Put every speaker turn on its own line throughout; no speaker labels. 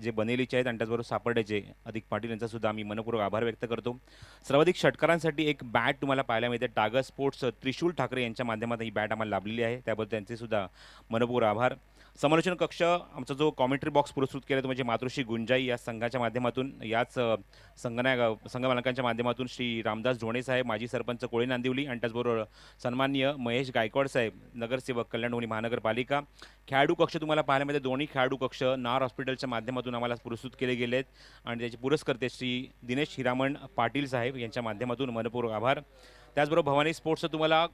जे बनेलीचे आहेत आणि त्याचबरोबर सापर्ड्याचे अधिक पाटील यांचा सुद्धा आम्ही मनपूर्वक आभार व्यक्त करतो. सर्वाधिक षटकारांसाठी एक बॅट तुम्हाला पाहायला मिळते. टायगर स्पोर्ट्स त्रिशूल ठाकरे यांच्या माध्यमातून ही बॅट आम्हाला लाभलेली आहे, त्याबद्दल त्यांचे सुद्धा मनपूर्वक आभार. समालोचन कक्ष आमचा जो कॉमेंट्री बॉक्स पुरस्कृत केला तो म्हणजे मातृश्री गुंजाई या संघाच्या माध्यमातून, याच संघमालकांच्या माध्यमातून श्री रामदास ढोणे साहेब, माजी सरपंच कोळी नांदिवली आणि त्याचबरोबर सन्माननीय महेश गायकवाड साहेब, नगरसेवक कल्याण महानगरपालिका. खेळाडू कक्ष तुम्हाला पाहायला मिळते. दोन्ही खेळाडू कक्ष नार हॉस्पिटलच्या माध्यमातून आम्हाला पुरस्कृत केले गेले आहेत आणि त्याचे पुरस्कर्ते श्री दिनेश हिरामण पाटील साहेब यांच्या माध्यमातून मनपूर्वक आभार. त्याचबरोबर भवानी स्पोर्ट्सचं तुम्हाला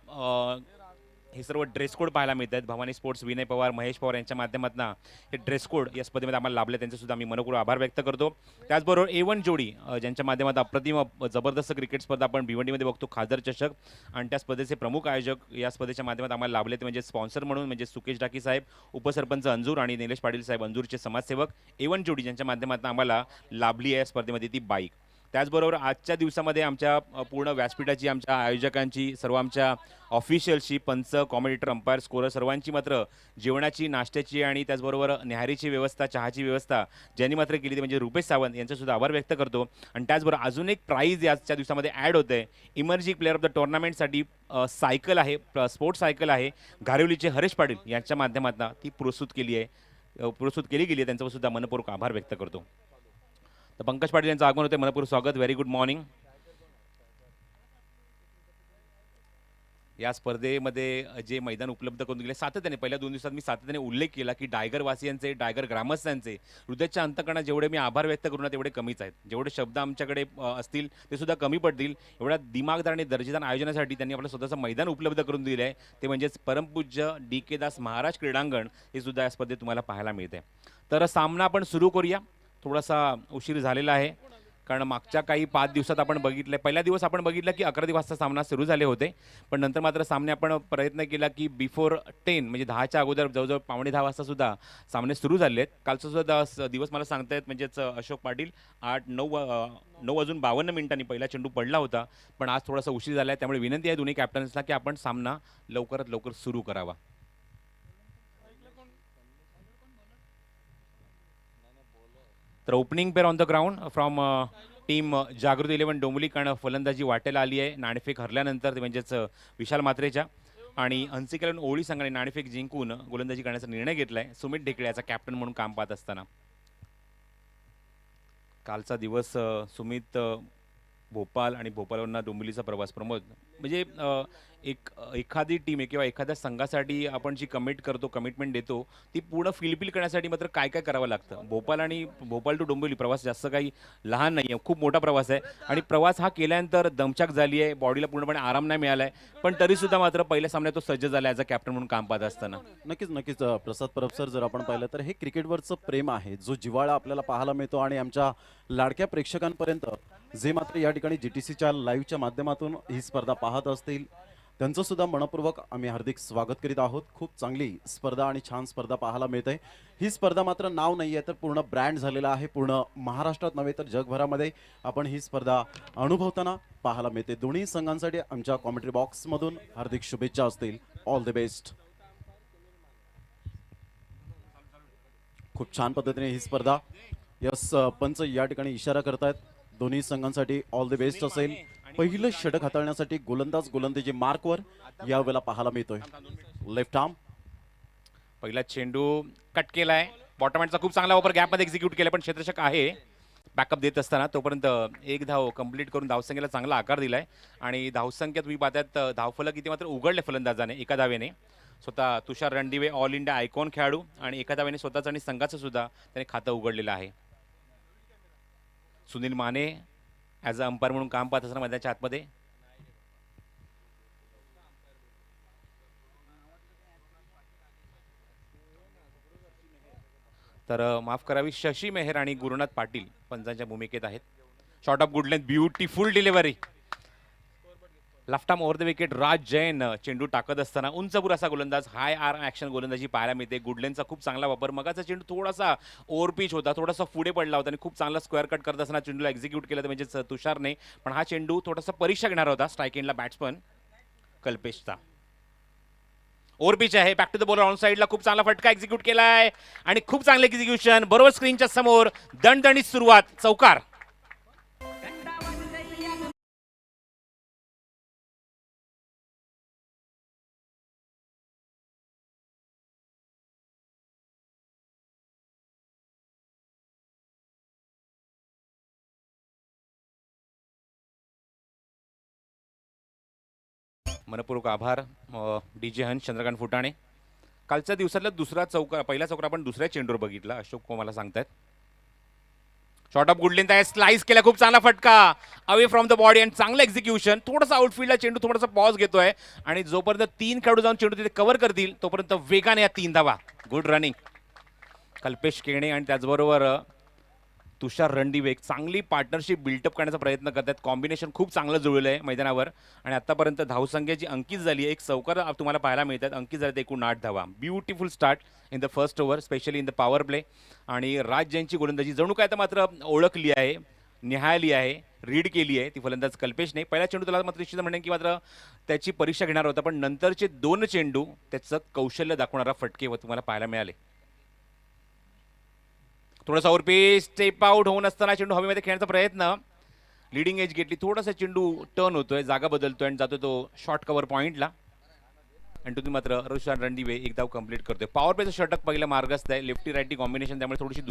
हे सर्व ड्रेस कोड पाहायला मिळत आहेत. भवानी स्पोर्ट्स विनय पवार, महेश पवार यांच्या माध्यमातून हे ड्रेस कोड या स्पर्धेमध्ये आम्हाला लाभले, त्यांचे सुद्धा आम्ही मनपूर्वक आभार व्यक्त करतो. त्याचबरोबर A1 जोडी ज्यांच्या माध्यमातून अप्रतिम जबरदस्त क्रिकेट स्पर्धा आपण भिवंडीमध्ये बघतो, खासदार चषक, आणि त्या स्पर्धेचे प्रमुख आयोजक या स्पर्धेच्या माध्यमातून आम्हाला लाभले ते म्हणजे स्पॉन्सर म्हणून म्हणजे सुकेश डाकी साहेब, उपसरपंच अंजूर आणि निलेश पाटील साहेब अंजूरचे समाजसेवक. A1 जोडी ज्यांच्या माध्यमातून आम्हाला लाभली आहे स्पर्धेमध्ये ती बाईक. त्याचबरोबर आजच्या दिवसामध्ये आमच्या पूर्ण व्यासपीठाची, आमच्या आयोजकांची, सर्व आमच्या ऑफिशियलची, पंच, कॉमेडिटर, अंपायर, स्कोरर सर्वांची मात्र जेवणाची, नाश्त्याची आणि त्याचबरोबर न्याहारीची व्यवस्था, चहाची व्यवस्था ज्यांनी मात्र केली ती म्हणजे रुपेश सावंत यांचासुद्धा आभार व्यक्त करतो. आणि त्याचबरोबर अजून एक प्राईज याच्या दिवसामध्ये ॲड होतं आहे. इमर्जिंग प्लेअर ऑफ द टुर्नामेंटसाठी सायकल आहे, स्पोर्ट्स सायकल आहे, घारिवलीचे हरेश पाटील यांच्या माध्यमातून ती पुरस्कृत केली गेली आहे. त्यांचासुद्धा मनपूर्वक आभार व्यक्त करतो. तर पंकज पाटील यांचं आगमन होते, मनपूर्वक स्वागत. Very good morning. या स्पर्धेमध्ये जे मैदान उपलब्ध करून दिले सातत्याने, पहिल्या 2 दिवसात मी सातत्याने उल्लेख केला की डायगर वासियांचे, डायगर ग्रामस्थांचे हृदयाच्या अंतकरणात जेवढे मी आभार व्यक्त करू ना तेवढे कमीच आहेत. जेवढे शब्द आमच्याकडे असतील ते सुद्धा कमी पडतील. एवढ्या दिमागदार आणि दर्जेदार आयोजनासाठी त्यांनी आपलं स्वतःचं मैदान उपलब्ध करून दिलं आहे, ते म्हणजेच परमपूज्य DK दास महाराज क्रीडांगण. हे सुद्धा या स्पर्धेत तुम्हाला पाहायला मिळते. तर सामना आपण सुरू करूया. थोडासा उशीर झालेला आहे कारण मागच्या काही 5 दिवसात आपण बघितलं, पहिला दिवस आपण बघितलं की 11 वाजता सामना सुरू झाले होते, पण नंतर मात्र सामने आपण प्रयत्न केला की बिफोर 10 म्हणजे 10च्या अगोदर जवळजवळ 9:45 वाजता सुद्धा सामने सुरू झाले आहेत. कालचा सुद्धा दिवस मला सांगतायत म्हणजेच अशोक पाटील 9:52 पहिला चेंडू पडला होता, पण आज थोडासा उशीर झाला आहे. त्यामुळे विनंती आहे दोन्ही कॅप्टन्सला की आपण सामना लवकरात लवकर सुरू करावा. तर opening pair on the ground from team Jagruti 11 Dombivli, कारण फलंदाजी वाटेला आली आहे नाणेफेक हरल्यानंतर, ते म्हणजेच विशाल मात्रेच्या, आणि हंसिकेलन ओळी संघाने नाणेफेक जिंकून गोलंदाजी करण्याचा निर्णय घेतला आहे सुमित ढेकळे याचा कॅप्टन म्हणून काम पाहत असताना. कालचा दिवस सुमित भोपाळ आणि भोपाळवरून डोंबिवलीचा प्रवास. प्रमोद म्हणजे एखादी टीम किंवा एखाद्या संघासाठी आपण जी कमिटमेंट देतो ती पूर्ण फिलफिल करण्यासाठी मात्र काय काय करावं लागतं. भोपाळ टू डोंबिवली प्रवास जास्त काही लहान नाही आहे, खूप मोठा प्रवास आहे आणि प्रवास हा केल्यानंतर दमछाक झाली आहे, बॉडीला पूर्णपणे आराम नाही मिळाला आहे, पण तरीसुद्धा मात्र पहिल्या सामन्यात तो सज्ज झाला ॲज अ कॅप्टन म्हणून काम पाहत असताना.
नक्कीच प्रसाद परब सर, जर आपण पाहिलं तर हे क्रिकेटवरचं प्रेम आहे, जो जिव्हाळा आपल्याला पाहायला मिळतो आणि आमच्या लाडक्या प्रेक्षकांपर्यंत जे मात्र या ठिकाणी GTCच्या लाईव्हच्या माध्यमातून ही स्पर्धा पाहत असतील त्यांचं सुद्धा मनपूर्वक आम्ही हार्दिक स्वागत करीत आहोत. खूप चांगली स्पर्धा आणि छान स्पर्धा पाहायला मिळते. ही स्पर्धा मात्र नाव नाही आहे तर पूर्ण ब्रँड झालेला आहे. पूर्ण महाराष्ट्रात नव्हे तर जगभरामध्ये आपण ही स्पर्धा अनुभवताना पाहायला मिळते. दोन्ही संघांसाठी आमच्या कॉमेंट्री बॉक्समधून हार्दिक शुभेच्छा असतील. All the best. खूप छान पद्धतीने ही स्पर्धा यस पंच या ठिकाणी इशारा करतायत. दोन्ही संघांसाठी ऑल द बेस्ट असेल. पहिलं षटक हाताळण्यासाठी गोलंदाजी मार्कवर यावेळेला पाहायला मिळतोय. लेफ्ट आर्म
पहिला चेंडू कट केलाय. बॉटमहँडचा खूप चांगला वापर गॅपमध्ये एक्झिक्यूट केला, पण क्षेत्ररक्षक आहे बॅकअप देत असताना तोपर्यंत एक धाव कंप्लीट करून धावसंख्येला चांगला आकार दिलाय आणि धावसंख्या तुम्ही पाहतात धावफलक किती मात्र उघडले फलंदाजाने एका धावेने. स्वतः तुषार रणदिवे ऑल इंडिया आयकॉन खेळाडू आणि एका धावेने स्वतःचं आणि संघाचं सुद्धा त्याने खातं उघडलेलं आहे. Sunil Mane as a umpire म्हणून काम पाहत असताना मैदानाच्या आतमध्ये. तर माफ करावी, शशी मेहर आणि गुरुनाथ पाटील पंचांच्या भूमिकेत आहेत. Shot of good length, beautiful delivery, left arm over the wicket. Raj Jain चेंडू टाकत असताना उंचपुर असा गोलंदाज, हाय आर्म ॲक्शन गोलंदाजी पाहायला मिळते. गुडलेनचा खूप चांगला वापर. मगाचा चेंडू थोडासा ओव्हर पिच होता, थोडासा पुढे पडला होता आणि खूप चांगला स्क्वेअर कट करत असताना चेंडूला एक्झिक्यूट केलं म्हणजे तुषारने, पण हा चेंडू थोडासा परीक्षा घेणार होता स्ट्राईक एंडला बॅट्समन कल्पेशचा. ओव्हर पिच आहे. Back to the bowler on साईडला खूप चांगला फटका एक्झिक्यूट केलाय आणि खूप चांगलं एक्झिक्युशन. बरोबर स्क्रीनच्या समोर दणदणीत सुरुवात, चौकार. मनपूर्वक आभार DJ हंस, चंद्रकांत फुटाणे. कालच्या दिवसातला दुसरा चौकार, पहिला चौकार आपण दुसऱ्या चेंडूवर बघितला, अशोक मला सांगतायत. शॉर्ट ऑफ गुड लेंथ आहे, स्लाइस केला, खूप चांगला फटका अवे फ्रॉम द बॉडी आणि चांगलं एक्झिक्युशन. थोडासा आउटफील्डला चेंडू थोडासा पॉज घेतोय आणि जोपर्यंत 3 खेळाडू जाऊन चेंडू तिथे कव्हर करतील तोपर्यंत वेगाने या 3 धावा. गुड रनिंग कल्पेश केणे आणि त्याचबरोबर तुषार रणदिवे एक चांगली पार्टनरशिप बिल्टअप करण्याचा प्रयत्न करतात. कॉम्बिनेशन खूप चांगलं जुळलं आहे मैदानावर आणि आतापर्यंत धावसंख्या जी अंकित झाली आहे, एक चौकार तुम्हाला पाहायला मिळतात. अंकित झाले एकूण 8 धावा. Beautiful start in the first over, specially in the power play. आणि राज जैनची गोलंदाजी जणू काय तर मात्र ओळखली आहे, निहाळली आहे, रीड केली आहे ती फलंदाज कल्पेशने. पहिला चेंडू त्याला मात्र निश्चित म्हणेन की मात्र त्याची परीक्षा घेणार होता, पण नंतरचे 2 चेंडू त्याचं कौशल्य दाखवणारा फटके तुम्हाला पाहायला मिळाले. थोडासा ओव्हरपीच स्टेप आउट होऊन असताना चेंडू हवेमध्ये खेळण्याचा प्रयत्न, लिडिंग एज घेतली, थोडासा चेंडू टर्न होतोय, जागा बदलतोय आणि जातो तो शॉर्ट कव्हर पॉईंटला. आणि तुम्ही मात्र तुषार रणदिवे एक धाव कंप्लीट करतोय. पॉवर प्लेचं षटक पहिलं मार्गस्थ आहे, लेफ्टी राईटी कॉम्बिनेशन, त्यामुळे थोडीशी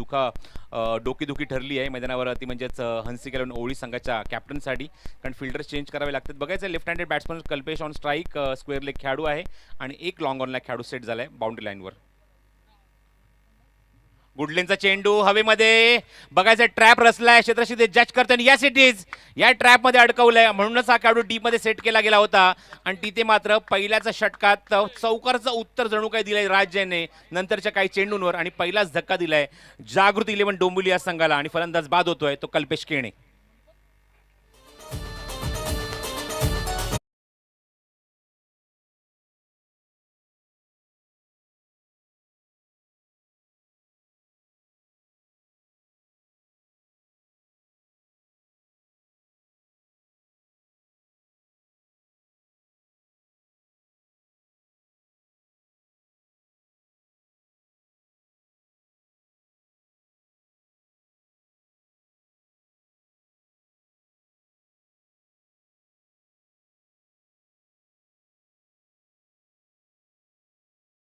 डोकीदुखी ठरली आहे मैदानावर. ती म्हणजेच हंसी केलं ओळी संघाच्या कॅप्टनसाठी, कारण फिल्डर्स चेंज करावे लागतात. बघायचं left handed batsman Kalpesh on strike, square leg खेळाडू आहे आणि एक लॉंग ऑनला खेळाडू सेट झालाय बाउंड्री लाईनवर. गुडलेनचा चेंडू हवेमध्ये, बघायचं ट्रॅप रचलाय, क्षेत्रक्षिते जज करताना या सिटीज या ट्रॅपमध्ये अडकवलंय, म्हणूनच हा खेळाडू डीप मध्ये सेट केला गेला होता. आणि तिथे मात्र पहिल्याच षटकात चौकारचं उत्तर जणू काही दिलंय राज जैनने नंतरच्या काही चेंडूंवर आणि पहिलाच धक्का दिलाय जागृती 11 डोंबिवली या संघाला आणि फलंदाज बाद होतोय तो कल्पेश केणे.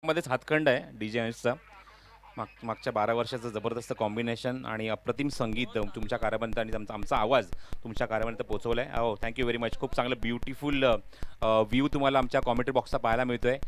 मध्येच हातखंड आहे DJ हंसचा. मागच्या 12 वर्षाचं जबरदस्त कॉम्बिनेशन आणि अप्रतिम संगीत तुमच्या कार्यापर्यंत आणि आमचा आवाज तुमच्या कार्यापर्यंत पोहोचवलाय. हो, थँक्यू व्हेरी मच. खूप चांगलं ब्युटिफुल व्ह्यू तुम्हाला आमच्या कॉमेंट्री बॉक्सचा पाहायला मिळतोय.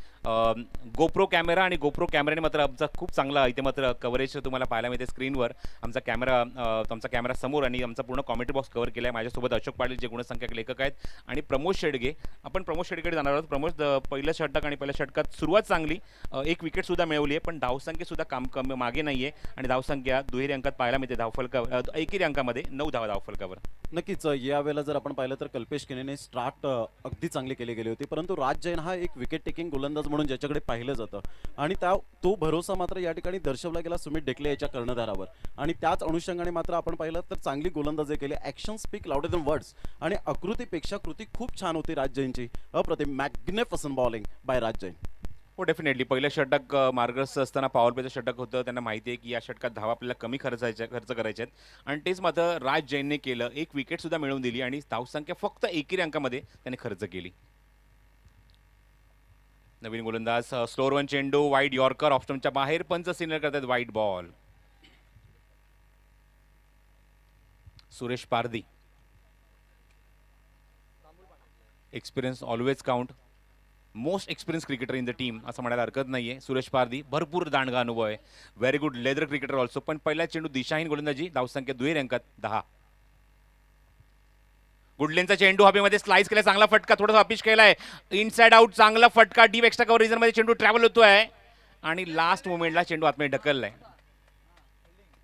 गोप्रो कॅमेरा आणि गोप्रो कॅमेराने मात्र आमचा खूप चांगला इथे मात्र कव्हरेज तुम्हाला पाहायला मिळते स्क्रीनवर. आमचा कॅमेरा समोर आणि आमचा पूर्ण कॉमेंट्री बॉक्स कव्हर केला आहे. माझ्यासोबत अशोक पाटील जे गुणसंख्यक लेखक आहेत आणि प्रमोद शेडगे. आपण प्रमोद शेडगेकडे जाणार आहोत. प्रमोद, पहिलं षटक आणि पहिल्या षटकात सुरुवात चांगली, एक विकेट सुद्धा मिळवली आहे, पण धावसंख्या सुद्धा कमी मागे नाहीये आणि धावसंख्या दुहेरी अंकात पाहायला मिळते. एकेरी अंकामध्ये 9 धावा धावफलकावर.
नक्कीच यावेळेला जर आपण पाहिलं तर कल्पेश केनेने स्टार्ट अगदी चांगली केली गेली होती, परंतु राज जैन हा एक विकेट टेकिंग गोलंदाज म्हणून ज्याच्याकडे पाहिलं जातं आणि तो भरोसा मात्र या ठिकाणी दर्शवला गेला सुमित डेकले याच्या कर्णधारावर. आणि त्याच अनुषंगाने मात्र आपण पाहिलं तर चांगली गोलंदाजी केली. Action speak louder than words आणि आकृतीपेक्षा कृती खूप छान होती राज जैनची. अप्रतिम मॅग्निफिसंट बॉलिंग बाय राज जैन.
हो, डेफिनेटली पहिलं षटक मार्गस्थ असताना पॉवर प्लेचं षटक होतं. त्यांना माहिती आहे की या षटकात धावा आपल्याला कमी खर्च करायचे आहेत आणि तेच मात्र राज जैनने केलं. एक विकेट सुद्धा मिळवून दिली आणि धावसंख्या फक्त एकेरी अंकामध्ये त्याने खर्च केली. नवीन गोलंदाज, स्लोअर वन चेंडू, वाईड यॉर्कर, ऑप्शनच्या बाहेर, पंच सिग्नल करतात wide ball. Suresh Pardi, experience always count, most experience cricketer in the team असं म्हणायला हरकत नाहीये. सुरेश पारदी भरपूर दांडगा अनुभव आहे, very good leather cricketer also. पण पहिला चेंडू दिशाहीन गोलंदाजी, धावसंख्या दुहेरी अंकात 10. गुडलेनचा चेंडू हवेमध्ये स्लाइस केला, चांगला फटका, थोडासा अपिश केलाय, इनसाइड आउट, चांगला फटका, डीप एक्स्ट्रा कव्हर रिजन मध्ये चेंडू ट्रॅव्हल होतोय आणि लास्ट मोमेंटला चेंडू आतमध्ये ढकललाय.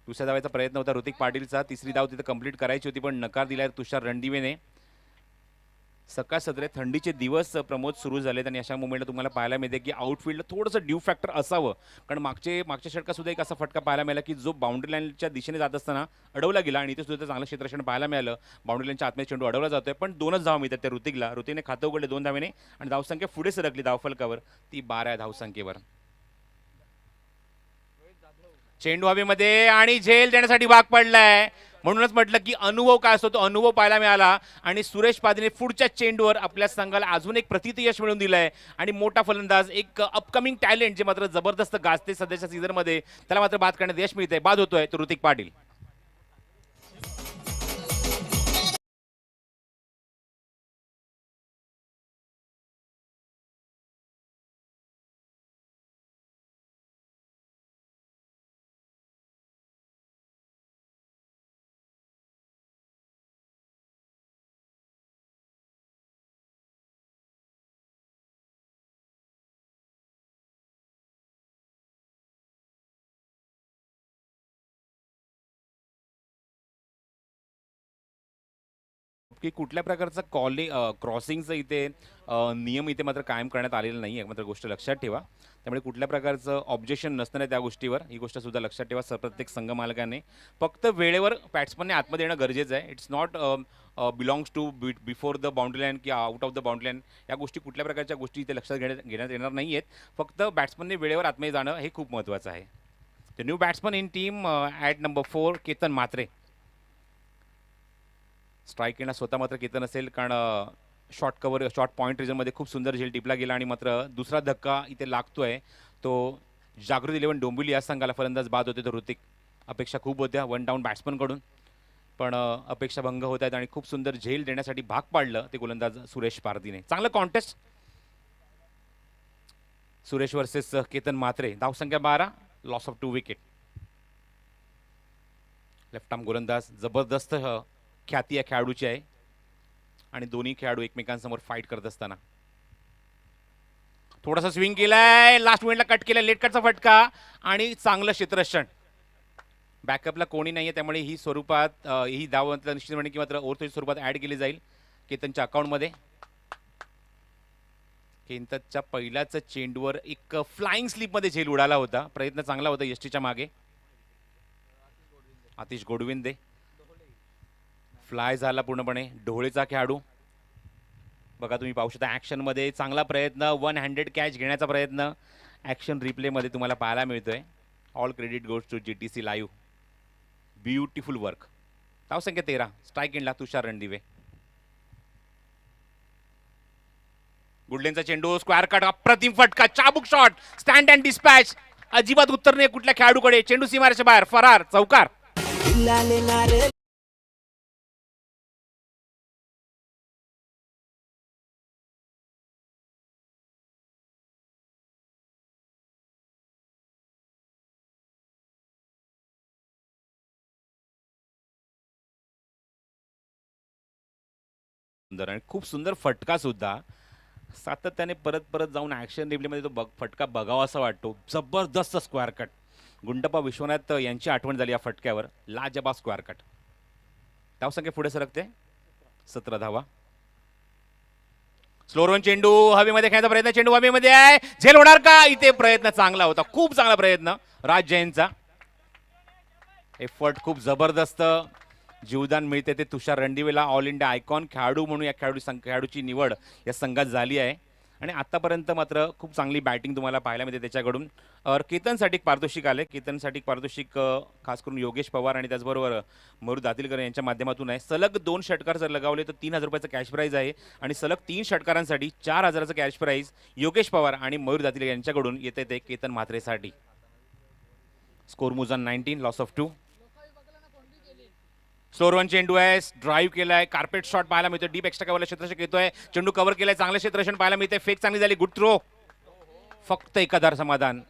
दुसऱ्या धावाचा प्रयत्न होता ऋतिक पाटीलचा, तिसरी धाव तिथे कंप्लीट करायची होती पण नकार दिलाय तुषार रणदिवेने. सकाळ सत्रे थंडीचे दिवस प्रमोद सुरू झालेत आणि अशा मोमेंटला तुम्हाला पाहायला मिळते की आउटफील्डला थोडंसं ड्यू फॅक्टर असावं, कारण मागच्या षटकात सुद्धा एक असा फटका पाहायला मिळाला की जो बाउंड्री लाईनच्या दिशेने जात असताना अडवला गेला आणि इथे सुद्धा चांगलं क्षेत्ररक्षण पाहायला मिळालं. बाउंड्री लाईनच्या आतमध्ये चेंडू अडवला जातोय, पण 2च धावा मिळतात त्या ऋतिकला. ऋतिकने खातं उघडले 2 धावेने आणि धावसंख्या पुढे सरकली धावफलकावर, ती 12 धावसंख्येवर. चेंडू हवेमध्ये आणि झेल देण्यासाठी भाग पडलाय. म्हणूनच म्हटलं की अनुभव काय असतो तो अनुभव पाहायला मिळाला आणि सुरेश पादीने पुढच्या चेंडूवर आपल्या संघाला अजून एक प्रतीत यश मिळवून दिलंय. आणि मोठा फलंदाज, एक अपकमिंग टॅलेंट जे मात्र जबरदस्त गाजते सध्याच्या सीझनमध्ये, त्याला मात्र बाद करण्यात यश मिळतंय. बाद होतोय तो ऋतिक पाटील. की कुठल्या प्रकारचा क्रॉसिंगचं इथे नियम इथे मात्र कायम करण्यात आलेला नाही आहे, मात्र गोष्ट लक्षात ठेवा. त्यामुळे कुठल्या प्रकारचं ऑब्जेक्शन नसतं त्या गोष्टीवर, ही गोष्ट सुद्धा लक्षात ठेवा प्रत्येक संघ मालकाने. फक्त वेळेवर बॅट्समनने आतमध्ये येणं गरजेचं आहे. It's not belongs to before the boundary line की out of the boundary line. या गोष्टी कुठल्या प्रकारच्या गोष्टी इथे लक्षात घेण्यात येणार नाही आहेत. फक्त बॅट्समनने वेळेवर आतमध्ये जाणं हे खूप महत्त्वाचं आहे. The new batsman in team at number 4 Ketan Mhatre. Strike येणं स्वतः मात्र केतन असेल, कारण शॉर्ट पॉईंट रिजनमध्ये खूप सुंदर झेल टिपला गेला आणि मात्र दुसरा धक्का इथे लागतोय तो जागृत 11 डोंबिवली या संघाला. फलंदाज बाद होते तर ऋतिक. अपेक्षा खूप होत्या 1 डाऊन बॅट्समनकडून, पण अपेक्षा भंग होत आहेत आणि खूप सुंदर झेल देण्यासाठी भाग पाडलं ते गोलंदाज सुरेश पारदीने. चांगलं कॉन्टेस्ट सुरेश वर्सेस केतन म्हात्रे. धावसंख्या 12, loss of 2 wicket. Left arm गोलंदाज, जबरदस्त ख्याती या खेळाडूची आहे आणि दोन्ही खेळाडू एकमेकांसमोर फाईट करत असताना थोडासा स्विंग केलाय, लास्ट मिनिटला कट केलाय, लेट कटचा फटका आणि चांगलं क्षेत्ररक्षण. बॅकअपला कोणी नाहीये, त्यामुळे ही स्वरूपात ही धाव निश्चितपणे किंवा ओव्हरच्या स्वरूपात ऍड केली जाईल केतनच्या अकाउंटमध्ये. केतनच्या पहिल्याच चेंडूवर एक फ्लाइंग स्लिपमध्ये झेल उडाला होता. प्रयत्न चांगला होता यष्टीच्या मागे. आतिश गोडविंदे फ्लाय झाला पूर्णपणे. ढोळेचा खेळाडू बघा तुम्ही पाहू शकता ॲक्शनमध्ये चांगला प्रयत्न, 1 हँडेड कॅच घेण्याचा प्रयत्न ॲक्शन रिप्लेमध्ये तुम्हाला पाहायला मिळतोय. All credit goes to GTC live. Beautiful work. धावसंख्या 13. स्ट्राईक एंडला तुषार रणदिवे. गुडलेनचा चेंडू, स्क्वेअर कट, अप्रतिम फटका, चाबुक शॉट, स्टँड अँड डिस्पॅच. अजिबात उत्तर नाही कुठल्या खेळाडूकडे. चेंडू सीमारेच्या बाहेर, फरार, चौकार. सुंदर आणि खूप सुंदर फटका सुद्धा. सातत्याने परत परत जाऊन ॲक्शन रिप्लेमध्ये तो फटका बघावा असा वाटतो. जबरदस्त स्क्वेअर कट. गुंडप्पा विश्वनाथ यांची आठवण झाली या फटक्यावर. लाजबाब स्क्वेअर कट. धावसंख्या पुढे सरकते 17 धावा. स्लोरवन चेंडू हवेमध्ये खेळण्याचा प्रयत्न, चेंडू हवेमध्ये आहे, झेल होणार का? इथे प्रयत्न चांगला होता, खूप चांगला प्रयत्न राज जैनचा. एफर्ट खूप जबरदस्त. जीवदान मिळते ते तुषार रणदिवेला. ऑल इंडिया आयकॉन खेळाडू म्हणून या खेळाडूची निवड या संघात झाली आहे आणि आतापर्यंत मात्र खूप चांगली बॅटिंग तुम्हाला पाहायला मिळते त्याच्याकडून. केतनसाठी एक पारितोषिक आले. केतनसाठी पारितोषिक खास करून योगेश पवार आणि त्याचबरोबर मयूर दातीलकर यांच्या माध्यमातून आहे. सलग 2 षटकार जर लगावले तर 3000 रुपयाचं कॅश प्राईज आहे आणि सलग 3 षटकारांसाठी 4000चं कॅश प्राईज योगेश पवार आणि मयूर दातीलकर यांच्याकडून येते ते केतन म्हात्रेसाठी. स्कोर मुजान 19, लॉस ऑफ 2. स्लोरवन चेंडू आहे, ड्राईव्ह केलाय, कार्पेट शॉट पाहायला मिळतोय, डीप एक्स्ट्रा कव्हरला क्षेत्ररक्षण येतोय, चेंडू कव्हर केलाय, चांगले क्षेत्ररक्षण पाहायला मिळते, फेक चांगली झाली, गुड थ्रो. फक्त एकाधार समाधान.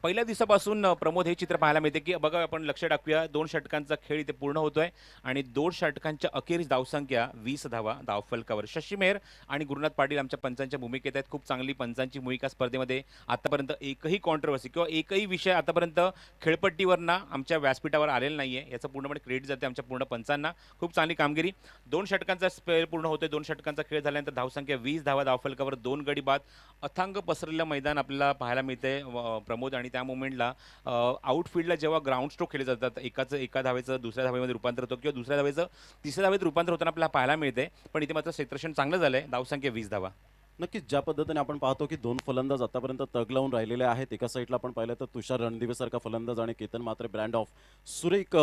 पहिल्या दिवसापासून प्रमोद हे चित्र पाहायला मिळते की बघा आपण लक्ष टाकूया 2 षटकांचा खेळ इथे पूर्ण होतोय आणि 2 षटकांच्या अखेरीस धावसंख्या 20 धावा धावफलकावर. शशी मेहर आणि गुरुनाथ पाटील आमच्या पंचांच्या भूमिकेत आहेत. खूप चांगली पंचांची भूमिका स्पर्धेमध्ये आतापर्यंत एकही कॉन्ट्रोवर्सी किंवा एकही विषय आतापर्यंत खेळपट्टीवरना आमच्या व्यासपीठावर आलेला नाहीये. याचं पूर्णपणे क्रेडिट जाते आमच्या पूर्ण पंचांना. खूप चांगली कामगिरी. 2 षटकांचा खेळ पूर्ण होतोय. 2 षटकांचा खेळ झाल्यानंतर धावसंख्या 20 धावा धावफलकावर 2 गडी बाद. अथांग पसरलेलं मैदान आपल्याला पाहायला मिळतंय प्रमोद आणि त्या मोमेंटला आउटफील्डला जेव्हा ग्राउंड स्ट्रोक खेळले जातात एका धावेचं दुसऱ्या धावेमध्ये रूपांतर होतं किंवा दुसऱ्या धावेचं तिसऱ्या धावेत रूपांतर होताना आपल्याला पाहायला मिळते. पण इथे मात्र क्षेत्ररक्षण चांगलं झालंय. धावसंख्या 20 धावा.
नक्कीच ज्या पद्धतीने आपण पाहतो की 2 फलंदाज आतापर्यंत तग लावून राहिलेले आहेत. एका साईडला आपण पाहिलं तर तुषार रणदिवेसारखा फलंदाज आणि केतन मात्रे ब्रँड ऑफ सुरेख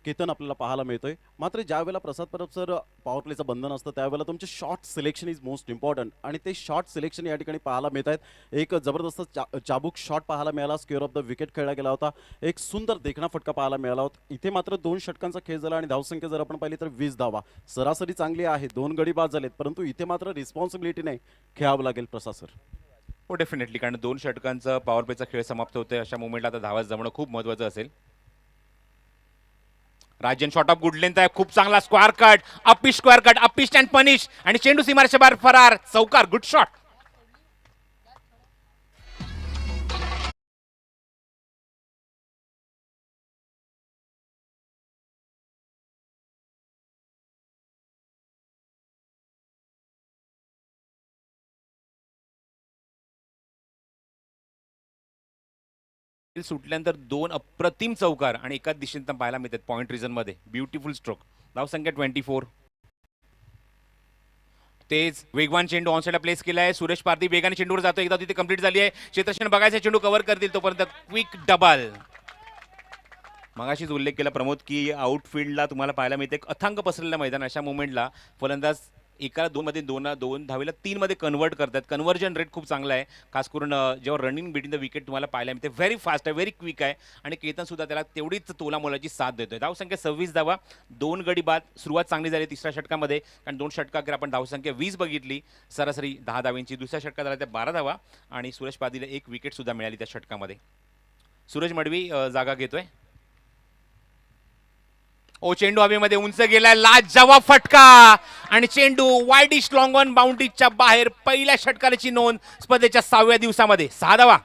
केतन आपल्याला पाहायला मिळतोय. मात्र ज्या वेळेला प्रसाद परब सर पॉवर प्लेचं बंधन असतं त्यावेळेला तुमचे shot selection is most important आणि ते शॉट सिलेक्शन या ठिकाणी पाहायला मिळत आहेत. एक जबरदस्त चाबूक शॉट पाहायला मिळाला. स्क्वेअर ऑफ द विकेट खेळला गेला होता. एक सुंदर देखणा फटका पाहायला मिळाला होता. इथे मात्र 2 षटकांचा खेळ झाला आणि धावसंख्या जर आपण पाहिली तर 20 धावा. सरासरी चांगली आहे. 2 गडी बाद झालेत परंतु इथे मात्र रिस्पॉन्सिबिलिटी नाही खेळावं लागेल प्रसाद सर.
हो डेफिनेटली कारण 2 षटकांचा पॉवर प्लेचा खेळ समाप्त होतोय. अशा मोमेंटला आता धावा जमणं खूप महत्त्वाचं असेल. Rajan shot of good length आहे. खूप चांगला स्क्वेअर कट स्क्वेअर कट अपिश अँड पनिश आणि चेंडू सीमारेषेच्या बाहेर फरार. चौकार. Good shot. सुटल्यानंतर 2 अप्रतिम चौकार आणि एकाच दिशेने पाहायला मिळतात पॉइंट रिझन मध्ये. Beautiful stroke. धावसंख्या 24. तेज वेगवान चेंडू ऑनसाइडला प्लेस केला आहे. सुरेश पारधी वेगाने चेंडूवर जातो. एकदा तिथे कंप्लीट झाली आहे. क्षेत्ररक्षण बघायचं चेंडू कव्हर करतील तोपर्यंत क्विक डबल. मगाशीच उल्लेख केला प्रमोद की आउटफील्डला तुम्हाला पाहायला मिळते एक अथांग पसरलेलं मैदान. अशा मोमेंटला फलंदाज एका 2 मध्ये 2 धावेला 3 मध्ये कन्वर्ट करतात. कन्व्हर्जन रेट खूप चांगला आहे. खास करून जेव्हा रनिंग बिटवीन द विकेट तुम्हाला पाहायला मिळते. व्हेरी फास्ट आहे. व्हेरी क्विक आहे आणि केतन सुद्धा त्याला तेवढीच तोलामोलाची साथ देतोय. धावसंख्या 26 धावा. 2 गडी बाद. सुरुवात चांगली झाली तिसऱ्या षटकामध्ये कारण 2 षटकाखेर आपण धावसंख्या 20 बघितली. सरासरी 10 धाव्यांची. दुसऱ्या षटकात झाल्या त्या 12 धावा आणि सुरेश पादीला 1 विकेट सुद्धा मिळाली त्या षटकामध्ये. सूरज मडवी जागा घेतोय. चेंडू हवेमध्ये उंच गेलाय. लाजवाब फटका आणि चेंडू वाईडिश लॉंग ऑन बाउंड्रीच्या बाहेर. पहिल्या षटकाची नोंद स्पर्धेच्या 6व्या दिवसामध्ये. 6 धावा.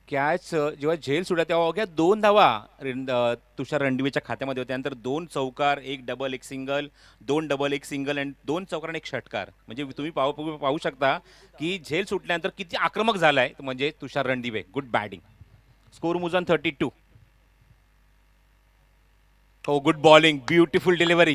कॅच जेव्हा झेल सुटला तेव्हा अवघ्या 2 धावा तुषार रणदिवेच्या खात्यामध्ये होत्या. त्यानंतर 2 चौकार 1 डबल 1 सिंगल 2 डबल 1 सिंगल आणि 2 चौकार आणि 1 षटकार. म्हणजे तुम्ही पाहू शकता की झेल सुटल्यानंतर किती आक्रमक झालाय म्हणजे Tushar Randive. Good batting. Score मुजन 32. हो good bowling. Beautiful delivery.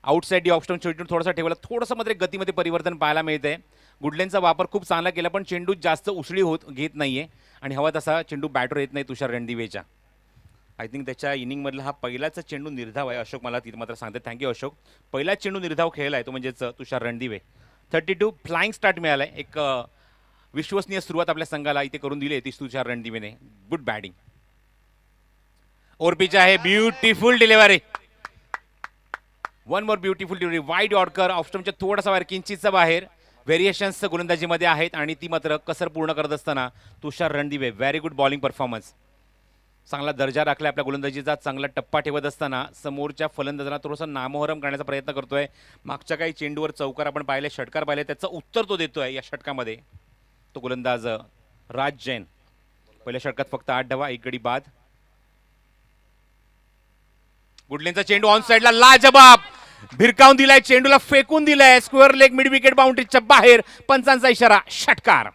Outside off stump चेंडू थोडासा ठेवला. थोडंसं मात्र गतीमध्ये परिवर्तन पाहायला मिळतंय. गुडलेनचा वापर खूप चांगला केला पण चेंडू जास्त उसळी घेत नाहीये आणि हवा तसा चेंडू बॅटवर येत नाही तुषार रणदिवेच्या. आय थिंक त्याच्या इनिंगमधला हा पहिलाच चेंडू निर्धाव आहे. अशोक मला तिथे मात्र सांगते. थँक्यू अशोक. पहिलाच चेंडू निर्धाव खेळला आहे तो म्हणजेच तुषार रणदिवे. 32 फ्लाइंग स्टार्ट मिळालाय. एक विश्वसनीय सुरुवात आपल्या संघाला इथे करून दिली आहे तुषार रणदिवेने. Good batting. ओरपीच आहे. Beautiful delivery. One more beautiful delivery. Wide yorker ऑफस्टमच्या थोडासा बाहेर किंचितचा बाहेर. व्हेरिएशन्स गोलंदाजीमध्ये आहेत आणि ती मात्र कसर पूर्ण करत असताना Tushar Randive very good bowling performance. चांगला दर्जा राखला आपल्या गोलंदाजीचा. चांगला टप्पा ठेवत असताना समोरच्या फलंदाजांना थोडंसं नामोहरम करण्याचा प्रयत्न करतोय. मागच्या काही चेंडूवर चौकार आपण पाहिले षटकार पाहिले त्याचं उत्तर तो देतोय या षटकामध्ये. तो गोलंदाज राज जैन. पहिल्या षटकात फक्त 8 धावा 1 गडी बाद. गुडलेनचा चेंडू ऑन साइडला लाजबाब भिरकावून दिलाय. चेंडूला फेकून दिलाय. स्क्वेअर लेग मिड विकेट बाउंड्रीच्या बाहेर. पंचांचा इशारा. षटकार.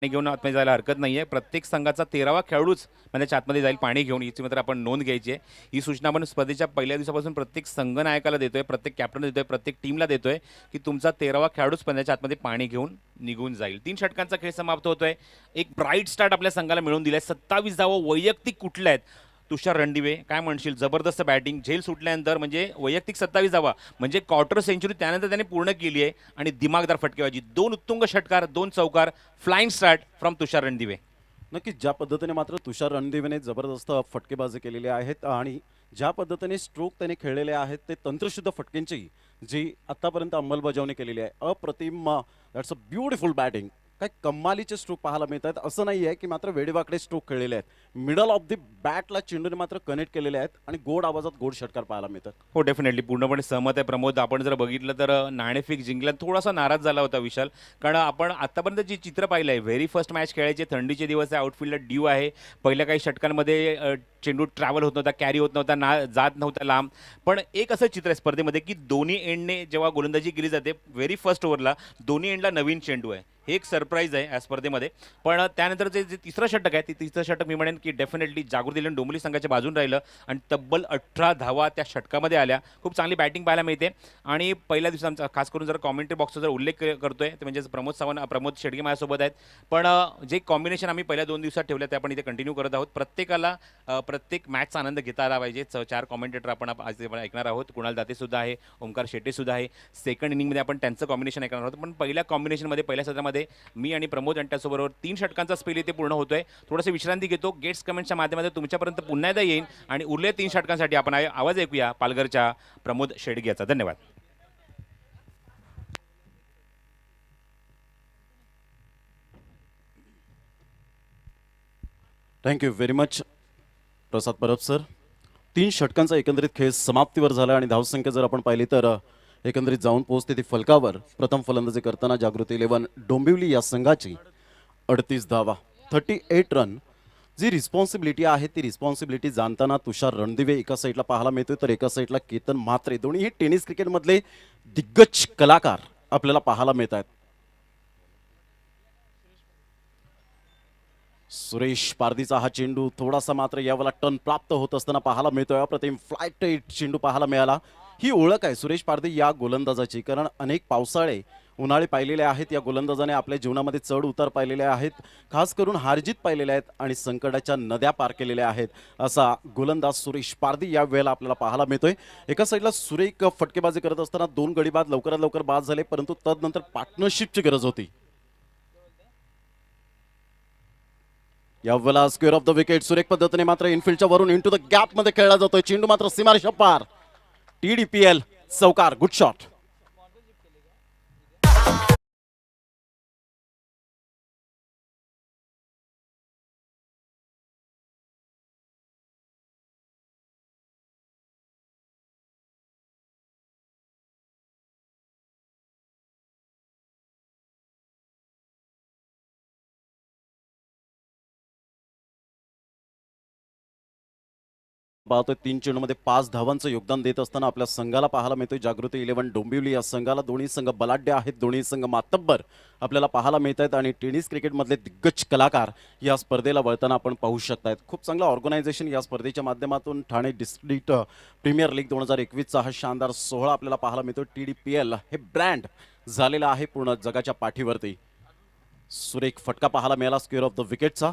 घेऊन आतमध्ये जायला हरकत नाही आहे. प्रत्येक संघाचा 13वा खेळाडूच म्हणजे आतमध्ये जाईल पाणी घेऊन, याची मात्र आपण नोंद घ्यायची आहे. ही सूचना आपण स्पर्धेच्या पहिल्या दिवसापासून प्रत्येक संघनायकाला देतोय, प्रत्येक कॅप्टनला देतोय, प्रत्येक टीमला देतोय की तुमचा 13वा खेळाडूच पंजाच्या आतमध्ये पाणी घेऊन निघून जाईल. 3 षटकांचा खेळ समाप्त होतोय. एक ब्राईट स्टार्ट आपल्या संघाला मिळवून दिलाय. 27 धावा वैयक्तिक कुठल्या आहेत? तुषार रणदिवे काय म्हणशील, जबरदस्त बॅटिंग, झेल सुटल्यानंतर म्हणजे वैयक्तिक 27 धावा म्हणजे क्वार्टर सेंचुरी त्यानंतर त्याने पूर्ण केली आहे आणि दिमागदार फटकेबाजी, 2 उत्तुंग षटकार, 2 चौकार, फ्लाइंग स्टार्ट फ्रॉम तुषार रणदिवे.
नक्कीच ज्या पद्धतीने मात्र तुषार रणदिवेने जबरदस्त फटकेबाजी केलेली आहेत आणि ज्या पद्धतीने स्ट्रोक त्याने खेळलेले आहेत ते तंत्रशुद्ध फटकेंची जी आतापर्यंत अंमलबजावणी केलेली आहे अप्रतिम. That's a beautiful batting. काय कमालीचे स्ट्रोक पाहायला मिळत आहेत. असं नाही आहे की मात्र वेडेवाकडे स्ट्रोक खेळलेले आहेत. मिडल ऑफ द बॅटला चेंडूने मात्र कनेक्ट केलेले आहेत आणि गोड आवाजात गोड षटकार पाहायला मिळतात.
हो, डेफिनेटली पूर्णपणे सहमत आहे प्रमोद. आपण जर बघितलं तर नाणेफेक जिंकला थोडासा नाराज झाला होता विशाल, कारण आपण आतापर्यंत जे चित्र पाहिलं आहे, व्हेरी फर्स्ट मॅच खेळायचे, थंडीचे दिवस आहे, आउटफील्डला ड्यू आहे, पहिल्या काही षटकांमध्ये चेंडू ट्रॅव्हल होत नव्हता, कॅरी होत नव्हता, जात नव्हता लांब. पण एक असं चित्र आहे स्पर्धेमध्ये की दोन्ही एंडने जेव्हा गोलंदाजी केली जाते व्हेरी फर्स्ट ओव्हरला दोन्ही एंडला नवीन चेंडू आहे. हे एक सरप्राईज आहे या स्पर्धेमध्ये. पण त्यानंतर जे तिसरं षटक आहे, ते तिसरं षटक मी म्हणेन की डेफिनेटली जागृती इलेव्हन डोंबिवली संघाच्या बाजून राहिलं आणि तब्बल 18 धावा त्या षटकामध्ये आल्या. खूप चांगली बॅटिंग पाहायला मिळते. आणि पहिल्या दिवशी आमचा खास करून जर कॉमेंट्री बॉक्सचा जर उल्लेख करतोय ते म्हणजे प्रमोद शेडगे माझ्यासोबत आहेत. पण जे कॉम्बिनेशन आम्ही पहिल्या 2 दिवसात ठेवलं ते आपण इथे कंटिन्यू करत आहोत. प्रत्येकाला प्रत्येक मॅचचा आनंद घेता आला पाहिजे. 4 कॉमेंटेटर आपण आज ऐकणार आहोत. कुणाल दाते सुद्धा आहे, ओमकार शेट्टे सुद्धा आहे. सेकंड इनिंगमध्ये आपण त्यांचं कॉम्बिनेशन ऐकणार आहोत. पण पहिल्या कॉम्बिनेशनमध्ये पहिल्या सत्रामध्ये मी आणि प्रमोद आणि त्याचबरोबर 3 षटकांचा स्पेल इथे पूर्ण होतोय. थोडंसं विश्रांती घेतो. गेट्स कमेंटच्या माध्यमातून तुमच्यापर्यंत पुन्हा एकदा येईन आणि उरले 3 षटकांसाठी आपण आवाज ऐकूया पालघरच्या प्रमोद शेडगे याचा. धन्यवाद.
थँक्यू व्हेरी मच प्रसाद परब सर. 3 षटकांचा एकंदरीत खेळ समाप्तीवर झाला आणि धावसंख्या जर आपण पाहिली तर एकंदरीत जाऊन पोहोचते ती फलकावर. प्रथम फलंदाजी करताना जागृती इलेव्हन डोंबिवली या संघाची 38 धावा, 38 रन. जी रिस्पॉन्सिबिलिटी आहे ती रिस्पॉन्सिबिलिटी जाणताना तुषार रणदिवे एका साईडला पाहायला मिळतोय तर एका साईडला केतन म्हात्रे, दोन्ही टेनिस क्रिकेटमधले दिग्गज कलाकार आपल्याला पाहायला मिळत आहेत. सुरेश पारदीचा हा चेंडू थोडासा मात्र यावेळेला टर्न प्राप्त होत असताना पाहायला मिळतोय. अप्रतिम फ्लाईट चेंडू पाहायला मिळाला. ही ओळख आहे सुरेश पारदी या गोलंदाजाची, कारण अनेक पावसाळे उन्हाळे पाहिलेले आहेत या गोलंदाजाने. आपल्या जीवनामध्ये चढ उतार पाहिलेले आहेत, खास करून हारजीत पाहिलेले आहेत आणि संकटाच्या नद्या पार केलेल्या आहेत. असा गोलंदाज सुरेश पारदी या वेळेला आपल्याला पाहायला मिळतोय. एका साईडला सुरेख फटकेबाजी करत असताना 2 गडी बाद लवकरात लवकर बाद झाले, परंतु तदनंतर पार्टनरशिपची गरज होती. यावेळेला स्क्वेअर ऑफ द विकेट सुरेख पद्धतीने मात्र इनफिल्डच्या वरून इंटू द गॅप मध्ये खेळला जातोय. चेंडू मात्र सीमारेषा पार. TDPL चौकार, गुड शॉट. पाहतोय 3 चेंडूमध्ये 5 धावांचं योगदान देत असताना आपल्या संघाला पाहायला मिळतोय जागृती इलेव्हन डोंबिवली या संघाला. दोन्ही संघ बलाढ्य आहेत, दोन्ही संघ मातब्बर आपल्याला पाहायला मिळत आहेत आणि टेनिस क्रिकेटमधले दिग्गज कलाकार या स्पर्धेला वळताना आपण पाहू शकतायत. खूप चांगलं ऑर्गनायझेशन या स्पर्धेच्या माध्यमातून ठाणे डिस्ट्रिक्ट प्रीमियर लीग 2021चा हा शानदार सोहळा आपल्याला पाहायला मिळतो. TDPL हे ब्रँड झालेलं आहे पूर्ण जगाच्या पाठीवरती. सुरेख फटका पाहायला मिळाला स्क्वेअर ऑफ द विकेटचा.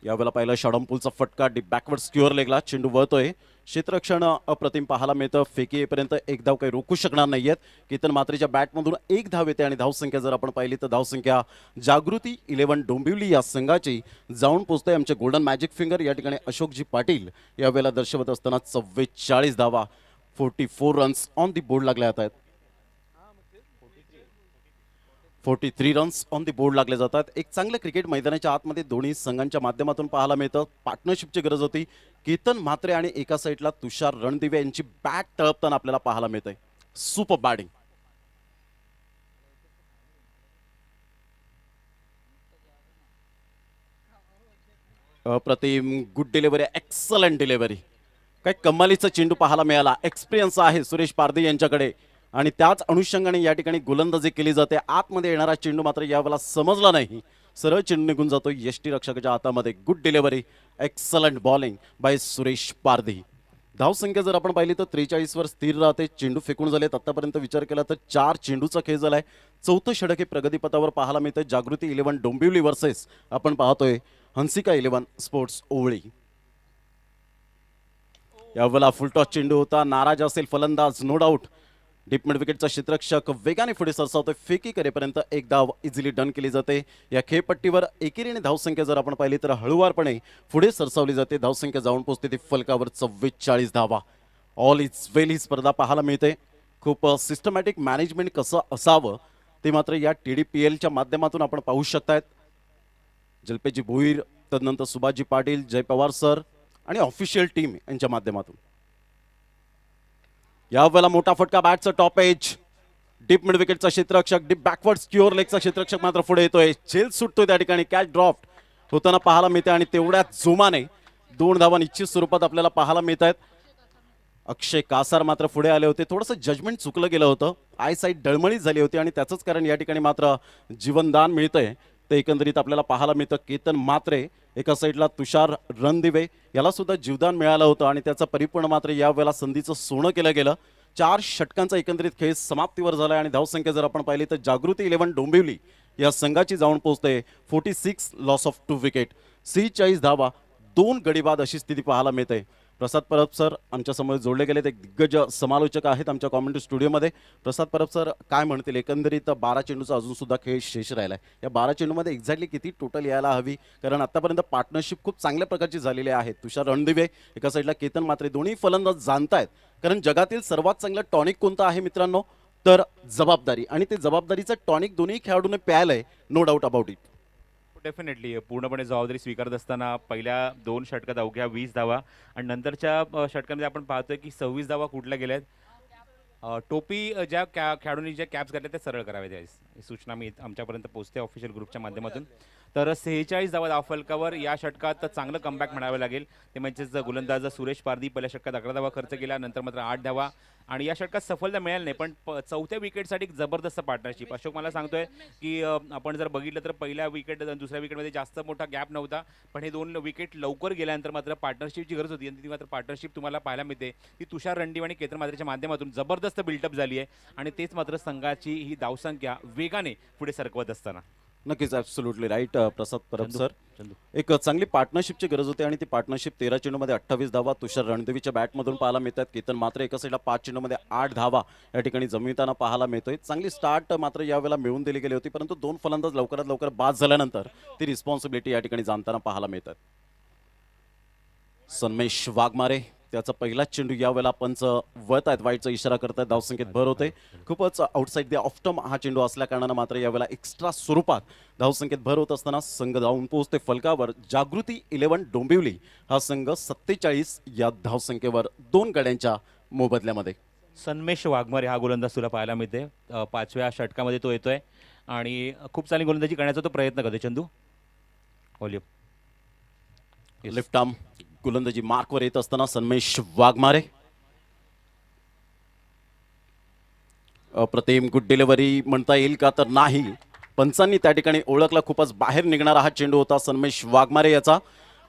यावेळेला पहिला शॉडमपूलचा फटका बॅकवर्ड स्क्युअर लेगला चेंडू वळतोय. क्षेत्ररक्षण अप्रतिम पाहायला मिळतं. फेकी येईपर्यंत एक धाव काही रोखू शकणार नाहीयेत. केतन म्हात्रेच्या बॅटमधून 1 धाव येते आणि धावसंख्या जर आपण पाहिली तर धावसंख्या जागृती इलेव्हन डोंबिवली या संघाची जाऊन पोहोचते. आमचे गोल्डन मॅजिक फिंगर या ठिकाणी अशोकजी पाटील यावेळेला दर्शवत असताना 44 धावा, 44 रन्स ऑन दी बोर्ड लागले जात आहेत. 43 रन्स ऑन दी बोर्ड लागले जातात. एक चांगलं क्रिकेट मैदानाच्या आतमध्ये दोन्ही संघांच्या माध्यमातून पाहायला मिळतं. पार्टनरशिपची गरज होती. केतन म्हात्रे आणि एका साईडला तुषार रणदिवे यांची बॅट तळपताना आपल्याला पाहायला मिळतंय. Super batting. अप्रतिम गुड डिलिव्हरी, एक्सलंट डिलिव्हरी. काय कमालीचा चेंडू पाहायला मिळाला. एक्सपिरियन्स आहे सुरेश पारदी यांच्याकडे. आणि त्याच अनुषंगाने या ठिकाणी गोलंदाजी केली जाते. आतमध्ये येणारा चेंडू मात्र यावेळेला समजला नाही, सरळ चेंडू निघून जातो यष्टीरक्षकाच्या हातामध्ये. Good delivery, excellent bowling by Suresh Pardhi. धावसंख्या जर आपण पाहिली तर 43 वर स्थिर राहते. चेंडू फेकून झालेत आतापर्यंत विचार केला तर 4 चेंडूचा खेळ झालाय. चौथं षटक हे प्रगतीपथावर पाहायला मिळतं. जागृती 11 डोंबिवली वर्सेस आपण पाहतोय हंसिका 11 स्पोर्ट्स ओवळी. यावेळेला फुलटॉस चेंडू होता. नाराज असेल फलंदाज नो डाऊट. डीप मिड विकेटचा क्षेत्ररक्षक वेगाने पुढे सरसावतोय. फेकी करेपर्यंत एक धाव इझिली डन केली जाते. या खेळपट्टीवर एकेरीने धावसंख्या जर आपण पाहिली तर हळूवारपणे पुढे सरसावली जाते. धावसंख्या जाऊन पोहोचते ती फलकावर 44 धावा. ऑल इज वेल ही स्पर्धा पाहायला मिळते. खूप सिस्टमॅटिक मॅनेजमेंट कसं असावं ते मात्र या TDPLच्या माध्यमातून आपण पाहू शकतायत. जल्पेजी भोईर, तदनंतर सुभाषजी पाटील, जय पवार सर आणि ऑफिशियल टीम यांच्या माध्यमातून. यावेळेला मोठा फटका, बॅटचं टॉप एज. डीप मिड विकेटचा क्षेत्ररक्षक, डीप बॅकवर्ड स्क्युअर लेगचा क्षेत्ररक्षक मात्र पुढे येतोय. झेल सुटतोय त्या ठिकाणी. कॅच ड्रॉप होताना पाहायला मिळते आणि तेवढ्याच जोमाने 2 धावा निश्चित स्वरूपात आपल्याला पाहायला मिळत आहेत. अक्षय कासार मात्र पुढे आले होते. थोडंसं जजमेंट चुकलं गेलं होतं. आय साईड डळमळीत झाली होती आणि त्याचंच कारण या ठिकाणी मात्र जीवनदान मिळतंय ते एकंदरीत आपल्याला पाहायला मिळतं. केतन मात्रे एका साईडला, तुषार रणदिवे याला सुद्धा जीवदान मिळालं होतं आणि त्याचं परिपूर्ण मात्र यावेळेला संधीचं सोनं केलं गेलं. 4 षटकांचा एकंदरीत खेळ समाप्तीवर झाला आणि धावसंख्या जर आपण पाहिली तर जागृती 11 डोंबिवली या संघाची जाऊन पोहोचते 46 लॉस ऑफ 2 विकेट. 46 धावा, 2 गडीबाद अशी स्थिती पाहायला मिळते. प्रसाद परब सर आमच्या समोर जोडले गेलेत. एक दिग्गज समालोचक आहेत आमच्या कॉमेंट्री स्टुडिओमध्ये. प्रसाद परब सर काय म्हणतील, एकंदरीत 12 चेंडूचा अजून सुद्धा खेळ शेष राहिला आहे. या 12 चेंडूमध्ये एक्झॅक्टली किती टोटल यायला हवी, कारण आतापर्यंत पार्टनरशिप खूप चांगल्या प्रकारची झालेली आहे. तुषार रणदिवे एका साईडला, केतन मात्रे, दोन्ही फलंदाज जाणतायत कारण जगातील सर्वात चांगलं टॉनिक कोणतं आहे मित्रांनो, तर जबाबदारी. आणि ते जबाबदारीचं टॉनिक दोन्ही खेळाडूने प्यायलंय, no doubt about it.
Definitely पूर्णपणे जबाबदारी स्वीकारत असताना पहिल्या 2 षटकात अवघ्या 20 धावा आणि नंतरच्या षटकामध्ये आपण पाहतोय की 26 धावा कुठल्या गेल्यात. टोपी ज्या खेळाडूंनी ज्या कॅप्स घातल्या त्या सरळ कराव्या. ही सूचना मी आमच्यापर्यंत पोहोचते ऑफिशियल ग्रुपच्या माध्यमातून. तर 46 धावा धावफलकावर या षटकात चांगलं कमबॅक म्हणावं लागेल. ते म्हणजेच गोलंदाज सुरेश पारधी पहिल्या षटकात 11 धावा खर्च केला, नंतर मात्र 8 धावा आणि या षटकात सफलता मिळाली नाही. पण चौथ्या विकेटसाठी जबरदस्त पार्टनरशिप. अशोक मला सांगतोय की आपण जर बघितलं तर पहिल्या विकेट दुसऱ्या विकेटमध्ये जास्त मोठा गॅप नव्हता, पण हे 2 विकेट लवकर गेल्यानंतर मात्र पार्टनरशिपची गरज होती आणि ती मात्र पार्टनरशिप तुम्हाला पाहायला मिळते. ती तुषार रणदिवे आणि केतन मात्रेच्या माध्यमातून जबरदस्त बिल्डअप झाली आहे आणि तेच मात्र संघाची ही धावसंख्या वेगाने पुढे सरकवत असताना.
नक्कीच, ॲब्सोल्युटली राईट प्रसाद परब सर. एक चांगली पार्टनरशिपची गरज होती आणि ती पार्टनरशिप 13 चेंडूमध्ये 28 धावा तुषार रणदेवीच्या बॅटमधून पाहायला मिळतात. केतन मात्र एका साईडला 5 चेंडूमध्ये 8 धावा या ठिकाणी जमविताना पाहायला मिळतोय. चांगली स्टार्ट मात्र यावेळेला मिळून दिली गेली होती, परंतु 2 फलंदाज लवकरात लवकर बाद झाल्यानंतर ती रिस्पॉन्सिबिलिटी या ठिकाणी जाणताना पाहायला मिळतात. सन्मेश वाघमारे, त्याचा पहिला चेंडू यावेळेला पंच वळत आहेत, वाईटचा इशारा करतात. धावसंख्येत भर होते. खूपच आउटसाईड द ऑफ टर्म हा चेंडू असल्या कारणानं मात्र यावेळेला एक्स्ट्रा स्वरूपात धावसंख्येत भर होत असताना संघ धावून पोहोचते फलकावर. जागृती 11 डोंबिवली हा संघ 47 या धावसंख्येवर 2 गड्यांच्या मोबदल्यामध्ये.
सन्मेश वाघमारे हा गोलंदाज तुला पाहायला मिळते. 5व्या षटकामध्ये तो येतोय आणि खूप चांगली गोलंदाजी करण्याचा तो प्रयत्न करतोय. चंदू वॉल्यूम
लेफ्ट आर्म गोलंदाजी मार्कवर येत असताना सन्मेश वाघमारे. अप्रतिम गुड डिलिव्हरी म्हणता येईल का तर नाही, पंचांनी त्या ठिकाणी ओळखला. खूपच बाहेर निघणारा हा चेंडू होता सन्मेश वाघमारे याचा.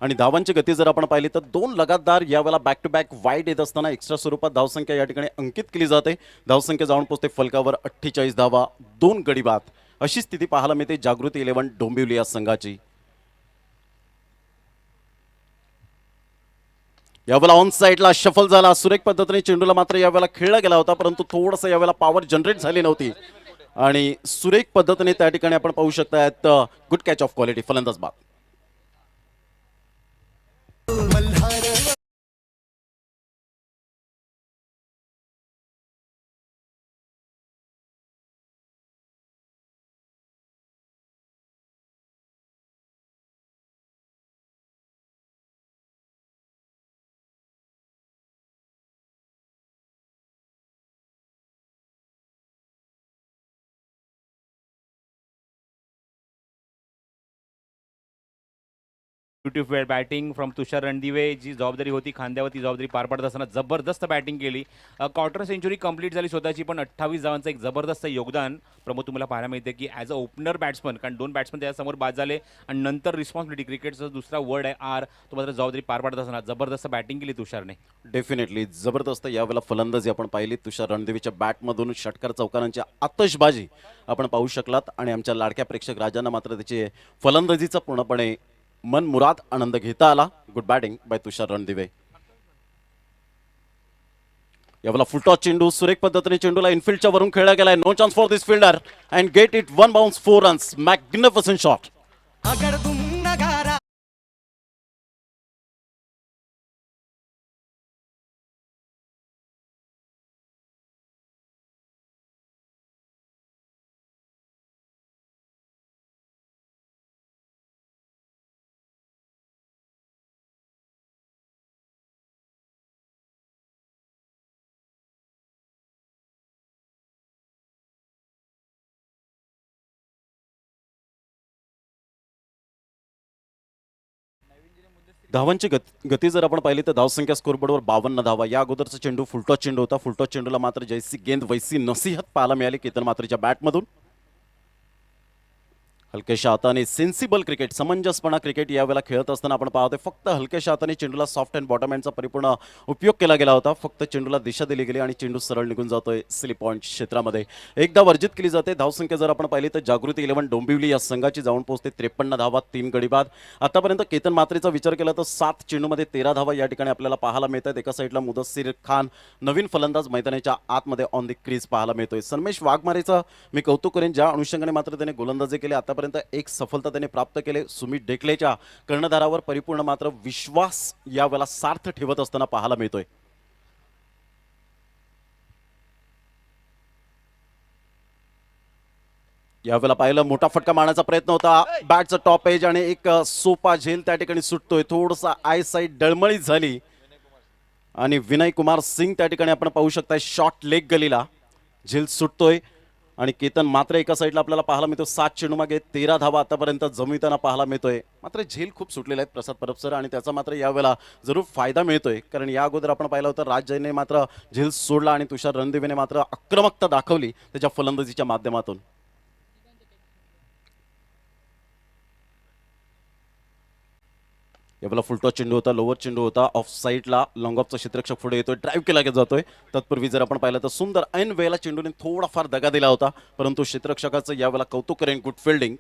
आणि धावांची गती जर आपण पाहिली तर 2 लगातार यावेळेला बॅक टू बॅक वाईड येत असताना एक्स्ट्रा स्वरूपात धावसंख्या या ठिकाणी अंकित केली जाते. धावसंख्या जाऊन पोहोचते फलकावर 48 धावा, 2 गडीबाद अशी स्थिती पाहायला मिळते जागृती 11 डोंबिवली या संघाची. यावेळेला ऑन साईडला शफल झाला. सुरेख पद्धतीने चेंडूला मात्र यावेळेला खेळला गेला होता, परंतु थोडंसं यावेळेला पॉवर जनरेट झाली नव्हती आणि सुरेख पद्धतीने त्या ठिकाणी आपण पाहू शकता गुड कॅच ऑफ क्वालिटी, फलंदाज बाद.
ब्युटिफुल बॅटिंग फ्रॉम तुषार रणदिवे. जी जबाबदारी होती खांद्यावरती जबाबदारी पार पाडत असताना जबरदस्त बॅटिंग केली. क्वार्टर सेंचुरी कंप्लीट झाली स्वतःची, पण 28 धावांचं एक जबरदस्त योगदान प्रमोद तुम्हाला पाहायला मिळते की ॲज अ ओपनर बॅट्समन, कारण 2 बॅट्समन त्याच्यासमोर बाद झाले आणि नंतर रिस्पॉन्सिबिलिटी, क्रिकेटचा दुसरा वर्ड आहे आर, तो मात्र जबाबदारी पार पाडत असताना जबरदस्त बॅटिंग केली तुषारने.
डेफिनेटली जबरदस्त यावेळेला फलंदाजी आपण पाहिली. तुषार रणदेवीच्या बॅटमधून षटकार चौकारांची आतषबाजी आपण पाहू शकलात आणि आमच्या लाडक्या प्रेक्षक राजांना मात्र त्याची फलंदाजीचा पूर्णपणे मन मुराद आनंद घेता आला. गुड बॅटिंग बाय तुषार रणदिवे. यावेळेला फुलटॉस चेंडू सुरेख पद्धतीने चेंडूला इनफिल्डच्या वरून खेळला गेलाय. No chance for this fielder and get it one bounce 4 runs. Magnificent shot. धावांची गती जर आपण पाहिली तर धावसंख्या स्कोरबोर्डवर 52 धावा. या अगोदरचा चेंडू फुलटॉस चेंडू होता. फुलटॉस चेंडूला मात्र जैसी गेंद वैसी नसीहत पाहायला मिळाली केतन मात्रेच्या बॅटमधून. हलक्याशा हाताने सेन्सिबल क्रिकेट, समंजसपणा क्रिकेट यावेळेला खेळत असताना आपण पाहतोय. फक्त हलक्याशा हाताने चेंडूला सॉफ्ट अँड बॉटम हँडचा परिपूर्ण उपयोग केला गेला होता. फक्त चेंडूला दिशा दिली गेली आणि चेंडू सरळ निघून जातोय स्लिप पॉईंट क्षेत्रामध्ये. एकदा वर्जित केली जाते. धावसंख्या जर आपण पाहिली तर जागृती 11 डोंबिवली या संघाची जाऊन पोहोचते 53 धावा, 3 गडी बाद. आतापर्यंत केतन मात्रेचा विचार केला तर 7 चेंडूमध्ये 13 धावा या ठिकाणी आपल्याला पाहायला मिळतात. एका साईडला मुदस्सीर खान नवीन फलंदाज मैदानाच्या आतमध्ये ऑन द क्रीज पाहायला मिळतोय. सन्मेश वाघमारेचा मी कौतुक करेन, ज्या अनुषंगाने मात्र त्याने गोलंदाजी केली. आतापर्यंत एक सफलता त्याने प्राप्त केले. सुमित डेकलेच्या कर्णधारावर परिपूर्ण मात्र विश्वास यावेळेला सार्थ ठेवत असताना पाहायला मिळतोय. यावेळेला पाहिलं मोठा फटका मारण्याचा प्रयत्न होता. बॅटचा टॉप एज आणि एक सोपा झेल त्या ठिकाणी सुटतोय. थोडासा आय साईड डळमळीत झाली आणि विनय कुमार सिंग त्या ठिकाणी आपण पाहू शकता शॉर्ट लेग गलीला झेल सुटतोय आणि केतन मात्र एका साईडला आपल्याला पाहायला मिळतो. 7 चेंडू मागे 13 धावा आतापर्यंत जमविताना पाहायला मिळतोय. मात्र झेल खूप सुटलेले आहेत प्रसाद परब सर आणि त्याचा मात्र यावेळेला जरूर फायदा मिळतोय, कारण या अगोदर आपण पाहिलं होतं राज जैनने मात्र झेल सोडला आणि तुषार रणदिवेने मात्र आक्रमकता दाखवली त्याच्या फलंदाजीच्या माध्यमातून. यावेळेला फुलटॉस चेंडू होता, लोअर चेंडू होता, ऑफ साईडला लॉंग ऑफचा क्षेत्ररक्षक पुढे येतोय, ड्राईव्ह केला जातोय. तत्पूर्वी जर आपण पाहिलं तर सुंदर ऐन वेळेला चेंडूने थोडाफार दगा दिला होता, परंतु क्षेत्ररक्षकाचं यावेळेला कौतुक करेन. Good fielding.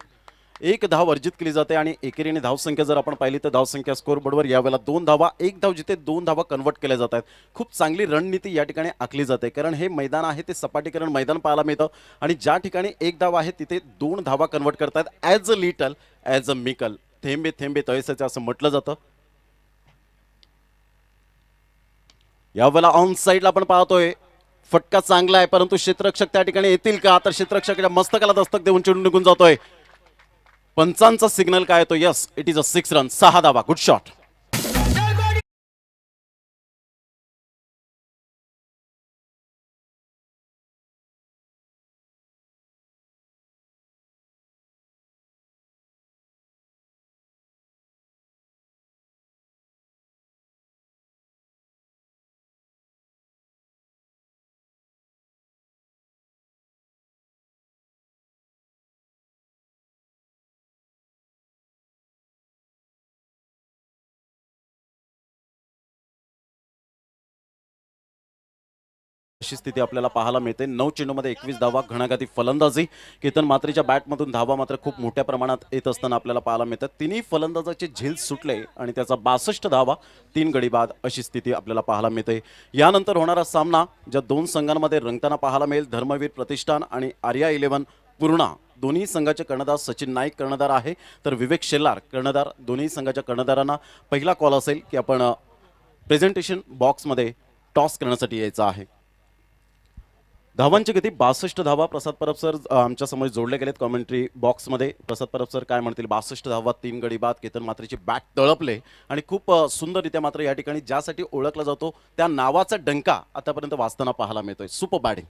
1 धाव अर्जित केली जाते आणि एकेरीने धावसंख्या जर आपण पाहिली तर धावसंख्या स्कोरबोर्डवर यावेळेला 2 धावा, 1 धाव जिथे 2 धावा कन्वर्ट केल्या जात आहेत. खूप चांगली रणनीती या ठिकाणी आखली जाते, कारण हे मैदान आहे ते सपाटीकरण मैदान पाहायला मिळतं आणि ज्या ठिकाणी 1 धाव आहे तिथे 2 धावा कन्वर्ट करतात. As a little as a mickle, थेंबे थेंबे तळेसाचे असं म्हटलं जातं. यावेळेला ऑन साईडला आपण पाहतोय फटका चांगला आहे, परंतु क्षेत्ररक्षक त्या ठिकाणी येतील का, तर क्षेत्ररक्षकाच्या मस्तकाला दस्तक देऊन चेंडू निघून जातोय. पंचांचा सिग्नल काय येतो? Yes, it is a 6 run, 6 धावा. Good shot. अशी स्थिती आपल्याला पाहायला मिळते. 9 चेंडूमध्ये 21 धावा, घणाघाती फलंदाजी. केतन मात्रेच्या बॅटमधून धावा मात्र खूप मोठ्या प्रमाणात येत असताना आपल्याला पाहायला मिळतात. तिन्ही फलंदाजाचे झेल सुटले आणि त्याचा 62 धावा, 3 गडी बाद अशी स्थिती आपल्याला पाहायला मिळते. यानंतर होणारा सामना ज्या 2 संघांमध्ये रंगताना पाहायला मिळेल, धर्मवीर प्रतिष्ठान आणि आर्या 11 पूर्णा. दोन्ही संघाचे कर्णधार सचिन नाईक कर्णधार आहे, तर विवेक शेलार कर्णधार. दोन्ही संघाच्या कर्णधारांना पहिला कॉल असेल की आपण प्रेझेंटेशन बॉक्समध्ये टॉस करण्यासाठी यायचं आहे. धावांची गती 62 धावा. प्रसाद परब सर आमच्या समोर जोडले गेलेत कॉमेंट्री बॉक्समध्ये. प्रसाद परब सर काय म्हणतील? 62 धावा, 3 गडी बाद. केतन मात्रेची बॅट तळपले आणि खूप सुंदररित्या मात्र या ठिकाणी ज्यासाठी ओळखला जातो त्या नावाचा डंका आतापर्यंत वाजताना पाहायला मिळतोय. Super batting.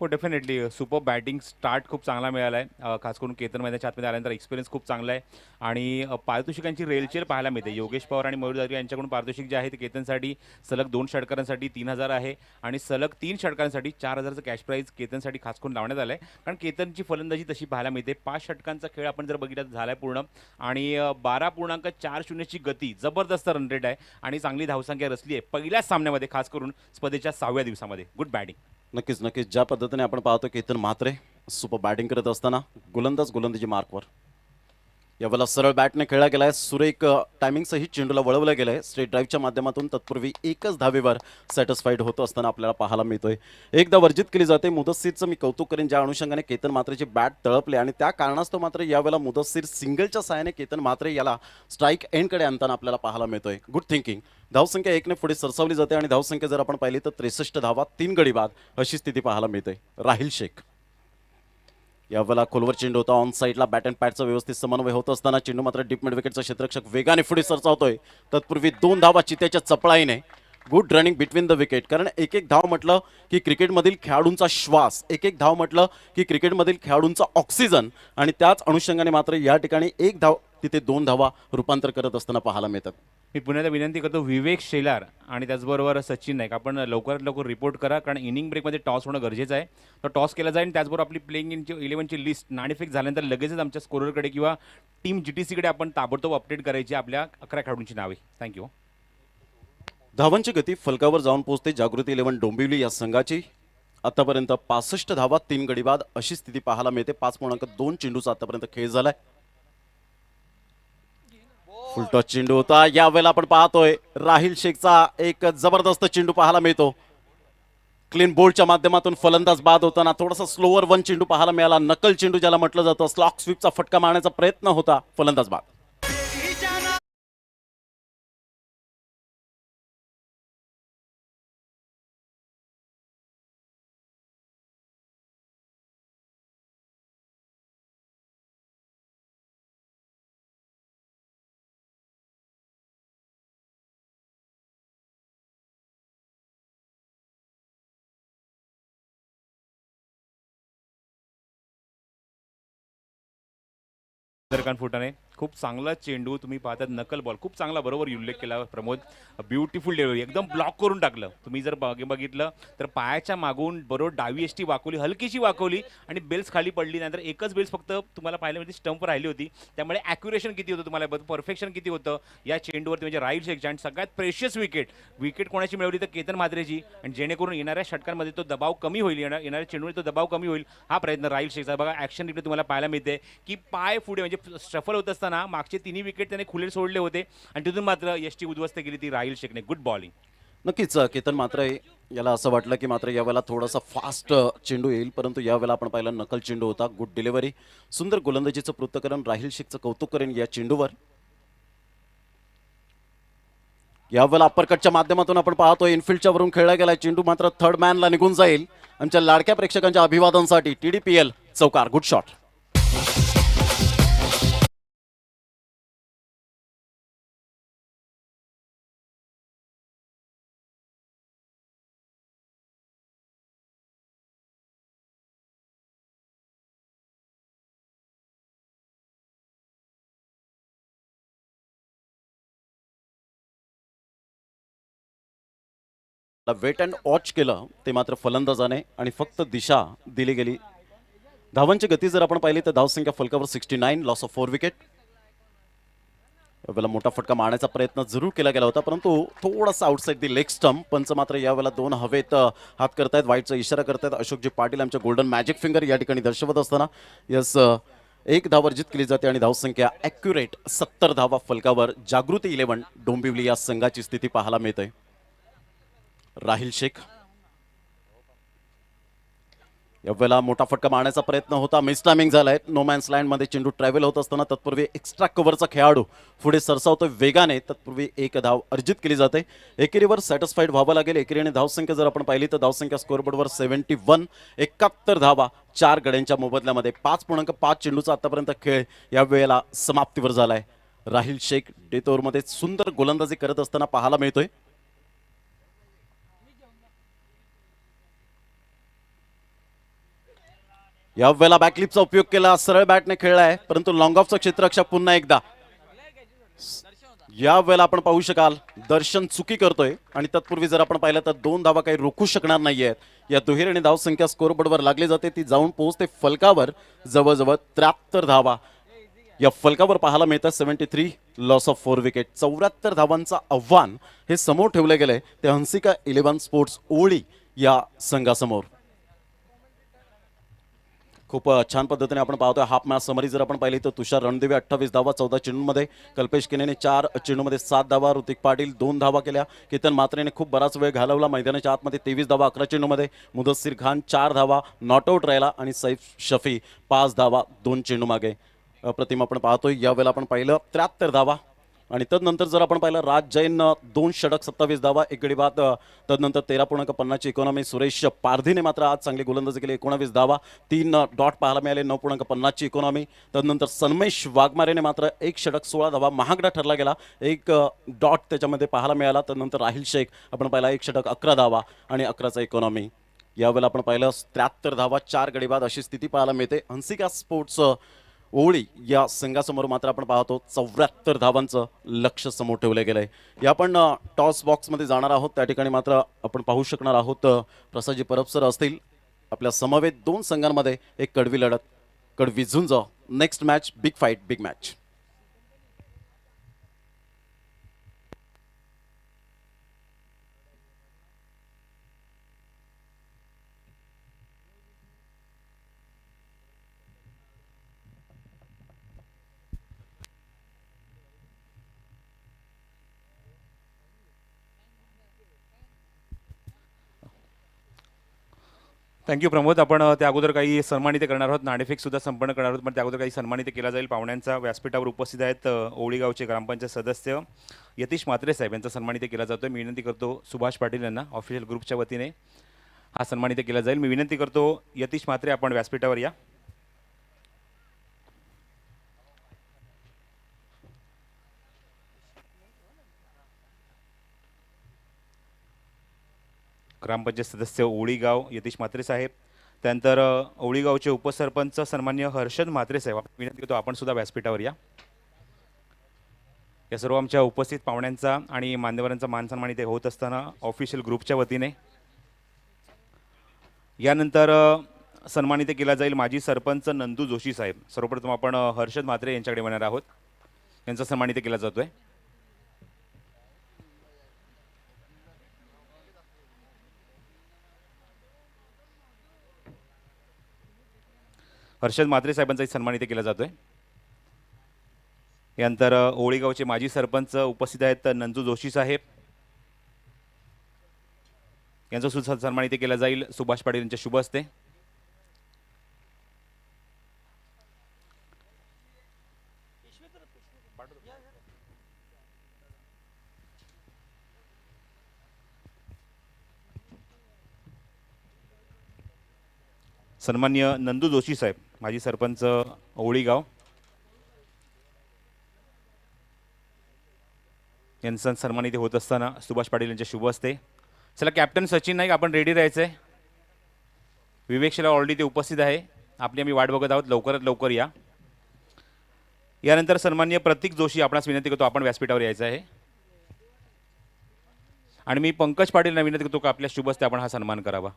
हो, डेफिनेटली सुपर बॅटिंग स्टार्ट खूप चांगला मिळाला आहे. खास करून केतन मैदानाच्या आतमध्ये आल्यानंतर एक्सपिरियन्स खूप चांगला आहे आणि पारितोषिकांची रेलचेल पाहायला मिळते. योगेश पवार आणि मयूर जाधव यांच्याकडून पारितोषिक जे आहे ते केतनसाठी सलग 2 षटकारांसाठी 3,000 आहे आणि सलग 3 षटकांसाठी 4,000चं कॅश प्राईज केतनसाठी खास करून लावण्यात आलं आहे. कारण केतनची फलंदाजी तशी पाहायला मिळते. 5 षटकांचा खेळ आपण जर बघितला झाला आहे पूर्ण आणि 12.40ची गती, जबरदस्त रन रेट आहे आणि चांगली धावसंख्या रचली आहे पहिल्याच सामन्यामध्ये, खास करून स्पर्धेच्या 6व्या दिवसामध्ये. Good batting.
नक्कीच नक्कीच ज्या पद्धतीने आपण पाहतो केतन म्हात्रे सुपर बॅटिंग करत असताना गोलंदाजी मार्कवर यावेळेला सरळ बॅटने खेळला गेलाय. सुरेख टायमिंग सहित चेंडूला वळवलं गेलंय स्ट्रेट ड्राईव्हच्या माध्यमातून. तत्पूर्वी एकच धावेवर सॅटिस्फाईड होत असताना आपल्याला पाहायला मिळतोय. एकदा वर्जित केली जाते. मुदस्सीरचं मी कौतुक करेन ज्या अनुषंगाने केतन म्हात्रेची बॅट तळपले आणि त्या कारणास्तव मात्र यावेळेला मुदस्सीर सिंगलच्या साहाय्याने केतन म्हात्रे याला स्ट्राईक एंडकडे आणताना आपल्याला पाहायला मिळतोय. Good thinking. धावसंख्या 1ने पुढे सरसावली जाते आणि धावसंख्या जर आपण पाहिली तर 63 धावा 3 गडी बाद अशी स्थिती पाहायला मिळते. राहिल शेख यावेळेला खोलवर चेंडू होता. ऑन साईडला बॅट अँड पॅडचा व्यवस्थित समन्वय होत असताना चेंडू मात्र डीप मिड विकेटचा क्षेत्ररक्षक वेगाने पुढे सरसावतोय. तत्पूर्वी 2 धावा चित्याच्या चपळाईने. Good running between the wicket. कारण एक एक धाव म्हटलं की क्रिकेटमधील खेळाडूंचा श्वास, एक एक धाव म्हटलं की क्रिकेटमधील खेळाडूंचा ऑक्सिजन आणि त्याच अनुषंगाने मात्र या ठिकाणी एक धाव तिथे 2 धावा रूपांतर करत असताना पाहायला मिळतात.
मी पुन्हा विनंती करतो विवेक शेलार आणि त्याचबरोबर सचिन नाईक, आपण लवकरात लवकर रिपोर्ट करा कारण इनिंग ब्रेकमध्ये टॉस होणं गरजेचं आहे. तर टॉस केला जाईल. त्याचबरोबर आपली प्लेइंग 11ची लिस्ट नाणेफेक झाल्यानंतर लगेचच आमच्या स्कोररकडे किंवा टीम GTCकडे आपण ताबडतोब अपडेट करायची आपल्या 11 खेळाडूंची नावे. थँक्यू.
धावांची गती फलकावर जाऊन पोहोचते. जागृती 11 डोंबिवली या संघाची आतापर्यंत 65 धावा 3 गडी बाद अशी स्थिती पाहायला मिळते. 5.2 चेंडूचा आतापर्यंत खेळ झालाय. फुलटॉस चेंडू होता. यावेळेला आपण पाहतोय राहिल शेखचा एक जबरदस्त चेंडू पाहायला मिळतो. क्लीन बोल्डच्या माध्यमातून फलंदाज बाद होताना थोडासा स्लोवर 1 चेंडू पाहायला मिळाला. नकल चेंडू ज्याला म्हटलं जातं. स्लॉक स्वीपचा फटका मारण्याचा प्रयत्न होता. फलंदाज बाद.
चंद्रकांत फुटाणे खूप चांगला चेंडू तुम्ही पाहतात. नकल बॉल खूप चांगला, बरोबर उल्लेख केला प्रमोद. ब्युटिफुल डिलिव्हरी, एकदम ब्लॉक करून टाकलं. तुम्ही जर बघितलं तर पायाच्या मागून बरोबर डावी एसटी वाकवली, हलकीशी वाकवली आणि बेल्स खाली पडली. नंतर एकच बेल्स फक्त तुम्हाला पाहिलं म्हणजे स्टंप राहिली होती. त्यामुळे ॲक्युरेशन किती होतं तुम्हाला, परफेक्शन किती होतं या चेंडूवरती म्हणजे राईट शेकच्या. आणि सगळ्यात प्रेशियस विकेट कोणाची मिळवली तर केतन म्हात्रेची. आणि जेणेकरून येणाऱ्या षटकांमध्ये तो दबाव कमी होईल, येणाऱ्या चेंडूमध्ये तो दबाव कमी होईल हा प्रयत्न राहील शेखचा. बघा ॲक्शन रिप्ले तुम्हाला पाहायला मिळते की पाय पुढे म्हणजे सफल होत असताना मागचे 3 विकेट त्याने खुले सोडले होते आणि तिथून मात्र यष्टी उद्ध्वस्त केली ती राहिल शेखने. Good bowling.
नक्कीच केतन म्हात्रे याला असं वाटलं की मात्र यावेळेला थोडासा फास्ट चेंडू येईल, परंतु यावेळेला आपण पाहिलं नकल चेंडू होता. गुड डिलिव्हरी, सुंदर गोलंदाजीचं पृथक्करण. राहिल शेखचं कौतुक करेन या चेंडूवर. यावेळेला अप्परकटच्या माध्यमातून आपण पाहतोय इनफिल्डच्या वरून खेळला गेला चेंडू मात्र थर्ड मॅनला निघून जाईल. आमच्या लाडक्या प्रेक्षकांच्या अभिवादनासाठी TDPL चौकार. Good shot. Wait and watch केलं ते मात्र फलंदाजाने आणि फक्त दिशा दिली गेली. धावांची गती जर आपण पाहिली तर धावसंख्या फलकावर 69, लॉस ऑफ 4 विकेट. यावेळेला मोठा फटका मारण्याचा प्रयत्न जरूर केला गेला होता, परंतु थोडासा आउटसाइड दी लेग स्टंप. पंच मात्र यावेळेला 2 हवेत हात करतायत, वाईटचा इशारा करतायत. अशोकजी पाटील आमच्या गोल्डन मॅजिक फिंगर या ठिकाणी दर्शवत असताना यस एक धाव अर्जित केली जाते आणि धावसंख्या ॲक्युरेट 70 धावा फलकावर. जागृती 11 डोंबिवली या संघाची स्थिती पाहायला मिळते. राहिल शेख यावेळेला मोठा फटका मारण्याचा प्रयत्न होता, मिस टायमिंग झालाय. नो मॅन्स लँड मध्ये चेंडू ट्रॅव्हल होत असताना तत्पूर्वी एक्स्ट्रा कव्हरचा खेळाडू पुढे सरसावतोय वेगाने. तत्पूर्वी एक धाव अर्जित केली जाते. एकेरीवर सॅटिस्फाईड व्हावं लागेल. एकेरीने धावसंख्या जर आपण पाहिली तर धावसंख्या स्कोअरबोर्डवर 71, 71 धावा 4 गड्यांच्या मोबदल्यामध्ये. 5.5 चेंडूचा आतापर्यंत खेळ या वेळेला समाप्तीवर झालाय. राहिल शेख डेथ ओव्हरमध्ये सुंदर गोलंदाजी करत असताना पाहायला मिळतोय. यावेळेला बॅकलिपचा उपयोग केला, सरळ बॅटने खेळलाय, परंतु लॉंग ऑफचं क्षेत्ररक्षक पुन्हा एकदा यावेळेला आपण पाहू शकाल दर्शन चुकी करतोय आणि तत्पूर्वी जर आपण पाहिलं तर 2 धावा काही रोखू शकणार नाहीयेत. या दुहेरीने धाव संख्या स्कोरबोर्डवर लागली जाते, ती जाऊन पोहोचते फलकावर जवळजवळ 73 धावा या फलकावर पाहायला मिळतं. 73 लॉस ऑफ 4 विकेट. 74 धावांचं आव्हान हे समोर ठेवले गेले ते हंसिका 11 स्पोर्ट्स ओळी या संघासमोर. खूप छान पद्धतीने आपण पाहतोय हाफ मॅच समरी जर आपण पाहिली तर तुषार रणदिवे 28 धावा 14 चेंडूंमध्ये, कल्पेश किनेने 4 चेंडूंमध्ये 7 धावा, ऋतिक पाटील 2 धावा केल्या, केतन मात्रेने खूप बराच वेळ घालवला मैदानाच्या आतमध्ये 23 धावा 11 चेंडूंमध्ये, मुदस्सीर खान 4 धावा नॉट आऊट राहिला आणि सैफ शफी 5 धावा 2 चेंडू मागे. प्रतिमा आपण पाहतोय यावेळेला आपण पाहिलं 73 धावा आणि तदनंतर जर आपण पाहिलं राज जैन 2 षटक 27 धावा 1 गडी बाद, तदनंतर 13.50 ची इकॉनॉमी. सुरेश पारधीने मात्र आज चांगली गोलंदाजी केली 19 धावा 3 डॉट पाहायला मिळाले 9.50 ची इकॉनॉमी. तदनंतर सन्मेश वाघमारेने मात्र 1 षटक 16 धावा महागडा ठरला गेला, 1 डॉट त्याच्यामध्ये पाहायला मिळाला. तदनंतर राहिल शेख आपण पाहिला 1 षटक 11 धावा आणि 11चा इकॉनॉमी. यावेळेला आपण पाहिलं 73 धावा 4 गडी बाद अशी स्थिती पाहायला मिळते हंसिका स्पोर्ट्स ओळी या संघासमोर. मात्र आपण पाहतो 74 धावांचं लक्ष समोर ठेवलं गेलंय. या आपण टॉस बॉक्समध्ये जाणार आहोत, त्या ठिकाणी मात्र आपण पाहू शकणार आहोत प्रसादजी परब सर असतील. आपल्या समवेत 2 संघांमध्ये एक कडवी लढत, कडवी झुंज. Next match big fight big match.
Thank you Pramod. आपण त्या अगोदर काही सन्मानित करणार आहोत, नाणेफेक सुद्धा संपन्न करणार आहोत, पण त्या अगोदर काही सन्मानित केला जाईल. पाहुण्यांचा व्यासपीठावर उपस्थित आहेत ओवळी गावचे ग्रामपंचायत सदस्य यतीश म्हात्रे साहेब यांचा सन्मानित केला जातोय. मी विनंती करतो सुभाष पाटील यांना ऑफिशियल ग्रुपच्या वतीने हा सन्मानित केला जाईल. मी विनंती करतो यतीश म्हात्रे आपण व्यासपीठावर या. ग्रामपंचायत सदस्य ओवळी गाव यतीश म्हात्रे साहेब, त्यानंतर ओवळी गावचे उपसरपंच सन्मान्य हर्षद म्हात्रे साहेब. विनंती करतो आपण सुद्धा व्यासपीठावर या. या सर्व आमच्या उपस्थित पाहुण्यांचा आणि मान्यवरांचा मान सन्मान इथे होत असताना ऑफिशियल ग्रुपच्या वतीने यानंतर सन्मानित केला जाईल माजी सरपंच नंदू जोशी साहेब. सर्वप्रथम आपण हर्षद म्हात्रे यांच्याकडे येणार आहोत, यांचा सन्मानित केला जातोय. हर्षद म्हात्रे साहेबांचाही सन्मानित केला जातोय. यानंतर ओवळी गावचे माजी सरपंच उपस्थित आहेत नंदू जोशी साहेब, यांचा सुद्धा सन्मानित केला जाईल सुभाष पाटील यांच्या शुभ हस्ते. सन्मान्य नंदू जोशी साहेब माजी सरपंच ओवळी गाव यांचा सन्मानित होत असताना सुभाष पाटील यांच्या शुभ हस्ते. चला कॅप्टन सचिन नाईक आपण रेडी राहायचंय. विवेक शेलार ऑलरेडी ते उपस्थित आहे, आपली आम्ही वाट बघत आहोत, लवकरात लवकर या. यानंतर सन्मान्य प्रतीक जोशी आपणास विनंती करतो आपण व्यासपीठावर यायचं आहे. आणि मी पंकज पाटीलना विनंती करतो की आपल्या शुभ हस्ते आपण हा सन्मान करावा.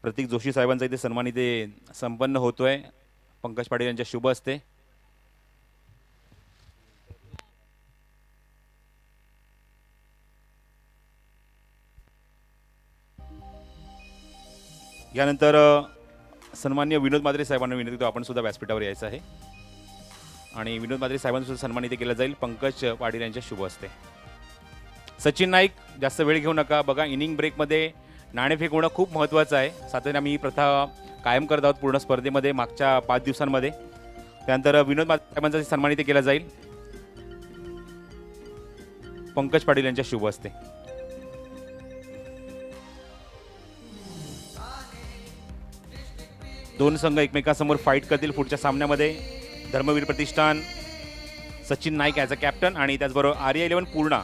प्रतीक जोशी साहेबांचा इथे सन्मान इथे संपन्न होतोय पंकज पाटील यांच्या शुभ हस्ते. यानंतर सन्मान्य विनोद मात्रे साहेबांना विनंती करतो आपण सुद्धा व्यासपीठावर यायचं आहे आणि विनोद मात्रे साहेबांना सुद्धा सन्मानित केला जाईल पंकज पाटील यांच्या शुभ हस्ते. सचिन नाईक जास्त वेळ घेऊ नका. बघा इनिंग ब्रेकमध्ये नाणेफेक होणं खूप महत्त्वाचं आहे. सातत्याने आम्ही ही प्रथा कायम करत आहोत पूर्ण स्पर्धेमध्ये मागच्या 5 दिवसांमध्ये. त्यानंतर विनोद मात्रे साहेबांचा सन्मानित केला जाईल पंकज पाटील यांच्या शुभ हस्ते. दोन संघ एकमेकांसमोर फाईट करतील पुढच्या सामन्यामध्ये. Dharmaveer Pratishthan Sachin Naik as a captain आणि त्याचबरोबर आर्या 11 पूर्णा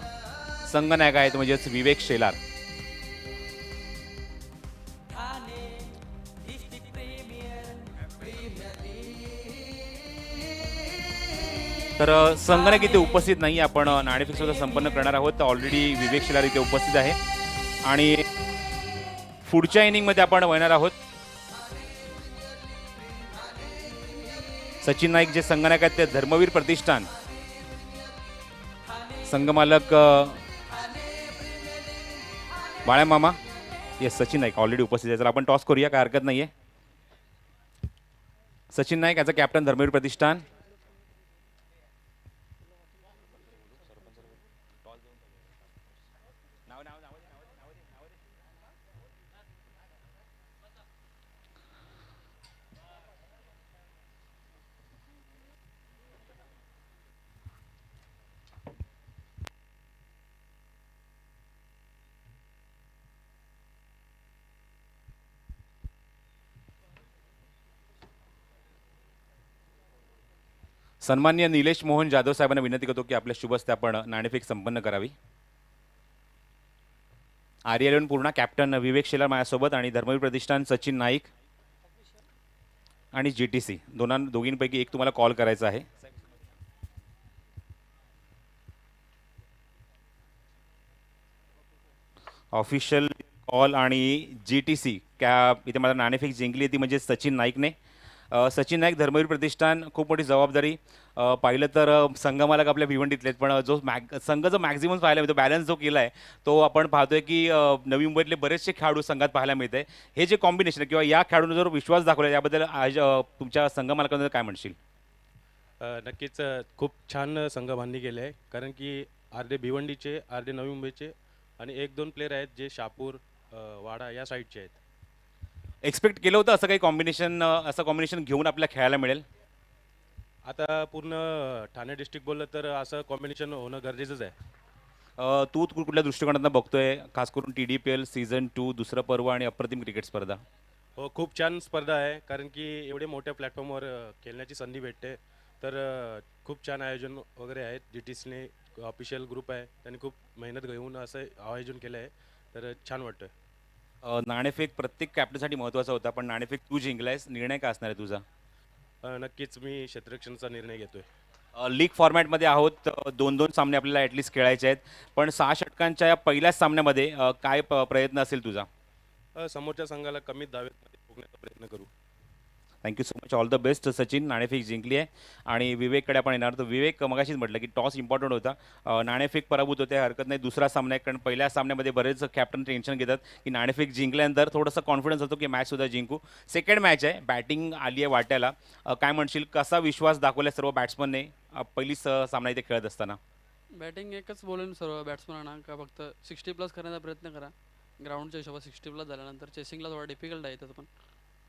संघनायक आहेत म्हणजेच विवेक शेलार. तर संगणक इथे उपस्थित नाही. आपण नाणेफेक सुद्धा संपन्न करणार आहोत. ऑलरेडी विवेक शेलार इथे उपस्थित आहे आणि पुढच्या इनिंगमध्ये आपण वळणार आहोत. सचिन नाईक जे संगणक आहेत ते धर्मवीर प्रतिष्ठान संघमालक बाळ्यामामा. येस, सचिन नाईक ऑलरेडी उपस्थित आहे. तर आपण टॉस करूया, काय हरकत नाहीये. Sachin Naik as a captain Dharmaveer Pratishthan. सन्माननीय निलेश मोहन जाधव साहेबांना विनंती करतो की आपल्या शुभ हस्ते आपण नाणेफेक संपन्न करावी. आर्यलन पूर्णा कॅप्टन विवेक शेलार माझ्यासोबत आणि धर्मवीर प्रतिष्ठान सचिन नाईक आणि GTC दोघींपैकी एक तुम्हाला कॉल करायचा आहे. ऑफिशियल कॉल आणि GTC इथे मला नाणेफेक जिंकली ती म्हणजे सचिन नाईकने. सचिन नाईक धर्मवीर प्रतिष्ठान खूप मोठी जबाबदारी. पाहिलं तर संघमालक आपल्या भिवंडीतले आहेत, पण संघ जो मॅक्झिमम पाहायला मिळतो, बॅलन्स जो केला आहे तो आपण पाहतोय की नवी मुंबईतले बरेचसे खेळाडू संघात पाहायला मिळत आहे. हे जे कॉम्बिनेशन किंवा या खेळाडूंना जर विश्वास दाखवला याबद्दल आज तुमच्या संघमालकांना काय म्हणशील?
नक्कीच खूप छान संघबांधणी केली आहे, कारण की अर्धे भिवंडीचे, अर्धे नवी मुंबईचे आणि 1-2 प्लेयर आहेत जे शहापूर, वाडा या साईडचे आहेत.
एक्सपेक्ट केलं होतं असं काही कॉम्बिनेशन घेऊन आपल्याला खेळायला मिळेल?
आता पूर्ण ठाणे डिस्ट्रिक्ट बोललं तर असं कॉम्बिनेशन होणं गरजेचंच आहे.
तू कुठल्या दृष्टिकोनातून बघतोय, खास करून TDPL सीझन 2 दुसरं पर्व आणि अप्रतिम क्रिकेट स्पर्धा?
हो, खूप छान स्पर्धा आहे, कारण की एवढे मोठ्या प्लॅटफॉर्मवर खेळण्याची संधी भेटते. तर खूप छान आयोजन वगैरे आहेत. GTCने ऑफिशियल ग्रुप आहे, त्यांनी खूप मेहनत घेऊन असं आयोजन केलं आहे, तर छान वाटतं.
नाणेफेक प्रत्येक कॅप्टनसाठी महत्त्वाचा होता, पण नाणेफेक तू जिंकलायस. निर्णय काय असणार आहे तुझा?
नक्कीच मी क्षेत्ररक्षणचा निर्णय घेतोय.
लीग फॉर्मॅटमध्ये आहोत. 2-2 सामने आपल्याला ॲटलिस्ट खेळायचे आहेत, पण 6 षटकांच्या या पहिल्याच सामन्यामध्ये काय प्रयत्न असेल तुझा?
समोरच्या संघाला कमी धावेत पोगण्याचा प्रयत्न करू.
Thank you so much, all the best. Sachin, नाणेफेक जिंकली आहे आणि विवेककडे आपण येणार. तर विवेक मगाशीच म्हटलं की टॉस इम्पॉर्टंट होता. नाणेफेक पराभूत होते, हरकत नाही. दुसरा सामना आहे, कारण पहिल्या सामन्यामध्ये बरेच कॅप्टन टेन्शन घेतात की नाणेफेक जिंकल्यानंतर थोडंसं कॉन्फिडन्स होतो की मॅचसुद्धा जिंकू. सेकंड मॅच आहे, बॅटिंग आली आहे वाट्याला. काय म्हणशील, कसा विश्वास दाखवला सर्व बॅट्समनने पहिली सामना इथे खेळत असताना?
बॅटिंग एकच बोलेन सर्व बॅट्समनांना का फक्त 60+ करण्याचा प्रयत्न करा. ग्राउंडच्या हिशोबात 60+ झाल्यानंतर चेसिंगला थोडा डिफिकल्ट आहे, पण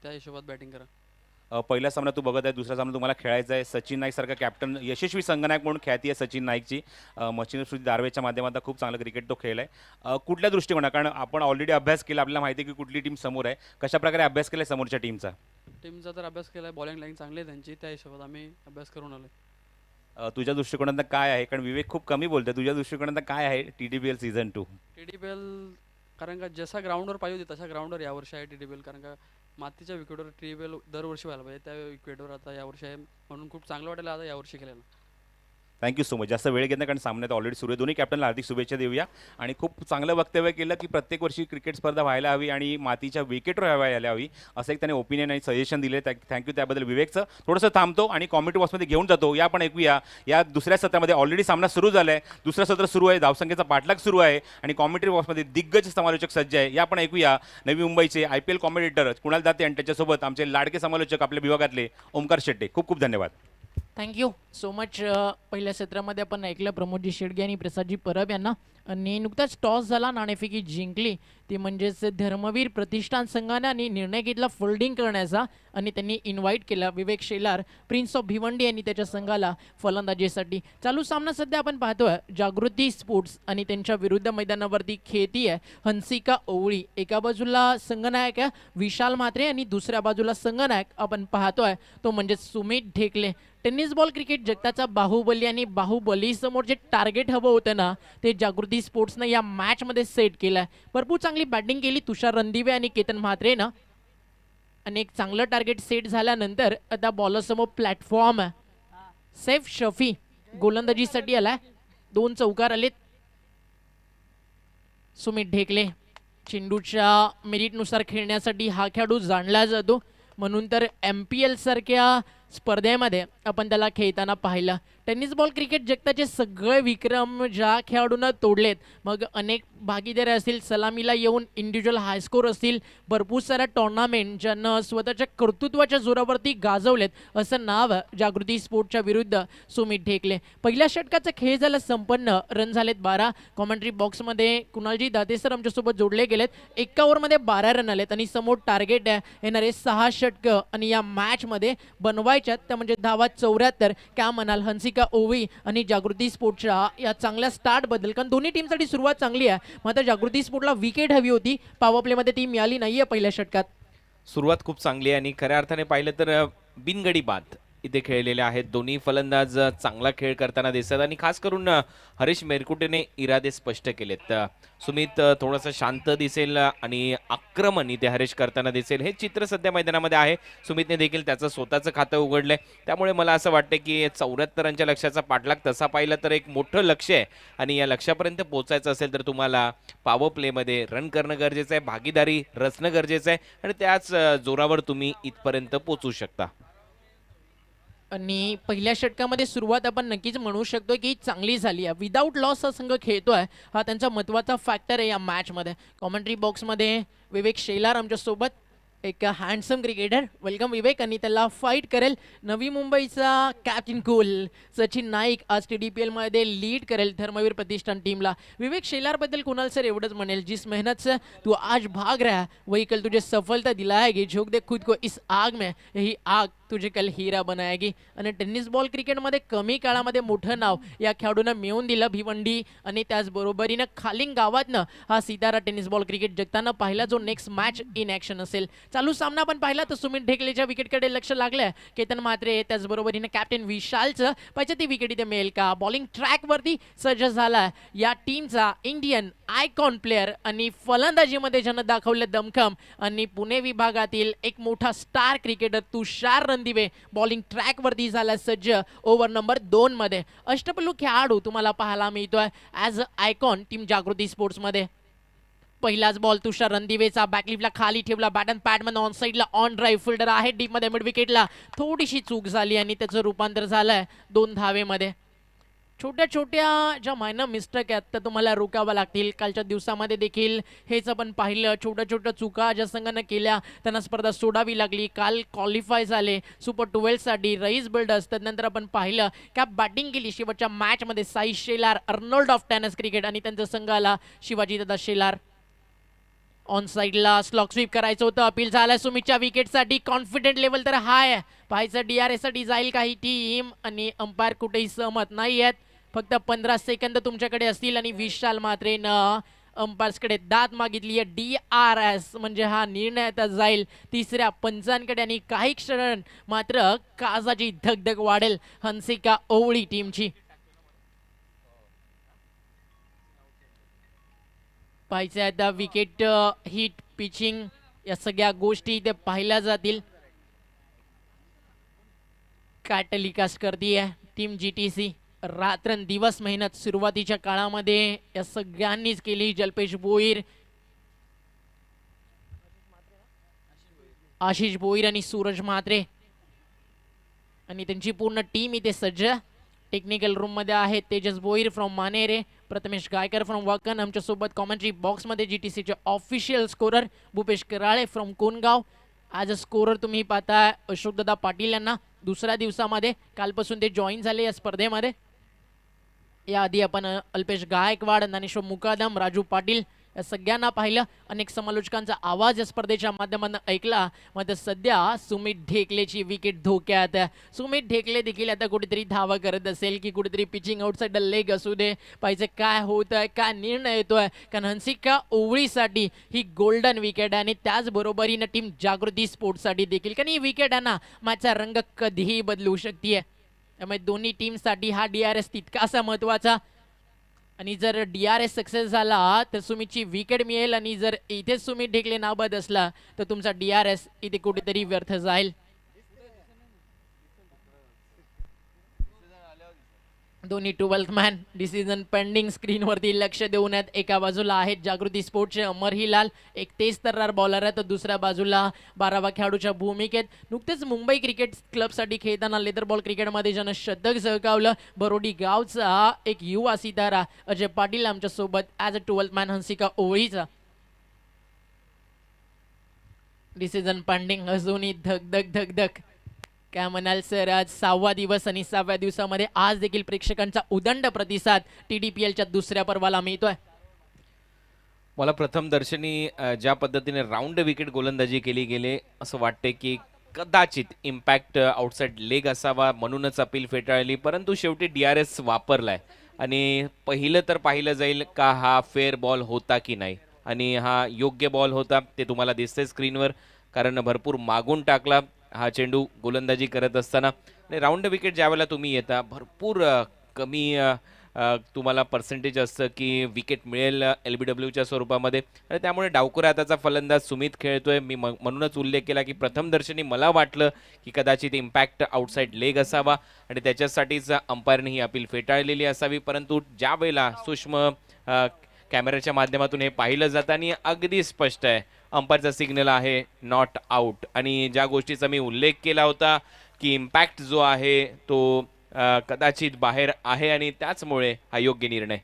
त्या हिशोबात बॅटिंग करा.
पहिला सामना तू बघत आहे, दुसरा सामना तुम्हाला खेळायचा आहे. सचिन नाईक सारखा कॅप्टन, यशस्वी संघनायक म्हणून ख्याती आहे सचिन नाईकची. मच्छिंद्र स्मृती दार्वेच्या माध्यमातून खूप चांगलं क्रिकेट तो खेळलाय. कुठल्या दृष्टिकोना, कारण आपण ऑलरेडी अभ्यास केला, आपल्याला माहिती आहे की कुठली टीम समोर आहे, कशा प्रकारे अभ्यास केला समोरच्या टीमचा?
तर अभ्यास केला आहे, बॉलिंग लाईन चांगली आहे त्यांची, त्या हिशोबात आम्ही अभ्यास करून आलो.
तुझ्या दृष्टिकोनातनं काय आहे, कारण विवेक खूप कमी बोलतोय, तुझ्या दृष्टिकोनातनं काय आहे TDPL सीझन 2?
TDPL कारण का जसा ग्राउंडवर पाहिजे होती तशा ग्राउंडवर यावर्षी आहे TDPL, कारण का मातीच्या विकेटवर TDPL दरवर्षी व्हायला पाहिजे, त्या विकेटवर आता यावर्षी आहे, म्हणून खूप चांगलं वाटेल आता यावर्षी केलेलं.
Thank you so much. जास्त वेळ घेत नाही, कारण सामन्यात ऑलरेडी सुरू आहे. दोन्ही कॅप्टनला हार्दिक शुभेच्छा देऊया. आणि खूप चांगलं वक्तव्य केलं की प्रत्येक वर्षी क्रिकेट स्पर्धा व्हायला हवी आणि मातीच्या विकेटवर व्हायला हवी, असं एक त्याने ओपिनियन आणि सजेशन दिले. थँक्यू त्याबद्दल विवेकचं. थोडंसं थांबतो आणि कॉमेंट्री बॉक्समध्ये घेऊन जातो. या आपण ऐकूया, या दुसऱ्या सत्रामध्ये ऑलरेडी सामना सुरू झाला आहे, दुसरं सत्र सुरू आहे, धावसंख्येचा पाठलाग सुरू आहे आणि कॉमेंट्री बॉक्समध्ये दिग्गज समालोचक सज्ज आहे. या आपण ऐकूया नवी मुंबईचे IPL कॉमेंटेटर कुणाल दाते आणि त्याच्यासोबत आमचे लाडके समालोचक आपल्या विभागातले ओमकार शेट्टे. खूप खूप धन्यवाद.
Thank you so much. पहिल्या सत्रामध्ये आपण ऐकलं प्रमोदजी शेडगे आणि प्रसादजी परब यांना. आणि नुकताच टॉस झाला, नाणेफेकी जिंकली ती म्हणजेच धर्मवीर प्रतिष्ठान संघाने आणि निर्णय घेतला फोल्डिंग करण्याचा आणि त्यांनी इन्व्हाइट केला विवेक शेलार प्रिन्स ऑफ भिवंडी यांनी त्याच्या संघाला फलंदाजीसाठी. चालू सामना सध्या आपण पाहतोय जागृती स्पोर्ट्स आणि त्यांच्या विरुद्ध मैदानावरती खेळती आहे हंसिका ओवळी. एका बाजूला संघनायक आहे विशाल म्हात्रे आणि दुसऱ्या बाजूला संघनायक आपण पाहतोय तो म्हणजे Sumit Dhekale. Tennis ball cricket जगताचा बाहुबली आणि बाहुबली समोर जे टार्गेट हवं होतं ना ते जागृती स्पोर्ट्सनं या मॅचमध्ये सेट केलं आहे. भरपूर चांगली बॅटिंग केली तुषार रणदिवे आणि केतन म्हात्रेनं आणि एक चांगलं टार्गेट सेट झाल्यानंतर आता बॉलरसमोर प्लॅटफॉर्म आहे. सैफ शफी गोलंदाजीसाठी आलाय. 2 चौकार आलेत. सुमित ढेकले चेंडूच्या मेरिटनुसार खेळण्यासाठी हा खेळाडू जाणला जातो म्हणून तर MPL सारख्या स्पर्धेमध्ये आपण त्याला खेळताना पाहिलं. टेनिस बॉल क्रिकेट जगताचे सगळे विक्रम ज्या खेळाडूंना तोडलेत मग अनेक भागीदारी असतील सलामीला येऊन इंडिव्हिज्युअल हायस्कोर असतील भरपूर साऱ्या टुर्नामेंट ज्यांना स्वतःच्या कर्तृत्वाच्या जोरावरती गाजवलेत असं नाव जागृती स्पोर्टच्या विरुद्ध सुमित ढेकले. पहिल्या षटकाचा खेळ झाला संपन्न. रन झालेत 12. कॉमेंट्री बॉक्समध्ये कुणालजी दाते सर आमच्यासोबत जोडले गेलेत. 1 ओव्हरमध्ये 12 रन आलेत आणि समोर टार्गेट आहे येणारे 6 षटकं आणि या मॅचमध्ये बनवायच्यात त्या म्हणजे धावा 74. काय म्हणाल हंसिका ओवी आणि जागृती स्पोर्टच्या या चांगल्या स्टार्ट बद्दल? कारण दोन्ही टीमसाठी सुरुवात चांगली आहे मात्र जागृती स्पोर्टला विकेट हवी होती. पॉवर प्लेमध्ये ती मिळाली नाहीये पहिल्या षटकात.
सुरुवात खूप चांगली आहे आणि खऱ्या अर्थाने पाहिलं तर बिनगडी बाद इथे खेळलेले आहेत. दोन्ही फलंदाज चांगला खेळ करताना दिसतात आणि खास करून हरीश मेरकुटेने इरादे स्पष्ट केलेत. सुमित थोडंसं शांत दिसेल आणि आक्रमण इथे हरीश करताना दिसेल हे चित्र सध्या मैदानामध्ये आहे. सुमितने देखील त्याचं स्वतःचं खातं उघडलंय त्यामुळे मला असं वाटतं की 74 रनच्या लक्ष्याचा पाठलाग तसा पाहिला तर एक मोठं लक्ष्य आहे आणि या लक्ष्यापर्यंत पोहोचायचं असेल तर तुम्हाला पॉवर प्लेमध्ये रन करणं गरजेचं आहे भागीदारी रचणं गरजेचं आहे आणि त्याच जोरावर तुम्ही इथपर्यंत पोहोचू शकता.
आणि पहिल्या षटकामध्ये सुरुवात आपण नक्कीच म्हणू शकतो की चांगली झाली आहे. विदाऊट लॉस हा संघ खेळतोय हा त्यांचा महत्त्वाचा फॅक्टर आहे या मॅचमध्ये. कॉमेंट्री बॉक्समध्ये विवेक शेलार आमच्यासोबत एक हँडसम क्रिकेटर. वेलकम विवेक. आणि त्याला फाईट करेल नवी मुंबईचा कॅप्टन कूल सचिन नाईक आज TDPL मध्ये लीड करेल धर्मवीर प्रतिष्ठान टीमला. विवेक शेलारबद्दल कुणाल सर एवढंच म्हणेल जिस मेहनत से तू आज भाग रहा वही कल तुझे सफलता दिलाएगी. झोंक दे खुद को इस आग में यही आग तुझे कल हीरा बनाएगी. आणि टेनिस बॉल क्रिकेटमध्ये कमी काळामध्ये मोठं नाव या खेळाडूंना मिळवून दिलं भिवंडी आणि त्याचबरोबरीनं खालिंग गावातनं हा सितारा टेनिस बॉल क्रिकेट जगताना पाहिला जो नेक्स्ट मॅच इन ॲक्शन असेल. चालू सामना आपण पाहिला तर सुमित ढेकलेच्या विकेटकडे लक्ष लागलंय. केतन म्हात्रे त्याचबरोबरीने कॅप्टन विशालचं पाहिजे ती विकेट इथे मिळेल का. बॉलिंग ट्रॅकवरती सज्ज झाला या टीमचा इंडियन आयकॉन प्लेअर आणि फलंदाजीमध्ये ज्यानं दाखवलं दमखम आणि पुणे विभागातील एक मोठा स्टार क्रिकेटर तुषार रणदिवे बॉलिंग ट्रॅकवरती झाला सज्ज ओव्हर नंबर 2 मध्ये. अष्टपैलू खेळाडू तुम्हाला पाहायला मिळतोय ॲज अ आयकॉन टीम जागृती स्पोर्ट्समध्ये. पहिलाच बॉल तुषार रणदिवेचा बॅकलिफ्टला खाली ठेवला बॅट अँड पॅडमध्ये ऑन साईडला ऑन ड्राईव्ह फिल्डर आहे डीपमध्ये मिड विकेटला थोडीशी चूक झाली आणि त्याचं रूपांतर झालंय 2 धावेमध्ये. छोट्या छोट्या ज्या मायनर मिस्टेक आहेत त्या तुम्हाला रोकाव्या लागतील. कालच्या दिवसामध्ये देखील हेच आपण पाहिलं. छोट्या छोट्या चुका ज्या संघानं केल्या त्यांना स्पर्धा सोडावी लागली. काल क्वालिफाय झाले सुपर 12 साठी रईस बिल्डर्स. त्यानंतर आपण पाहिलं का बॅटिंग केली शेवटच्या मॅचमध्ये Sai Shelar Arnold of tennis cricket आणि त्यांच्या संघाला शिवाजी दादा शेलार. ऑन साईडला स्लॉक स्वीप करायचं होतं. अपील झालं सुमितच्या विकेटसाठी. कॉन्फिडंट लेवल तर हाय. पाहायचं DRS साठी जाईल काही टीम आणि अंपायर कुठेही सहमत नाही आहेत. फक्त 15 सेकंद तुमच्याकडे असतील आणि विशाल म्हात्रेनं अंपायर्सकडे दाद मागितली आहे. DRS म्हणजे हा निर्णय आता जाईल तिसऱ्या पंचांकडे आणि काही क्षण मात्र काळजाची धगधग वाढेल हंसिका ओवळी टीमची. पाहायचं आता विकेट हिट पिचिंग या सगळ्या गोष्टी इथे पाहिल्या जातील. काय टेलिकास्ट करते आहे टीम GTC. रात्रंदिवस मेहनत सुरुवातीच्या काळामध्ये या सगळ्यांनीच केली. जल्पेश भोईर आशिष भोईर आणि सूरज म्हात्रे आणि त्यांची पूर्ण टीम इथे सज्ज. टेक्निकल रूम मध्ये आहेत तेजस भोईर फ्रॉम मानेरे प्रथमेश गायकर फ्रॉम वाकण. आमच्यासोबत कॉमेंट्री बॉक्समध्ये GTCचे official scorer Bhupesh Karale from Kongaon. As a scorer तुम्ही पाहताय अशोकदादा पाटील यांना. दुसऱ्या दिवसामध्ये कालपासून ते जॉईन झाले या स्पर्धेमध्ये. याआधी आपण अल्पेश गायकवाड ज्ञानेश्वर मुकादम राजू पाटील या सगळ्यांना पाहिलं, अनेक समालोचकांचा आवाज या स्पर्धेच्या माध्यमातून ऐकला. मात्र सध्या सुमित ढेकलेची विकेट धोक्यात. सुमित ढेकले देखील आता कुठेतरी धावा करत असेल की कुठेतरी पिचिंग आउटसाइड द लेग असू दे, पाहिजे काय होत आहे, काय निर्णय येतोय. कारण हंसिका ओवळीसाठी ही गोल्डन विकेट आहे आणि त्याचबरोबरीनं टीम जागृती स्पोर्ट्ससाठी देखील, कारण ही विकेट आहे ना मॅचचा रंग कधीही बदलू शकते. त्यामुळे दोन्ही टीमसाठी हा DRS तितकासा महत्त्वाचा. आणि जर DRS सक्सेस झाला तर सुमितची विकेट मिळेल आणि जर इथेच सुमित ढेकले नाबाद असला तर तुमचा DRS इथे कुठेतरी व्यर्थ जाईल. दोन्ही 12th मॅन डिसिजन पेंडिंग स्क्रीनवरती लक्ष देऊन आहेत. एका बाजूला आहेत जागृती स्पोर्ट्सचे अमर हिलाल, एक तेज तर्रार बॉलर आहे, तर दुसऱ्या बाजूला 12वा खेळाडूच्या भूमिकेत नुकतेच मुंबई क्रिकेट क्लबसाठी खेळताना लेदर बॉल क्रिकेटमध्ये ज्यानं शतक झळकावलं बरोडी गावचा एक युवा सितारा अजय पाटील आमच्या सोबत as a 12th man Hansika ओवळीचा. डिसिजन पेंडिंग अजूनही धक धक धक धक. काय म्हणाल सर, आज 6वा दिवस आणि 6व्या दिवसामध्ये आज देखील प्रेक्षकांचा उदंड प्रतिसाद TDPLच्या दुसऱ्या पर्वाला मिळतोय.
मला प्रथम दर्शनी ज्या पद्धतीने राऊंड विकेट गोलंदाजी केली गेले असं वाटते की कदाचित इम्पॅक्ट आउटसाइड लेग असावा म्हणूनच अपील फेटाळली, परंतु शेवटी DRS वापरलाय आणि पहिलं तर पाहिलं जाईल का हा फेअर बॉल होता की नाही, आणि हा योग्य बॉल होता ते तुम्हाला दिसतंय स्क्रीनवर, कारण भरपूर मागून टाकला हा चेंडू गोलंदाजी करत असताना. आणि राऊंड विकेट ज्यावेळेला तुम्ही येता भरपूर कमी तुम्हाला पर्सेंटेज असतं की विकेट मिळेल LBWच्या स्वरूपामध्ये, आणि त्यामुळे डावखुरा हाताचा फलंदाज सुमित खेळतोय. मी म्हणूनच उल्लेख केला की प्रथम दर्शनी मला वाटलं की कदाचित इम्पॅक्ट आउटसाइड लेग असावा आणि त्याच्यासाठीच अंपायरने ही अपील फेटाळलेली असावी, परंतु ज्या वेळेला सूक्ष्म कॅमेऱ्याच्या माध्यमातून हे पाहिलं जातं आणि अगदी स्पष्ट आहे अंपायरचा सिग्नल आहे नॉट आउट. आणि ज्या गोष्टीचा मी उल्लेख केला होता की इम्पॅक्ट जो आहे तो कदाचित बाहेर आहे आणि त्याचमुळे हा योग्य निर्णय.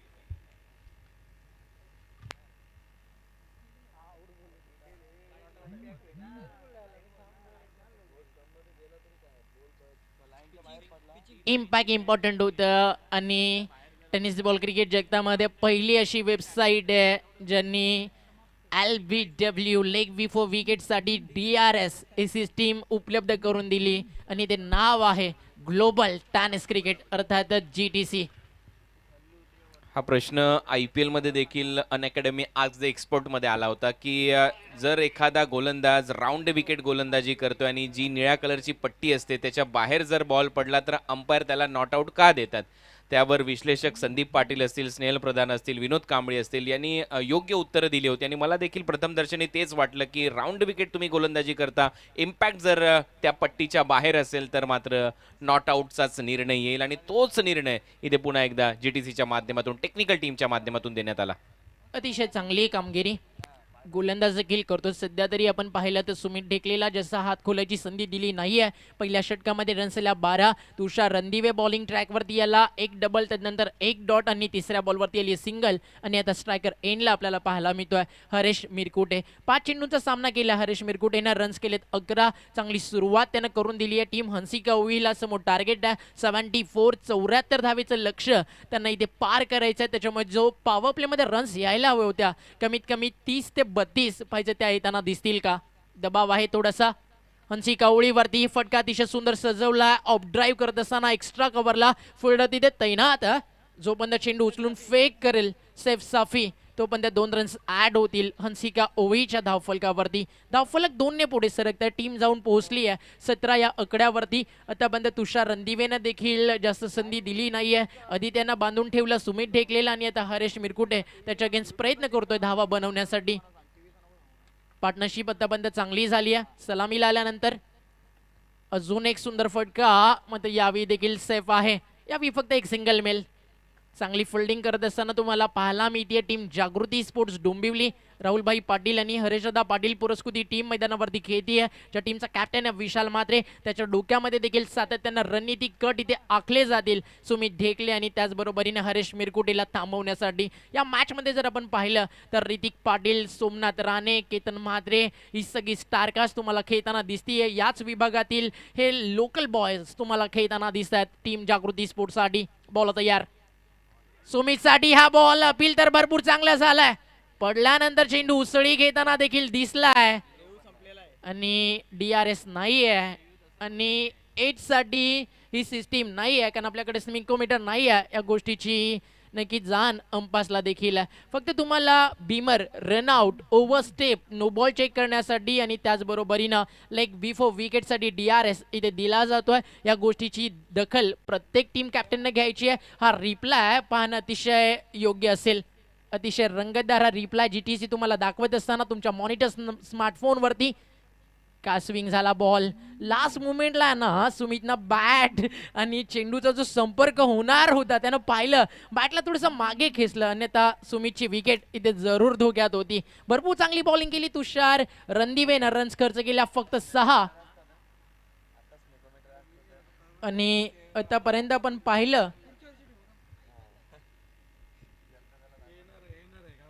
इम्पॅक्ट इम्पॉर्टंट होतं आणि टेनिस बॉल क्रिकेट जगतामध्ये पहिली अशी वेबसाईट आहे ज्यांनी LBW लेग बिफोर विकेटसाठी DRS ही सिस्टीम उपलब्ध करून दिली आणि ते नाव आहे ग्लोबल टेनिस क्रिकेट अर्थात GTC.
हा प्रश्न IPL मध्ये देखील अनअकॅडमी आज एक्सपर्टमध्ये आला होता की जर एखादा गोलंदाज राऊंड विकेट गोलंदाजी करतोय आणि जी निळ्या कलरची पट्टी असते त्याच्या बाहेर जर बॉल पडला तर अंपायर त्याला नॉट आउट का देतात. त्यावर विश्लेषक संदीप पाटील असतील, स्नेहल प्रधान असतील, विनोद कांबळे असतील यांनी योग्य उत्तरं दिली होती आणि मला देखील प्रथम दर्शनी तेच वाटलं की राऊंड विकेट तुम्ही गोलंदाजी करता, इम्पॅक्ट जर त्या पट्टीच्या बाहेर असेल तर मात्र नॉट आउटचाच निर्णय येईल आणि तोच निर्णय इथे पुन्हा एकदा GTCच्या माध्यमातून टेक्निकल टीमच्या माध्यमातून देण्यात आला.
अतिशय चांगली कामगिरी गोलंदाज देखील करतो. सध्या तरी आपण पाहिलं तर सुमित ढेकलेला जसा हात खोलायची संधी दिली नाहीये. पहिल्या षटकामध्ये रन्सला 12, तुषार रणदिवे बॉलिंग ट्रॅकवरती याला एक डबल, त्यानंतर एक डॉट आणि तिसऱ्या बॉलवरती आली सिंगल आणि आता स्ट्रायकर एंडला आपल्याला पाहायला मिळतोय हरेश मिरकुटे. 5 चेंडूंचा सामना केला हरेश मिरकुटेनं, रन्स केलेत 11. चांगली सुरुवात त्यानं करून दिली आहे. टीम हंसिका ओवळीला समोर टार्गेट आहे 74, 74 धावेचं लक्ष त्यांना इथे पार करायचं आहे. त्याच्यामुळे जो पॉवर प्लेमध्ये रन्स यायला हवे होत्या कमीत कमी 30 ते 32 पाहिजे त्या येताना दिसतील का. दबाव आहे थोडासा हंसिका ओवळीवरती. फटका अतिशय सुंदर सजवला, ऑफ ड्राईव्ह करत असताना एक्स्ट्रा कव्हरला फिल्डर तिथे तैनात. जोपर्यंत चेंडू उचलून फेक करेल सैफ साफी तोपर्यंत 2 रन्स ऍड होतील हंसिका ओवळीच्या धावफलकावरती. धावफलक 2 ने पुढे सरकत आहे. टीम जाऊन पोहोचली आहे 17 या आकड्यावरती. आतापर्यंत तुषार रणदिवेनं देखील जास्त संधी दिली नाहीये. आधी त्यांना बांधून ठेवलं सुमित ढेकलेला आणि आता हरेश मिरकुटे त्याच्या अगेन्स्ट प्रयत्न करतोय धावा बनवण्यासाठी. पार्टनरशिप आतापर्यंत चांगली झाली आहे. सलामीला आल्यानंतर अजून एक सुंदर फटका, मग यावी देखील सेफ आहे. यावी फक्त एक सिंगल मेल. चांगली फिल्डिंग करत असताना तुम्हाला पाहायला मिळते टीम जागृती स्पोर्ट्स डोंबिवली. राहुलभाई पाटील आणि हरेशदा पाटील पुरस्कृती टीम मैदानावरती खेळतीये. ज्या टीमचा कॅप्टन आहे विशाल म्हात्रे, त्याच्या डोक्यामध्ये देखील सातत्यानं रणनीती कट इथे आखले जातील सुमित ढेकले आणि त्याचबरोबरीने हरेश मिरकुटेला थांबवण्यासाठी. या मॅचमध्ये जर आपण पाहिलं तर ऋतिक पाटील, सोमनाथ राणे, केतन म्हात्रे ही सगळी स्टारकास्ट तुम्हाला खेळताना दिसतीये. याच विभागातील हे लोकल बॉयज तुम्हाला खेळताना दिसत आहेत टीम जागृती स्पोर्ट्ससाठी. बॉल तयार सुमितसाठी. हा बॉल अपील तर भरपूर चांगला झालाय. पडल्यानंतर चेंडू उसळी घेताना देखील दिसलाय आणि DRS नाही आहे आणि 8 साठी ही सिस्टीम नाही आहे कारण आपल्याकडे स्मिकोमीटर नाही आहे. या गोष्टीची नक्की जाण अंपासला देखील आहे. फक्त तुम्हाला beamer, run out, overstep, no ball check करण्यासाठी आणि त्याचबरोबरीनं लाईक बिफोर विकेटसाठी DRS इथे दिला जातोय. या गोष्टीची दखल प्रत्येक टीम कॅप्टनने घ्यायची आहे. हा रिप्लाय पाहणं अतिशय योग्य असेल. अतिशय रंगतदार हा रिप्लाय GTC तुम्हाला दाखवत असताना तुमच्या मॉनिटर स्मार्टफोनवरती का स्विंग झाला बॉल लास्ट मुमेंटला ना सुमितनं बॅट आणि चेंडूचा जो संपर्क होणार होता त्यानं पाहिलं, बॅटला थोडंसं मागे खेचलं, अन्यथा सुमितची विकेट इथे जरूर धोक्यात होती. भरपूर चांगली बॉलिंग केली तुषार रणदिवेनं. रन्स खर्च केल्या फक्त 6 आणि आतापर्यंत आपण पाहिलं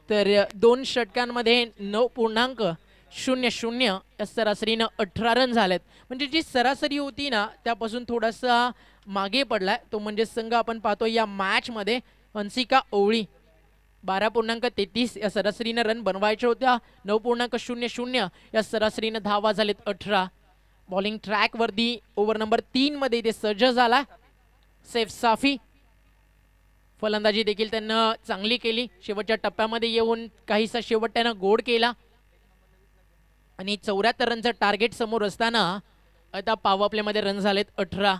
तर 2 षटकांमध्ये 9.00 या सरासरीनं 18 रन झालेत. म्हणजे जी सरासरी होती ना त्यापासून थोडासा मागे पडलाय तो म्हणजे संघ आपण पाहतो या मॅच मध्ये हंसिका ओवळी 12.33 या सरासरीनं रन बनवायच्या होत्या. 9.00 या सरासरीनं धावा झालेत 18. बॉलिंग ट्रॅक वरती ओव्हर नंबर 3 मध्ये इथे सज्ज झाला सैफ साफी. फलंदाजी देखील त्यांना चांगली केली. शेवटच्या टप्प्यामध्ये येऊन काहीसा शेवट त्यानं गोड केला आणि 74 रनचं टार्गेट समोर असताना आता पॉवर प्लेमध्ये रन झालेत 18.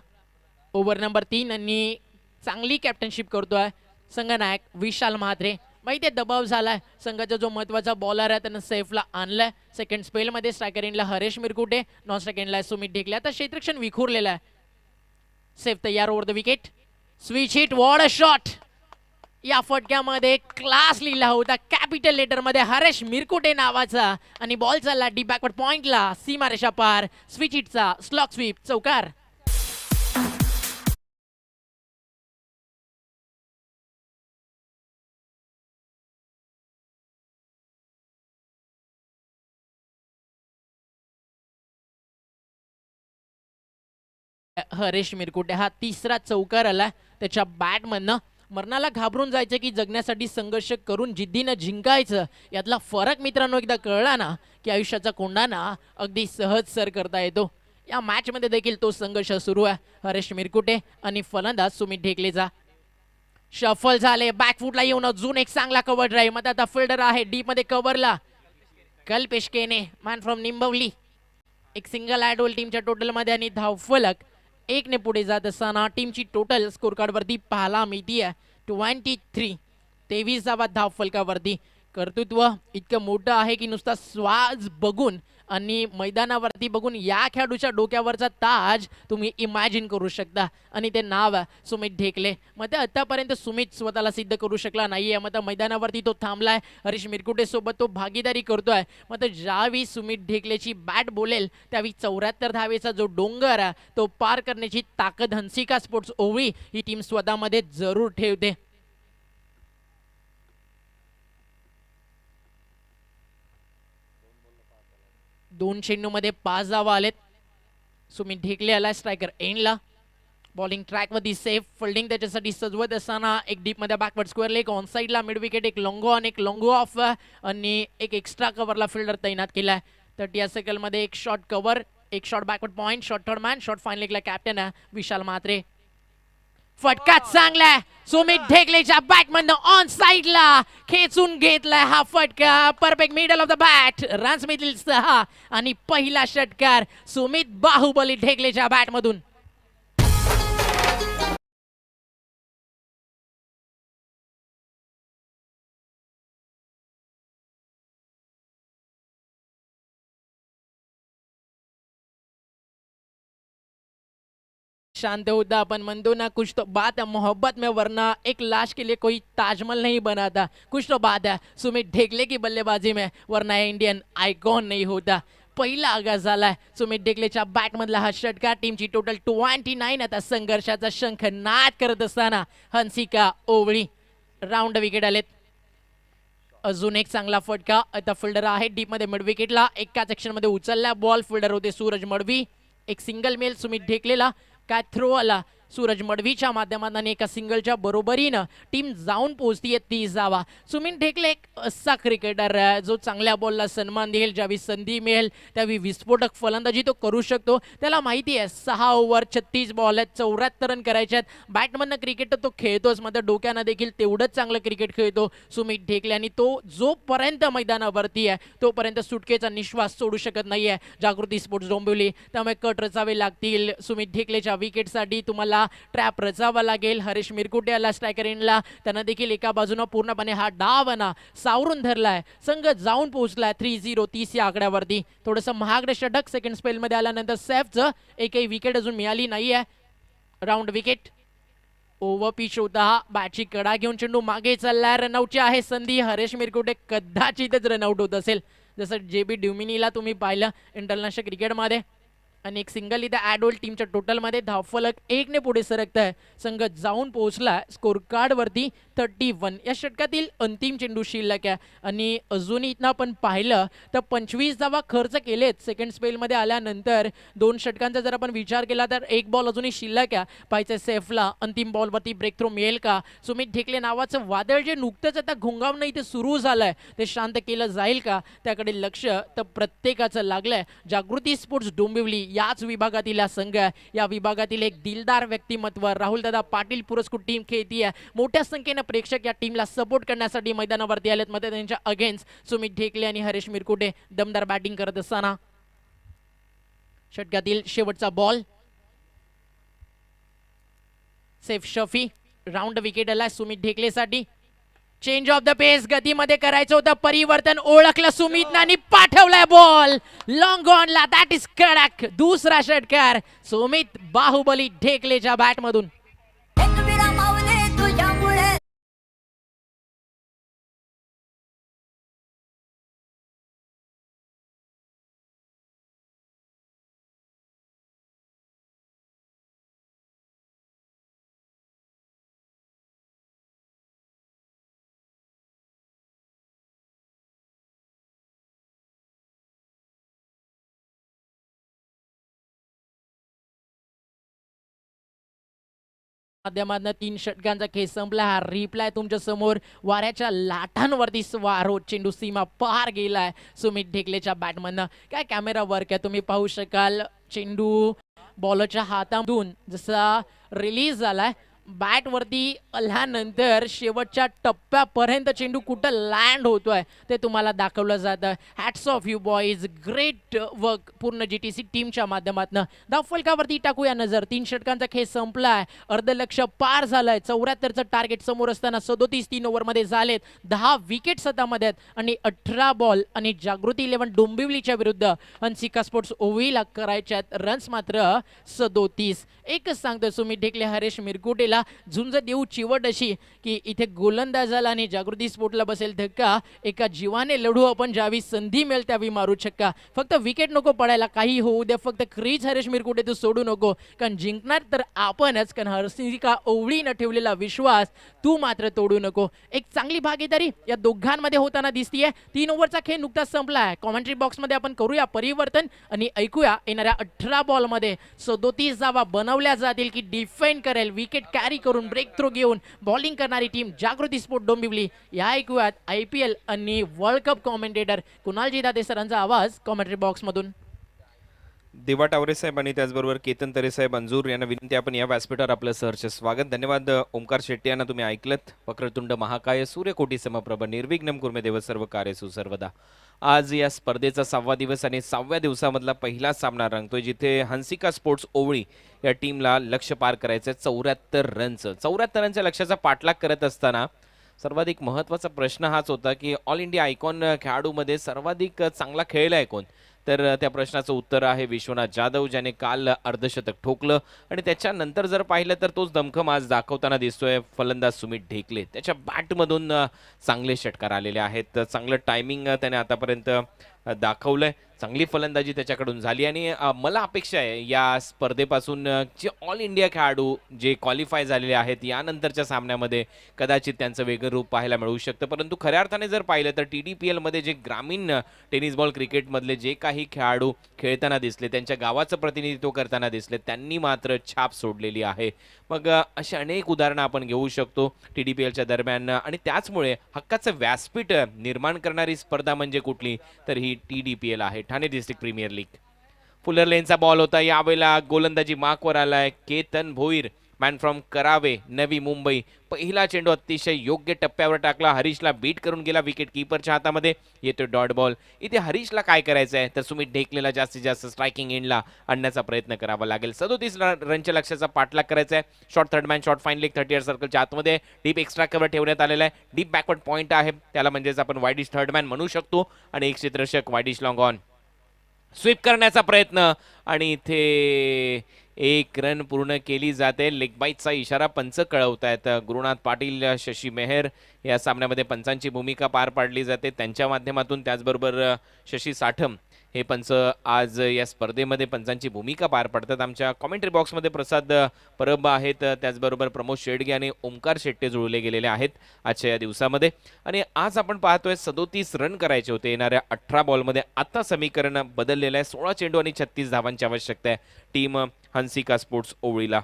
ओव्हर नंबर 3 आणि चांगली कॅप्टनशिप करतोय संघनायक विशाल म्हात्रे. माहिती आहे दबाव झालाय. संघाचा जो महत्वाचा बॉलर आहे त्यानं सैफला आणलाय. सेकंड स्पेलमध्ये स्ट्रायकर एंडला हरेश मिरकुटे, नॉन स्ट्रायकर एंडला सुमित ढेकले. आता क्षेत्ररक्षण विखुरलेलं आहे. सैफ तयार over the wicket. Switch hit, what a shot. या फटक्यामध्ये क्लास लिहिला होता कॅपिटल लेटर मध्ये हरेश मिरकुटे नावाचा आणि बॉल चालला डी बॅकवर्ड पॉइंटला सीमारेषा पार. स्विच हिटचा स्लॉक स्वीप चौकार. हरेश मिरकुटे हा तिसरा चौकार आला त्याच्या बॅटमधनं. मरणाला घाबरून जायचं की जगण्यासाठी संघर्ष करून जिद्दीनं जिंकायचं. यातला फरक मित्रांनो एकदा कळला ना की आयुष्याचा कोंडाणा अगदी सहज सर करता येतो. या मॅच मध्ये देखील तो संघर्ष सुरू आहे. हरेश मिरकुटे आणि फलंदाज सुमित ढेकलेचा. शफल झाले बॅकफुटला येऊन अजून एक चांगला कव्हर ड्राईव्ह. मध्ये आता फिल्डर आहे डीप मध्ये कव्हरला कल्पेश केने मॅन फ्रॉम निंबवली. एक सिंगल ॲडोल टीमच्या टोटल मध्ये आणि धावफलक 1 ने पुढे जात असताना टीमची टोटल स्कोर कार्ड वरती पाहायला मिळती आहे 23. 23वा धाव फलकावरती. कर्तृत्व इतकं मोठं आहे की नुसता श्वास बघून आणि मैदानावरती बघून या खेळाडूच्या डोक्यावरचा ताज तुम्ही इमॅजिन करू शकता आणि ते नाव आहे सुमित ढेकले. मग आतापर्यंत सुमित स्वतःला सिद्ध करू शकला नाहीये. मग मैदानावरती तो थांबलाय. हरीश मिरकुटे सोबत तो भागीदारी करतोय. मग ज्यावेळी सुमित ढेकलेची बॅट बोलेल त्यावेळी 74 धावेचा जो डोंगर आहे तो पार करण्याची ताकद हंसिका स्पोर्ट्स ओवळी ही टीम स्वतःमध्ये जरूर ठेवते. दोन चेंडूमध्ये 5 धावा आलेत. सुमित ढेकले आला स्ट्रायकर एंडला. बॉलिंग ट्रॅक वरती सेफ. फिल्डिंग त्याच्यासाठी सजवत असताना एक डीप मध्ये बॅकवर्ड स्क्वेअर लेग ऑन साइडला मिड विकेट एक लॉंगो ऑन एक लॉंगो ऑफ आणि एक एक्स्ट्रा कव्हरला फिल्डर तैनात केलाय. 30 सेकंड मध्ये एक शॉट कव्हर एक shot backward point shot third man shot final लेगला कॅप्टन आहे विशाल म्हात्रे. फटका चांगला सुमित ढेकलेच्या बॅट मधनं ऑन साइडला खेचून घेतलाय हा फटका. Perfect middle of the bat. Runs middle 6 आणि पहिला षटकार सुमित बाहुबली ढेकलेच्या बॅट मधून. शांत होता. अपन म्हणतो ना कुछ तो बात है मोहब्बत में वरना एक लाश के लिए कोई ताजमहल नहीं बनाता. कुछ तो बात है सुमित ढेकले की बल्लेबाजी में वरना इंडियन आयकॉन नहीं होता. पहिला आगाज झालाय सुमित ढेकलेच्या बॅट मधला हा षटकार. टीमची टोटल 29. आता संघर्षाचा शंखनाद करत असताना हंसिका ओवळी राऊंड विकेट आलेत. अजून एक चांगला फटका. आता फिल्डर आहे डीप मध्ये मिड विकेटला. एका सेक्शन मध्ये उचलला बॉल. फिल्डर होते सूरज मडवी. एक सिंगल मेल सुमित ढेकलेला. काय थ्रो आला सूरज मडवीच्या माध्यमातून एका सिंगलच्या बरोबरीनं टीम जाऊन पोहोचतीये 30 धावा. सुमित ढेकले एक असा क्रिकेटर जो चांगल्या बॉलला सन्मान देईल, ज्यावेळी संधी मिळेल त्यावेळी विस्फोटक फलंदाजी तो करू शकतो. त्याला माहिती आहे 6 ओव्हर 36 बॉल आहेत, 74 रन करायचे आहेत. बॅटमधनं क्रिकेट तो खेळतोच, मात्र डोक्यानं देखील तेवढंच चांगलं क्रिकेट खेळतो सुमित ढेकले. आणि तो जोपर्यंत मैदानावरती आहे तोपर्यंत सुटकेचा निश्वास सोडू शकत नाहीये जागृती स्पोर्ट्स डोंबिवली. त्यामुळे कट रचावे लागतील सुमित ढेकलेच्या विकेटसाठी. तुम्हाला ट्रॅप रचावा लागेल. हरीश मिरकुटे आला स्ट्रायकर एंडला, त्यानं देखील एका बाजूनं पूर्णपणे हा डाव ना सावरून धरलाय. संघ जाऊन पोहोचलाय 3-0 30 या आकड्यावरती. थोडंसं महागडे षटक सेकंड स्पेलमध्ये आल्यानंतर सैफचं एकही विकेट अजून मिळाली नाहीये. Round wicket. ओव्हर पिच होता हा. बॅटची कडा घेऊन चेंडू मागे चाललाय. रनआउटची आहे संधी. हरेश मिरकुटे कदाचितच रनआउट होत असेल, जसं JB ड्युमिनीला तुम्ही पाहिलं इंटरनॅशनल क्रिकेटमध्ये. आणि एक सिंगल इथे ॲड होईल टीमच्या टोटलमध्ये. धावफलक 1 ने पुढे सरकत आहे. संघ जाऊन पोहोचला स्कोर कार्डवरती 31. या षटकातील अंतिम चेंडू शिल्लक आहे. आणि अजूनही इथनं आपण पाहिलं तर 25 धावा खर्च केलेत सेकंड स्पेलमध्ये आल्यानंतर. 2 षटकांचा जर आपण विचार केला तर 1 बॉल अजूनही शिल्लक आहे. पाहिजे सैफला अंतिम बॉलवरती ब्रेक थ्रो मिळेल का? सुमित ढेकले नावाचं वादळ जे नुकतंच आता घोंगावणं इथे सुरू झालंय ते शांत केलं जाईल का? त्याकडे लक्ष तर प्रत्येकाचं लागलंय. जागृती स्पोर्ट्स डोंबिवली याच विभागातील हा संघ आहे. या विभागातील एक दिलदार व्यक्तिमत्व राहुलदादा पाटील पुरस्कृत टीम खेळतीये. मोठ्या संख्येने प्रेक्षक या टीमला सपोर्ट करण्यासाठी मैदानावरती आलेत. मध्ये त्यांच्या अगेन्स्ट सुमित ढेकले आणि हरीश मिरकुटे दमदार बॅटिंग करत असताना. षटकातील शेवटचा ball. Saif Shafi round wicket आला सुमित ढेकलेसाठी. चेंज ऑफ द पेस गतीमध्ये करायचं होतं परिवर्तन. ओळखलं सुमितनं आणि पाठवलाय बॉल लॉंग ऑनला. दॅट इज कडक. दुसरा षटकार सुमित बाहुबली ढेकलेच्या बॅटमधून. माध्यमातून 3 षटकांचा खेळ संपला. हा रिप्लाय तुमच्या समोर. वाऱ्याच्या लाटांवरती स्वार होत चेंडू सीमा पार गेलाय सुमित ढेकलेच्या बॅटमधनं. काय कॅमेरा वर्क आहे तुम्ही पाहू शकाल. चेंडू बॉलरच्या हातामधून जसा रिलीज झालाय बॅटवरती आल्यानंतर शेवटच्या टप्प्यापर्यंत चेंडू कुठं लँड होतोय ते तुम्हाला दाखवलं जातं. Hats off you boys. Great work पूर्ण GTC टीमच्या माध्यमातून. धावफलकावरती टाकूया नजर. 3 षटकांचा खेळ संपलाय. अर्धलक्ष पार झालंय. 74चं टार्गेट समोर असताना 37 3 ओव्हरमध्ये झालेत. 10 विकेट हातामध्ये आहेत आणि 18 बॉल. आणि जागृती 11 डोंबिवलीच्या विरुद्ध हंसिका स्पोर्ट्स ओव्हीला करायच्यात रन्स मात्र 37. एकच सांगतो सुमित ढेकले हरेश मिरकुटेला झुंज देऊ चिवट अशी की इथे गोलंदाजाला आणि जागृती स्पोर्टला बसेल धक्का. एका जीवाने लढू आपण. ज्यावेळी संधी मिळेल त्यावेळी मारू छक्का. फक्त विकेट नको पडायला. काही होऊ द्या फक्त क्रीज हरेश मिरकुटे तू सोडू नको. कारण जिंकणार तर आपणच. कारण हंसिका ओवळीनं ठेवलेला विश्वास तू मात्र तोडू नको. एक चांगली भागीदारी या दोघांमध्ये होताना दिसतीये. 3 ओव्हरचा खेळ नुकताच संपलाय. कॉमेंट्री बॉक्समध्ये आपण करूया परिवर्तन आणि ऐकूया येणाऱ्या 18 बॉलमध्ये 37 धावा बनवल्या जातील की डिफेंड करेल विकेट कॅरी करून ब्रेक थ्रो घेऊन बॉलिंग करणारी टीम जागृती स्पोर्ट डोंबिवली. या ऐकूयात IPL आणि वर्ल्ड कप कॉमेंटेटर कुणालजी दाते सरांचा आवाज कॉमेंट्री बॉक्स मधून.
देवा टावरे साहेब आणि त्याचबरोबर केतन तरे साहेब अंजूर यांना विनंती आपण या व्यासपीठावर आपलं सहर्ष स्वागत. धन्यवाद. ओमकार शेट्टी यांना तुम्ही ऐकलत. वक्रतुंड महाकाय सूर्यकोटी समप्रभ निर्विघ्नम कुर्मे देव सर्व कार्यसु सर्वदा. आज या स्पर्धेचा 6वा दिवस आणि 6व्या दिवसामधला पहिला सामना रंगतोय जिथे हंसिका स्पोर्ट्स ओवळी या टीमला लक्ष्य पार करायचं 74 रनचं. 74 रनच्या लक्ष्याचा पाठलाग करत असताना सर्वाधिक महत्त्वाचा प्रश्न हाच होता की ऑल इंडिया आयकॉन खेळाडूमध्ये सर्वाधिक चांगला खेळलाय कोण? तर त्या प्रश्नाचं उत्तर आहे विश्वनाथ जाधव, ज्याने काल अर्धशतक ठोकलं. आणि त्याच्यानंतर जर पाहिलं तर तोच दमखम आज दाखवताना दिसतोय फलंदाज सुमित ढेकले. त्याच्या बॅटमधून चांगले षटकार आलेले आहेत. चांगलं टायमिंग त्याने आतापर्यंत दाखवलंय. चांगली फलंदाजी त्याच्याकडून झाली आणि मला अपेक्षा आहे या स्पर्धेपासून जे ऑल इंडिया खेळाडू जे क्वालिफाय झालेले आहेत यानंतरच्या सामन्यामध्ये कदाचित त्यांचं वेगळं रूप पाहायला मिळू शकतं. परंतु खऱ्या अर्थाने जर पाहिलं तर TDPL मध्ये जे ग्रामीण टेनिस बॉल क्रिकेटमधले जे काही खेळाडू खेळताना दिसले, त्यांच्या गावाचं प्रतिनिधित्व करताना दिसले, त्यांनी मात्र छाप सोडलेली आहे. मग अशी अनेक उदाहरणं आपण घेऊ शकतो TDPLच्या दरम्यान. आणि त्याचमुळे हक्काचं व्यासपीठ निर्माण करणारी स्पर्धा म्हणजे कुठली तर ही TDPL आहे, Thane district premier league. Fuller लेनचा बॉल होता, यावेळेला गोलंदाजी मार्कवर आलाय केतन भोईर, मॅन फ्रॉम करावे, नवी मुंबई. पहिला चेंडू अतिशय योग्य टप्प्यावर टाकला, हरीशला बीट करून गेला विकेट कीपरच्या हातामध्ये. येतो डॉट बॉल. इथे हरीशला काय करायचं आहे तर सुमित ढेकलेला जास्तीत जास्त स्ट्रायकिंग एंडला आणण्याचा प्रयत्न करावा लागेल. 37 रनच्या लक्ष्याचा पाठलाग करायचा आहे. Short third man, short fine leg 38 सर्कलच्या आतमध्ये डीप एक्स्ट्रा कव्हर ठेवण्यात आलेला आहे. डीप बॅकवर्ड पॉईंट आहे त्याला, म्हणजेच आपण वाईडिश थर्ड मॅन म्हणू शकतो. आणि एक क्षेत्ररक्षक वाईडिश लॉंग ऑन. स्वीप करण्याचा प्रयत्न आणि इथे एक रन पूर्ण केली जाते. लेग बाईटचा इशारा पंच कळवतायत. गुरुनाथ पाटील, शशी मेहर या सामन्यामध्ये पंचांची भूमिका पार पाडली जाते त्यांच्या माध्यमातून. त्याचबरोबर शशी साठम हे पंच आज या स्पर्धेमध्ये पंचांची भूमिका पार पडतात. आमच्या कॉमेंट्री बॉक्समध्ये प्रसाद परब आहेत, त्याचबरोबर प्रमोद शेडगे आणि ओमकार शेट्टे जुळले गेलेले आहेत आजच्या या दिवसामध्ये. आणि आज आपण पाहतोय 37 रन करायचे होते येणाऱ्या 18 बॉलमध्ये. आता समीकरण बदललेलं आहे. 16 चेंडू आणि 36 धावांची आवश्यकता आहे टीम हंसिका स्पोर्ट्स ओवळीला.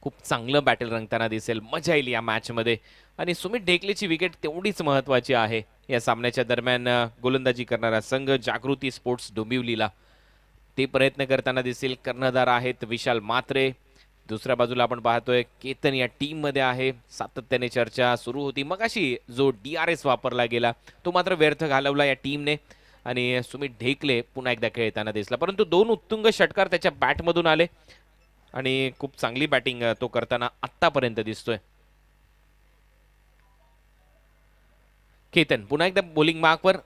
खूप चांगलं बॅटल रंगताना दिसेल, मजा येईल या मॅचमध्ये. आणि सुमित ढेकलेची विकेट तेवढीच महत्त्वाची आहे या सामन्याच्या दरम्यान. गोलंदाजी करणारा संघ जागृती स्पोर्ट्स डोंबिवलीला ते प्रयत्न करताना दिसेल. कर्णधार आहेत विशाल मात्रे. दुसऱ्या बाजूला आपण पाहतोय केतन या टीममध्ये आहे. सातत्याने चर्चा सुरू होती मगाशी, जो DRS वापरला गेला तो मात्र व्यर्थ घालवला या टीमने. आणि सुमित ढेकले पुन्हा एकदा खेळताना दिसला, परंतु 2 उत्तुंग षटकार त्याच्या बॅटमधून आले आणि खूप चांगली बॅटिंग तो करताना आतापर्यंत दिसतोय. केतन पुन्हा एकदा बॉलिंग मार्कवर.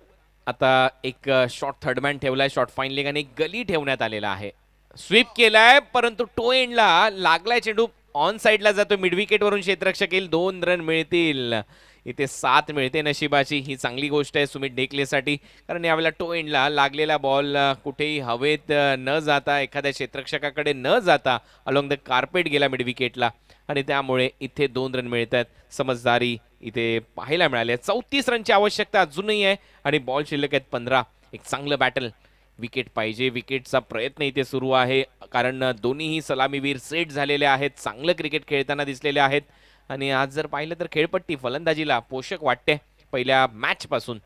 आता एक शॉर्ट थर्डमॅन ठेवलाय, शॉर्ट फाईन लेग आणि एक गली ठेवण्यात आलेला आहे. स्वीप केलाय परंतु टो एंडला लागलाय चेंडू, ऑन साइडला जातो. मिड विकेट वरून क्षेत्ररक्षक येईल, 2 रन मिळतील. इथे 7 मिळते नशिबाची, ही चांगली गोष्ट आहे सुमित ढेकलेसाठी. कारण यावेळेला टो एंडला लागलेला बॉल कुठेही हवेत न जाता, एखाद्या क्षेत्ररक्षकाकडे न जाता अलॉंग द कार्पेट गेला मिड विकेटला आणि त्यामुळे इथे 2 रन मिळतात. समजदारी इथे पाहायला मिळाली. 34 रनची आवश्यकता अजूनही आहे आणि बॉल शिल्लक आहेत 15. एक चांगलं बॅटल, विकेट पाहिजे, विकेटचा प्रयत्न इथे सुरू आहे. कारण दोन्हीही सलामीवीर सेट झालेले आहेत, चांगलं क्रिकेट खेळताना दिसलेले आहेत. आणि आज जर पाहिलं तर खेळपट्टी फलंदाजीला पोषक वाटते पहिल्या मॅच पासून.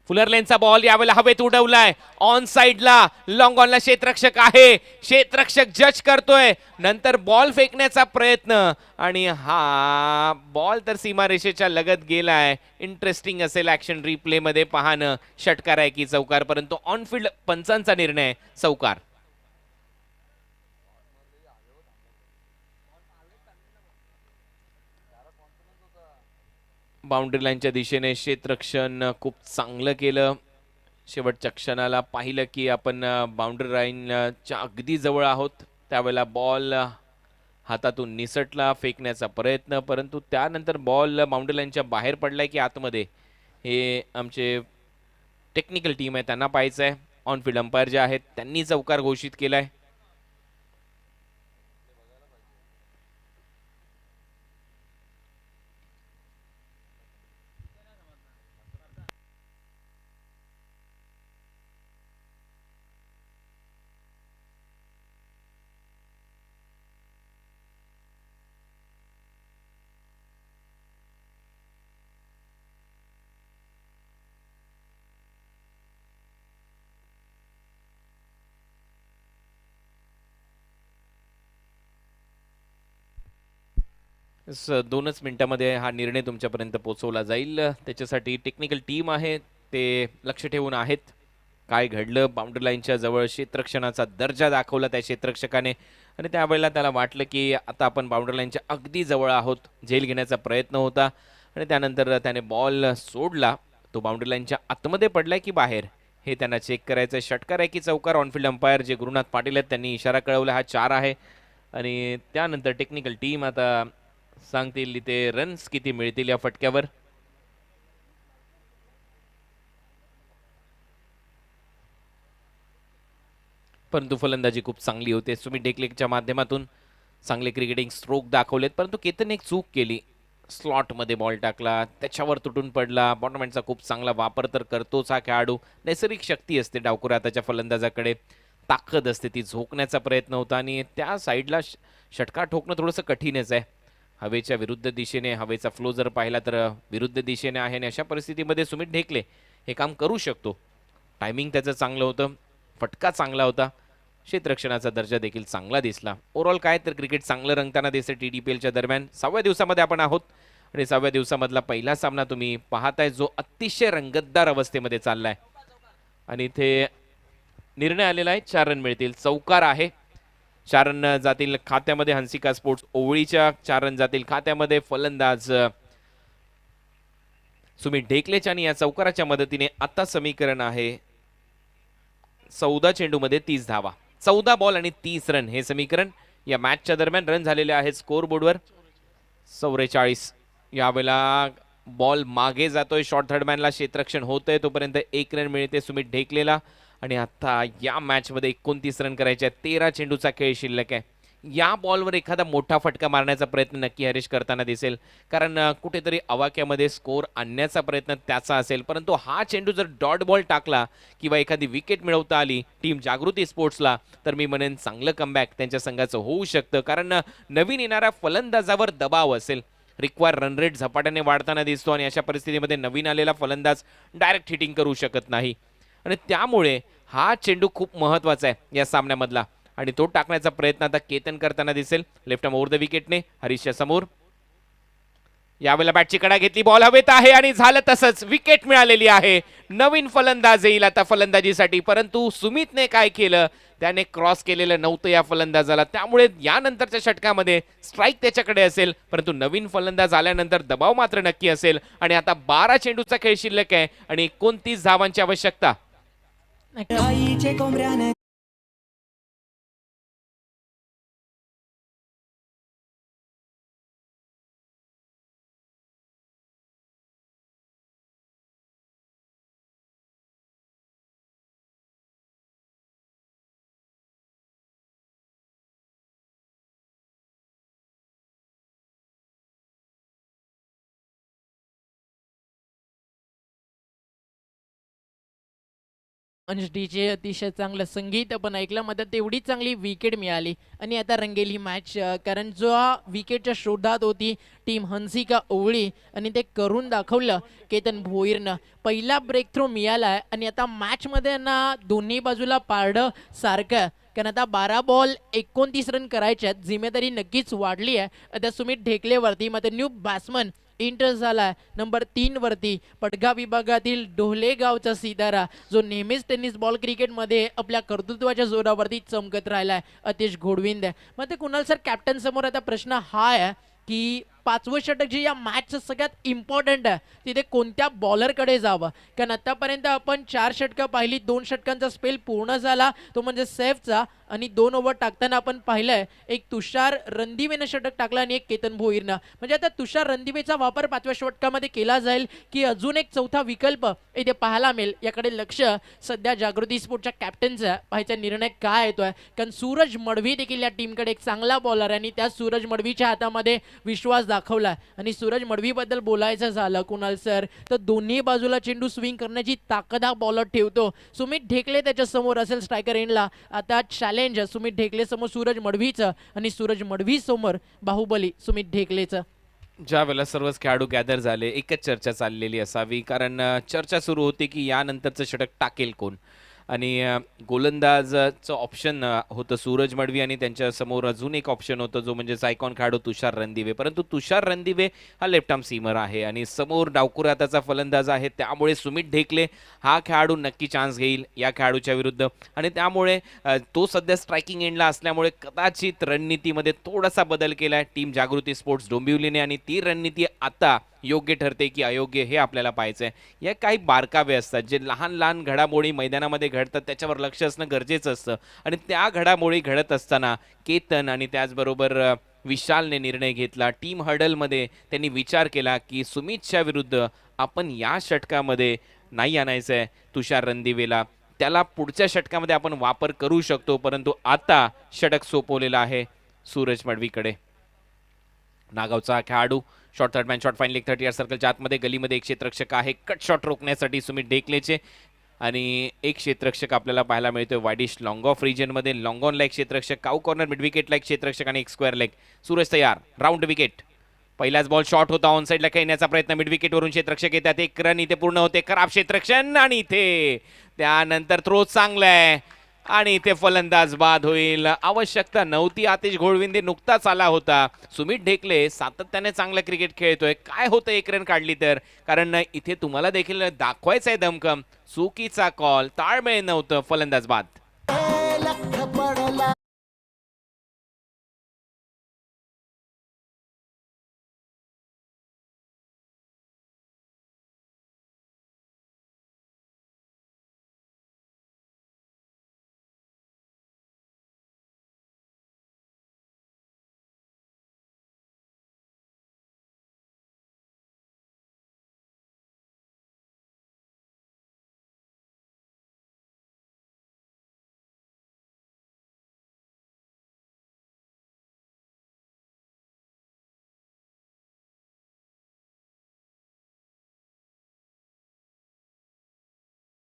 फुलर लेनचा बॉल यावेळेला हवेत उडवलाय, ऑन साइडला लॉंग ऑनला क्षेत्ररक्षक आहे. क्षेत्ररक्षक जज करतोय, नंतर बॉल फेकण्याचा प्रयत्न आणि हा बॉल तर सीमारेषेच्या लगत गेलाय. इंटरेस्टिंग असेल ऍक्शन रिप्ले मध्ये पाहणं, षटकार आहे की चौकार, परंतु ऑनफिल्ड पंचांचा निर्णय चौकार. बाउंड्री लाईनच्या दिशेने क्षेत्ररक्षण खूप चांगलं केलं. शेवटच्या क्षणाला पाहिलं की आपण बाउंड्री लाईनच्या अगदी जवळ आहोत, त्यावेळेला बॉल हातातून निसटला, फेकण्याचा प्रयत्न, परंतु त्यानंतर बॉल बाउंड्री लाईनच्या बाहेर पडलाय की आतमध्ये हे आमचे टेक्निकल टीम आहे त्यांना पाहायचं आहे. ऑनफिल्ड अंपायर जे आहेत त्यांनी चौकार घोषित केलाय. दोनच मिनिटांमध्ये हा निर्णय तुमच्यापर्यंत पोहोचवला जाईल. त्याच्यासाठी टेक्निकल टीम आहे ते लक्ष ठेवून आहेत. काय घडलं, बाउंड्री लाईनच्या जवळ क्षेत्ररक्षणाचा दर्जा दाखवला त्या क्षेत्ररक्षकाने आणि त्यावेळेला त्याला वाटलं की आता आपण बाउंड्री लाईनच्या अगदी जवळ आहोत, झेल घेण्याचा प्रयत्न होता आणि त्यानंतर त्याने बॉल सोडला. तो बाउंड्री लाईनच्या आतमध्ये पडलाय की बाहेर हे त्यांना चेक करायचं. षटकार आहे की चौकार, ऑनफिल्ड अंपायर जे गुरुनाथ पाटील आहेत त्यांनी इशारा कळवला, हा 4 आहे. आणि त्यानंतर टेक्निकल टीम आता सांगतील इथे रन्स किती मिळतील या फटक्यावर. परंतु फलंदाजी खूप चांगली होते. सुमित ढेकलेच्या माध्यमातून चांगले क्रिकेटिंग स्ट्रोक दाखवलेत, परंतु केतन एक चूक केली. स्लॉटमध्ये बॉल टाकला, त्याच्यावर तुटून पडला. बॉटमॅनचा खूप चांगला वापर तर करतोच हा खेळाडू. नैसर्गिक शक्ती असते डावखुरा त्याच्या फलंदाजाकडे, ताकद असते, ती झोकण्याचा प्रयत्न होता आणि त्या साईडला षटकार ठोकणं थोडंसं कठीणच आहे. हवेच्या विरुद्ध दिशेने, हवेचा फ्लो जर पाहिला तर विरुद्ध दिशेने आहे आणि अशा परिस्थितीमध्ये सुमित ढेकले हे काम करू शकतो. टायमिंग त्याचं चांगलं होतं, फटका चांगला होता, क्षेत्ररक्षणाचा दर्जा देखील चांगला दिसला. ओव्हरऑल काय तर क्रिकेट चांगलं रंगताना दिसते TDPLच्या दरम्यान. 6व्या दिवसामध्ये आपण आहोत आणि 6व्या दिवसामधला पहिला सामना तुम्ही पाहताय जो अतिशय रंगतदार अवस्थेमध्ये चाललाय आणि इथे निर्णय आलेला आहे. 4 रन मिळतील, चौकार आहे. 4 रन जातील खात्यामध्ये. हंसिका स्पोर्ट्स ओवळीच्या 4 रन जातील खात्यामध्ये. फलंदाज सुमित ढेकलेच्या आणि या चौकाराच्या मदतीने आता समीकरण आहे 14 चेंडूमध्ये 30 धावा, 14 बॉल आणि 30 रन हे समीकरण. या मॅचच्या दरम्यान रन झालेले आहेत स्कोर बोर्डवर 44. यावेळेला बॉल मागे जातोय, शॉर्ट थर्डमॅनला क्षेत्ररक्षण होतंय, तोपर्यंत 1 रन मिळते सुमित ढेकलेला. आणि आता या मॅचमध्ये 29 रन करायचे आहेत. 13 चेंडूचा खेळ शिल्लक आहे. या बॉलवर एखादा मोठा फटका मारण्याचा प्रयत्न नक्की हरीश करताना दिसेल, कारण कुठेतरी अवाक्यामध्ये स्कोर आणण्याचा प्रयत्न त्याचा असेल. परंतु हा चेंडू जर डॉट बॉल टाकला किंवा एखादी विकेट मिळवता आली टीम जागृती स्पोर्ट्सला, तर मी म्हणेन चांगलं कमबॅक त्यांच्या संघाचं होऊ शकतं, कारण नवीन येणाऱ्या फलंदाजावर दबाव असेल. रिक्वायर रन रेट झपाट्याने वाढताना दिसतो आणि अशा परिस्थितीमध्ये नवीन आलेला फलंदाज डायरेक्ट हिटिंग करू शकत नाही आणि त्यामुळे हा चेंडू खूप महत्त्वाचा आहे या सामन्यामधला आणि तो टाकण्याचा प्रयत्न आता केतन करताना दिसेल. लेफ्ट आर्म ओव्हर द विकेटने हरीशच्या समोर. यावेळेला बॅटची कडा घेतली, बॉल हवेत आहे आणि झालं तसंच. विकेट मिळालेली आहे. नवीन फलंदाज येईल आता फलंदाजीसाठी, परंतु सुमितने काय केलं, त्याने क्रॉस केलेलं नव्हतं या फलंदाजाला, त्यामुळे यानंतरच्या षटकामध्ये स्ट्राईक त्याच्याकडे असेल, परंतु नवीन फलंदाज आल्यानंतर दबाव मात्र नक्की असेल. आणि आता 12 चेंडूचा खेळ शिल्लक आहे आणि 29 धावांची आवश्यकता.
अंश डीजे अतिशय चांगलं संगीत आपण ऐकलं, मात्र तेवढी चांगली विकेट मिळाली आणि आता रंगेली मॅच. कारण जो विकेटच्या शोधात होती टीम हंसिका ओवळी आणि ते करून दाखवलं केतन भोईरनं. पहिला ब्रेक थ्रो मिळाला आहे आणि आता मॅचमध्ये ना दोन्ही बाजूला पारडं सारखं, कारण आता 12 बॉल 29 रन करायचे आहेत. जिम्मेदारी नक्कीच वाढली आहे आता सुमित ढेकलेवरती. मात्र न्यू बॅट्समन इंटर झाला नंबर 3 वरती पडघा विभागातील डोहले गावचा सितारा, जो नेहमीच टेनिस बॉल क्रिकेटमध्ये आपल्या कर्तृत्वाच्या जोरावरती चमकत राहिला आहे, अतिश घोडविंद आहे. मग ते कुणाल सर कॅप्टन समोर आता प्रश्न हा आहे की 5वं षटक जे या मॅचचं सगळ्यात इम्पॉर्टंट आहे तिथे कोणत्या बॉलरकडे जावं. कारण आतापर्यंत आपण 4 षटकं पाहिली, 2 षटकांचा स्पेल पूर्ण झाला तो म्हणजे सेफचा, आणि 2 ओव्हर टाकताना आपण पाहिलंय एक तुषार रणदिवेनं षटक टाकलं आणि एक केतन भोईरनं. म्हणजे आता तुषार रणदिवेचा वापर 5व्या षटकामध्ये केला जाईल की अजून एक चौथा विकल्प इथे पाहायला मिळेल, याकडे लक्ष सध्या जागृती स्पोर्टच्या कॅप्टनचा पाहायचा निर्णय काय येतोय. कारण सूरज मडवी देखील या टीमकडे एक चांगला बॉलर आहे आणि त्या सूरज मडवीच्या हातामध्ये विश्वास दाखवला. आणि सूरज मडवीबद्दल बोलायचं झालं कुणाल सर तर दोन्ही बाजूला चेंडू स्विंग करण्याची ताकद हा बॉलर ठेवतो. सुमित ढेकले त्याच्या समोर असेल स्ट्रायकर एंडला. आता चॅलेंज सुमित ढेकले समोर सूरज मडवीचं आणि सूरज मडवी समोर बाहुबली सुमित ढेकलेचं.
ज्या वेळेला सर्वच खेळाडू गॅदर झाले एकच चर्चा चाललेली असावी, कारण चर्चा सुरू होती की यानंतरचं षटक टाकेल कोण. आणि गोलंदाजचं ऑप्शन होतं सूरज मडवी आणि त्यांच्या समोर अजून एक ऑप्शन होतं जो म्हणजे सायकॉन खेळाडू तुषार रणदिवे. परंतु तुषार रणदिवे हा लेफ्ट आर्म सीमर आहे आणि समोर डावखुरा हाताचा फलंदाज आहे, त्यामुळे सुमित ढेकले हा खेळाडू नक्की चान्स घेईल या खेळाडूच्या विरुद्ध. आणि त्यामुळे तो सध्या स्ट्रायकिंग एंडला असल्यामुळे कदाचित रणनीतीमध्ये थोडासा बदल केला आहे टीम जागृती स्पोर्ट्स डोंबिवलीने आणि ती रणनीती आता योग्य ठरते की अयोग्य हे आपल्याला पाहायचं आहे. या काही बारकावे असतात जे लहान लहान घडामोडी मैदानामध्ये घडतात, त्याच्यावर लक्ष असणं गरजेचं असतं. आणि त्या घडामोडी घडत असताना केतन आणि त्याचबरोबर विशालने निर्णय घेतला. टीम हडलमध्ये त्यांनी विचार केला की सुमितच्या विरुद्ध आपण या षटकामध्ये नाही आणायचं आहे तुषार रणदिवेला. त्याला पुढच्या षटकामध्ये आपण वापर करू शकतो, परंतु आता षटक सोपवलेलं आहे सूरज मडवीकडे. नागावचा खेळाडू short third man shot fine leg 30 सर्कलच्या आतमध्ये गलीमध्ये एक क्षेत्ररक्षक आहे कट शॉट रोखण्यासाठी सुमित ढेकलेचे, आणि एक क्षेत्ररक्षक आपल्याला पाहायला मिळतोय वायडिश लॉंग ऑफ रिजनमध्ये. लॉंग ऑन ला एक क्षेत्ररक्षक, काऊ कॉर्नर मिड विकेटला एक क्षेत्ररक्षक आणि एक स्क्वेअर लेग. सूरज तयार, राऊंड विकेट. पहिलाच बॉल शॉट होता, ऑन साईडला खेळण्याचा प्रयत्न, मिड विकेटवरून क्षेत्ररक्षक येतात, एक रन इथे पूर्ण होते, खराब क्षेत्ररक्षण आणि इथे त्यानंतर थ्रो चांगला आहे आणि इथे फलंदाज बाद होईल. आवश्यकता नव्हती, आतिश घोळविंदे नुकताच आला होता. सुमित ढेकले सातत्याने चांगलं क्रिकेट खेळतोय, काय होतं एक रन काढली तर, कारण इथे तुम्हाला देखील दाखवायचं आहे दमकम. चुकीचा कॉल, ताळमेळ नव्हतं, फलंदाज बाद.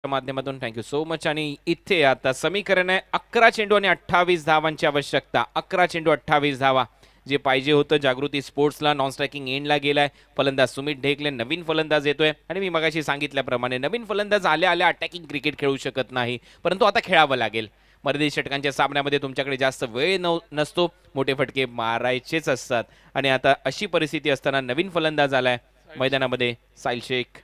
माध्यमातून थँक्यू सो मच. आणि इथे आता समीकरण आहे 11 चेंडू आणि 28 धावांची आवश्यकता. 11 चेंडू 28 धावा जे पाहिजे होतं. जागृती स्पोर्ट्सला नॉन स्ट्रायकिंग एंडला गेलाय. फलंदाज सुमित ढेकले, नवीन फलंदाज येतोय, आणि मी मगाशी सांगितल्याप्रमाणे नवीन फलंदाज आल्या आल्या अटॅकिंग क्रिकेट खेळू शकत नाही, परंतु आता खेळावं लागेल. मर्यादित षटकांच्या सामन्यामध्ये तुमच्याकडे जास्त वेळ नसतो, मोठे फटके मारायचेच असतात, आणि आता अशी परिस्थिती असताना नवीन फलंदाज आलाय मैदानामध्ये, साहिल शेख.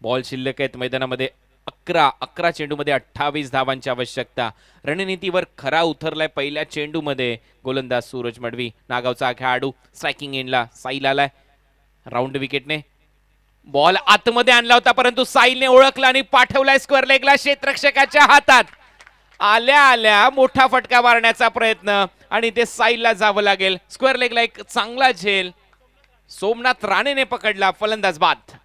बॉल शिल्लक आहेत मैदानामध्ये 11 चेंडूमध्ये 28 धावांची आवश्यकता. रणनीतीवर खरा उतरलाय पहिल्या चेंडूमध्ये गोलंदाज सूरज मडवी. नागावचा खेळाडू स्ट्रायकिंग एंडला, साईल आलाय राऊंड विकेटने. बॉल आतमध्ये आणला होता, परंतु साईलने ओळखला आणि पाठवलाय स्क्वेअर लेगला, क्षेत्ररक्षकाच्या हातात. आल्या आल्या मोठा फटका मारण्याचा प्रयत्न, आणि ते साईलला जावं लागेल. स्क्वेअर लेगला एक चांगला झेल सोमनाथ राणेने पकडला, फलंदाज बाद.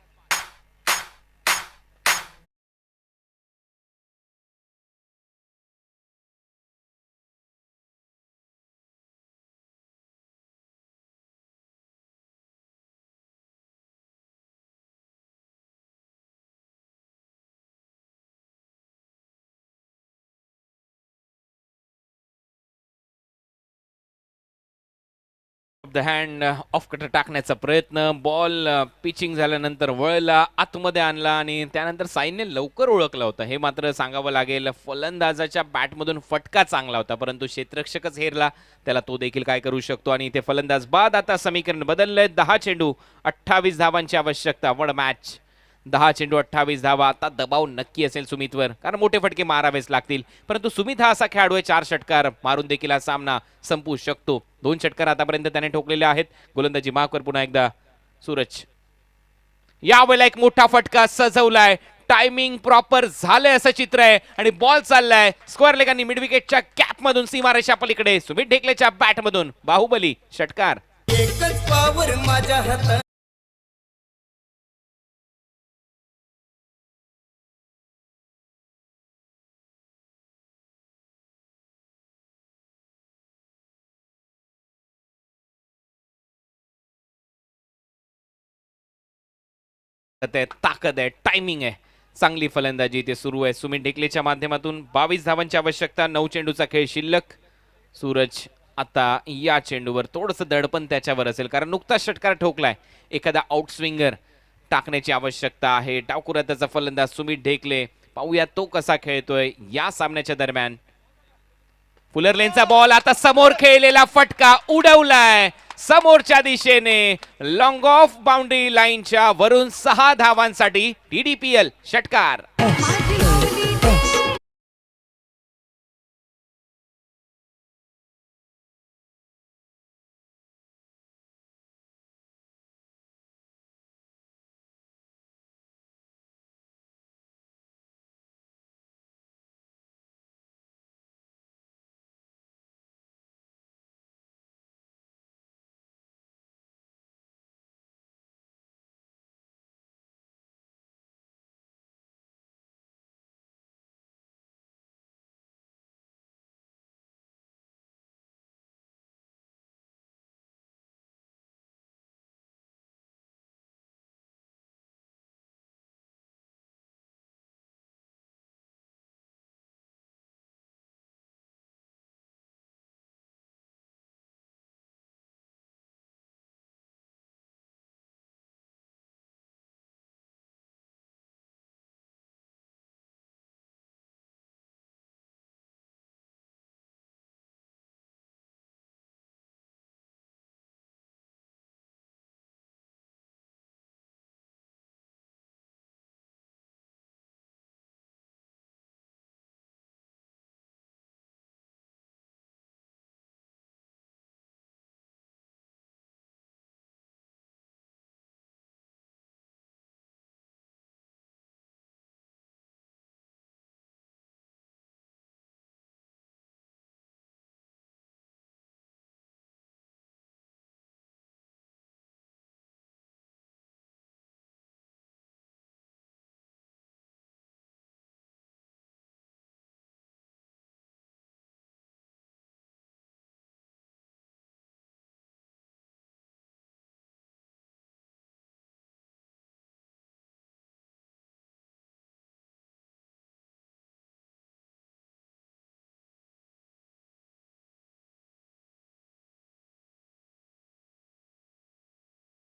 द हँड ऑफ कटर टाकण्याचा प्रयत्न, बॉल पिचिंग झाल्यानंतर वळला, आतमध्ये आणला, आणि त्यानंतर साईनने लवकर ओळखला होता. हे मात्र सांगावं लागेल, फलंदाजाच्या बॅटमधून फटका चांगला होता, परंतु क्षेत्ररक्षकच हेरला, त्याला तो देखील काय करू शकतो, आणि इथे फलंदाज बाद. आता समीकरण बदललंय. 10 चेंडू 28 धावांची आवश्यकता. वन मॅच, 10 चेंडू 28 धावा. आता दबाव नक्की असेल सुमितवर, कारण मोठे फटके मारावेच लागतील, परंतु सुमित हा असा खेळाडू आहे 4 षटकार मारून देखील हा सामना संपू शकतो. 2 षटकार आतापर्यंत त्याने ठोकलेले आहेत. गोलंदाजी मार्कवर पुन्हा एकदा सूरज. यावेळेला एक मोठा फटका सजवलाय, टायमिंग प्रॉपर झालंय असं चित्र आहे, आणि बॉल चाललाय स्क्वेअर लेग आणि मिड विकेटच्या कॅप मधून सीमारेषा पलीकडे. सुमित ढेकलेच्या बॅट मधून बाहुबली षटकार.
एकच पावर माझ्या हातात.
ताकद आहे, टायमिंग आहे, चांगली फलंदाजी इथे सुरू आहे सुमित ढेकलेच्या माध्यमातून. 22 धावांची आवश्यकता. 9 चेंडूचा खेळ शिल्लक. सूरज आता या चेंडूवर थोडंसं दडपण त्याच्यावर असेल, कारण नुकताच षटकार ठोकलाय. एखादा आउट स्विंगर टाकण्याची आवश्यकता आहे. डावखुरात्याचा फलंदाज सुमित ढेकले, पाहूया तो कसा खेळतोय या सामन्याच्या दरम्यान. फुलर लेनचा बॉल, आता समोर खेळलेला फटका उडवलाय समोरच्या दिशेने, लॉंग ऑफ बाउंड्री लाईनच्या वरून 6 धावांसाठी TDPL षटकार.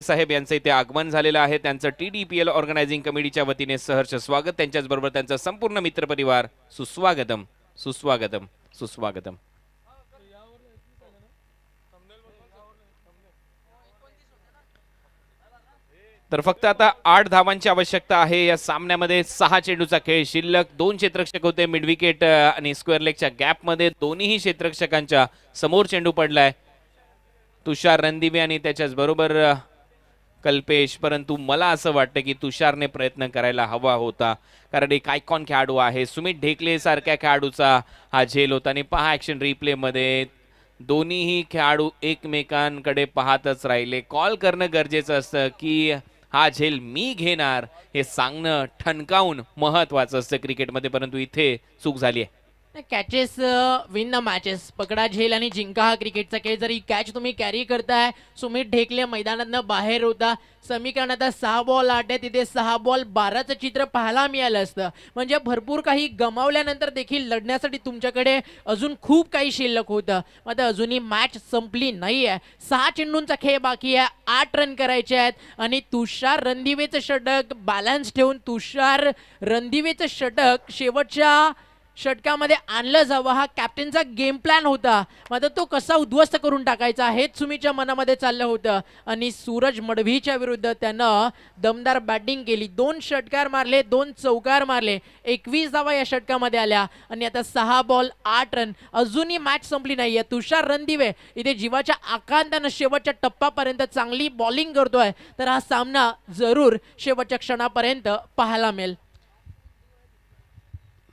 साहेब यांचं इथे आगमन झालेलं आहे. त्यांचं TDPL ऑर्गनायझिंग कमिटीच्या वतीने सहर्ष स्वागत. त्यांच्याचबरोबर त्यांचा संपूर्ण मित्रपरिवार सुस्वागतम सुस्वागतम सुस्वागतम. तर फक्त आता 8 धावांची आवश्यकता आहे या सामन्यामध्ये. 6 चेंडूचा खेळ शिल्लक. 2 क्षेत्ररक्षक होते मिड विकेट आणि स्क्वेअर लेगच्या गॅपमध्ये. दोन्ही क्षेत्ररक्षकांच्या समोर चेंडू पडलाय. तुषार रणदिवे आणि त्याच्याच बरोबर कल्पेश. परंतु मला असं वाटतं की तुषारने प्रयत्न करायला हवा होता, कारण एक आयकॉन खेळाडू आहे. सुमित ढेकले सारख्या खेळाडूचा हा झेल होता. आणि पहा ॲक्शन रिप्लेमध्ये दोन्हीही खेळाडू एकमेकांकडे पाहतच राहिले. कॉल करणं गरजेचं असतं की हा झेल मी घेणार, हे सांगणं ठणकावून महत्वाचं असतं क्रिकेटमध्ये. परंतु इथे चूक झाली आहे.
Catches win the matches. पकडा झेल आणि जिंका हा क्रिकेटचा खेळ. जर ही कॅच तुम्ही कॅरी करताय, सुमित ढेकले मैदानातनं बाहेर होता. समीकरण आता 6 बॉल 8 आहे, तिथे 6 बॉल 12चं चित्र पाहायला मिळालं असतं. म्हणजे भरपूर काही गमावल्यानंतर देखील लढण्यासाठी तुमच्याकडे अजून खूप काही शिल्लक होतं. मात्र अजूनही मॅच संपली नाही आहे. 6 चेंडूंचा खेळ बाकी आहे. 8 रन करायचे आहेत. आणि तुषार रणदिवेचं षटक बॅलन्स ठेवून तुषार रणदिवेचं षटक शेवटच्या षटकामध्ये आणलं जावं हा कॅप्टनचा गेम प्लॅन होता. मात्र तो कसा उद्ध्वस्त करून टाकायचा हेच सुमीच्या मनामध्ये चाललं होतं. आणि सूरज मडवीच्या विरुद्ध त्यानं दमदार बॅटिंग केली. 2 षटकार मारले, 2 चौकार मारले. 21 धावा या षटकामध्ये आल्या. आणि आता 6 बॉल 8 रन. अजूनही मॅच संपली नाहीये. तुषार रणदिवे इथे जीवाच्या आकांतानं शेवटच्या टप्प्यापर्यंत चांगली बॉलिंग करतोय. तर हा सामना जरूर शेवटच्या क्षणापर्यंत पाहायला मिळेल.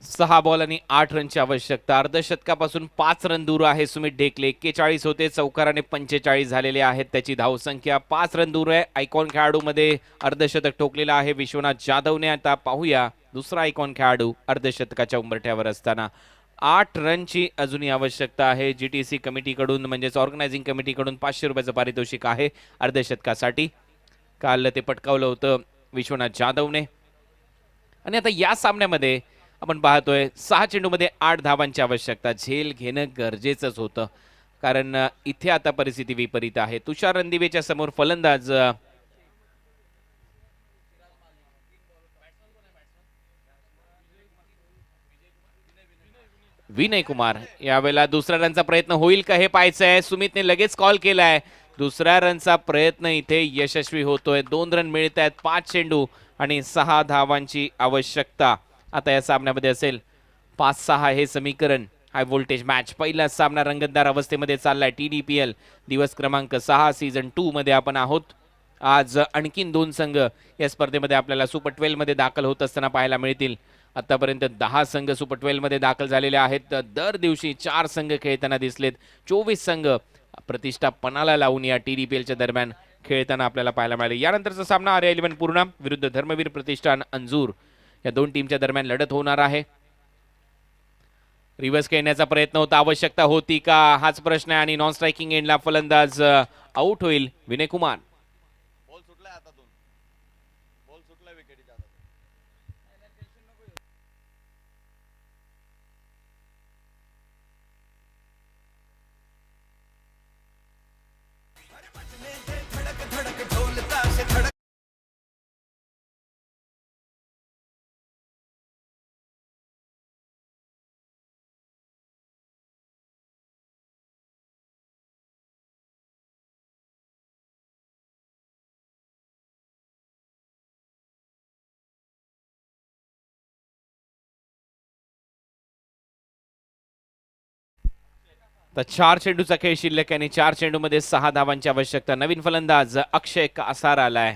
6 बॉल आणि 8 रनची आवश्यकता. अर्धशतकापासून 5 रन दूर आहे सुमित ढेकले. 41 होते, चौकाराने 45 झालेले आहेत त्याची धावसंख्या. 5 रन दूर आहे. आयकॉन खेळाडूमध्ये अर्धशतक ठोकलेला आहे विश्वनाथ जाधवने. आता पाहूया दुसरा आयकॉन खेळाडू अर्धशतकाच्या उंबरठ्यावर असताना. 8 रनची अजूनही आवश्यकता आहे. GTC कमिटीकडून म्हणजेच ऑर्गनायझिंग कमिटीकडून 500 रुपयाचं पारितोषिक आहे अर्धशतकासाठी. काल ते पटकावलं होतं विश्वनाथ जाधवने. आणि आता या सामन्यामध्ये आपण पाहतोय 6 चेंडूमध्ये 8 धावांची आवश्यकता. झेल घेणं गरजेचंच होतं, कारण इथे आता परिस्थिती विपरीत आहे. तुषार रणदिवेच्या समोर फलंदाज विनय कुमार. यावेळेला दुसऱ्या रनचा प्रयत्न होईल का हे पाहायचंय. सुमितने लगेच कॉल केलाय. दुसऱ्या रनचा प्रयत्न इथे यशस्वी होतोय. 2 रन मिळत आहेत. 5 चेंडू आणि 6 धावांची आवश्यकता आता या सामन्यामध्ये असेल. 5-6 हे समीकरण. High voltage match. पहिला सामना रंगतदार अवस्थेमध्ये चाललाय. TDPL दिवस क्रमांक 6 सीझन 2 मध्ये आपण आहोत. आज आणखीन 2 संघ या स्पर्धेमध्ये आपल्याला सुपर 12 मध्ये दाखल होत असताना पाहायला मिळतील. आतापर्यंत 10 संघ सुपर 12 मध्ये दाखल झालेले आहेत. दर दिवशी 4 संघ खेळताना दिसलेत. 24 संघ प्रतिष्ठा पणाला लावून या TDPLच्या दरम्यान खेळताना आपल्याला पाहायला मिळाले. यानंतरचा सामना RA11 पूर्णा विरुद्ध धर्मवीर प्रतिष्ठान अंजूर या 2 टीमच्या दरम्यान लढत होणार आहे. रिव्हर्स खेळण्याचा प्रयत्न होता, आवश्यकता होती का हाच प्रश्न आहे. आणि नॉन स्ट्रायकिंग एंडला फलंदाज आउट होईल विनय कुमार. तर 4 चेंडूचा खेळ शिल्लक आणि 4 चेंडूमध्ये 6 धावांची आवश्यकता. नवीन फलंदाज अक्षय कासार आलाय.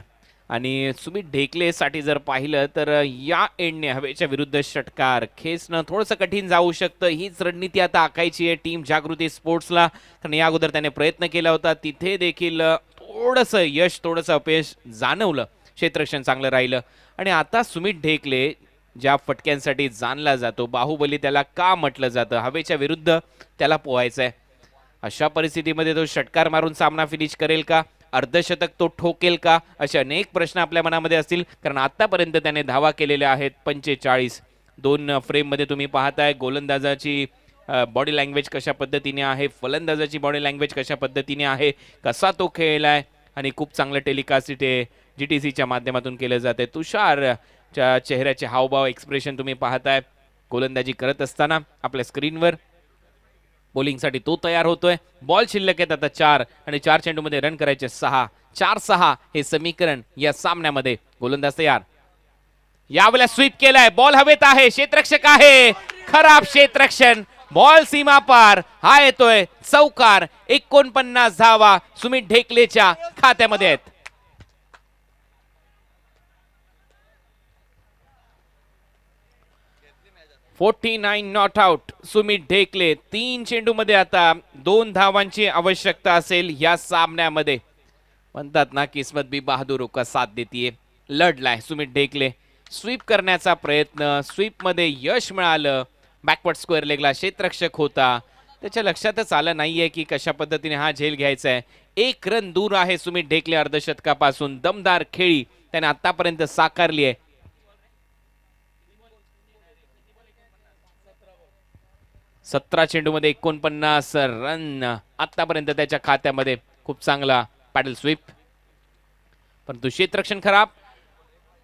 आणि सुमित ढेकलेसाठी जर पाहिलं तर या एंडने हवेच्या विरुद्ध षटकार खेचणं थोडंसं कठीण जाऊ शकतं. हीच रणनीती आता आखायची आहे टीम जागृती स्पोर्ट्सला. कारण या अगोदर त्याने प्रयत्न केला होता, तिथे देखील थोडंसं यश थोडंसं अपयश जाणवलं. क्षेत्ररक्षण चांगलं राहिलं. आणि आता सुमित ढेकले ज्या फटक्यांसाठी जाणला जातो, बाहुबली त्याला का म्हटलं जातं, हवेच्या विरुद्ध त्याला पोहायचं आहे. अशा परिस्थितीमध्ये तो षटकार मारून सामना फिनिश करेल का, अर्धशतक तो ठोकेल का, असे अनेक प्रश्न आपल्या मनामध्ये असतील. कारण आतापर्यंत त्याने धावा केलेल्या आहेत 45. 2 फ्रेममध्ये तुम्ही पाहताय गोलंदाजाची बॉडी लँग्वेज कशा पद्धतीने आहे, फलंदाजाची बॉडी लँग्वेज कशा पद्धतीने आहे, कसा तो खेळलाय. आणि खूप चांगलं टेलिकास्ट इथे GTCच्या माध्यमातून केलं जाते. तुषारच्या चेहऱ्याचे हावभाव एक्सप्रेशन तुम्ही पाहताय गोलंदाजी करत असताना आपल्या स्क्रीनवर. बॉलिंगसाठी तो तयार होतोय. बॉल शिल्लक आहेत आता 4 आणि 4 चेंडूमध्ये रन करायचे 6. 4-6 हे समीकरण या सामन्यामध्ये. गोलंदाज तयार. यावेळेला स्वीप केलाय. बॉल हवेत आहे. क्षेत्ररक्षक आहे. खराब क्षेत्ररक्षण. बॉल सीमा पार. हा येतोय चौकार. 49 धावा सुमित ढेकलेच्या खात्यामध्ये आहेत. 49 नॉट आउट. सुमित ढेकले 3 चेंडूमध्ये आता 2 धावांची आवश्यकता असेल या सामन्यामध्ये. म्हणतात ना किस्मत भी बहादुर का साथ देतीये. लढलाय सुमित ढेकले. स्वीप करण्याचा प्रयत्न. स्वीप मध्ये यश मिळालं. बॅकवर्ड स्क्वेअर लेगला क्षेत्ररक्षक होता. त्याच्या लक्षातच आलं नाहीये की कशा पद्धतीने हा झेल घ्यायचा आहे. 1 रन दूर आहे सुमित ढेकले अर्धशतकापासून. दमदार खेळी त्याने आतापर्यंत साकारली आहे. 17 चेंडूमध्ये 49 रन आतापर्यंत त्याच्या खात्यामध्ये. खूप चांगला पॅडल स्वीप, परंतु क्षेत्ररक्षण खराब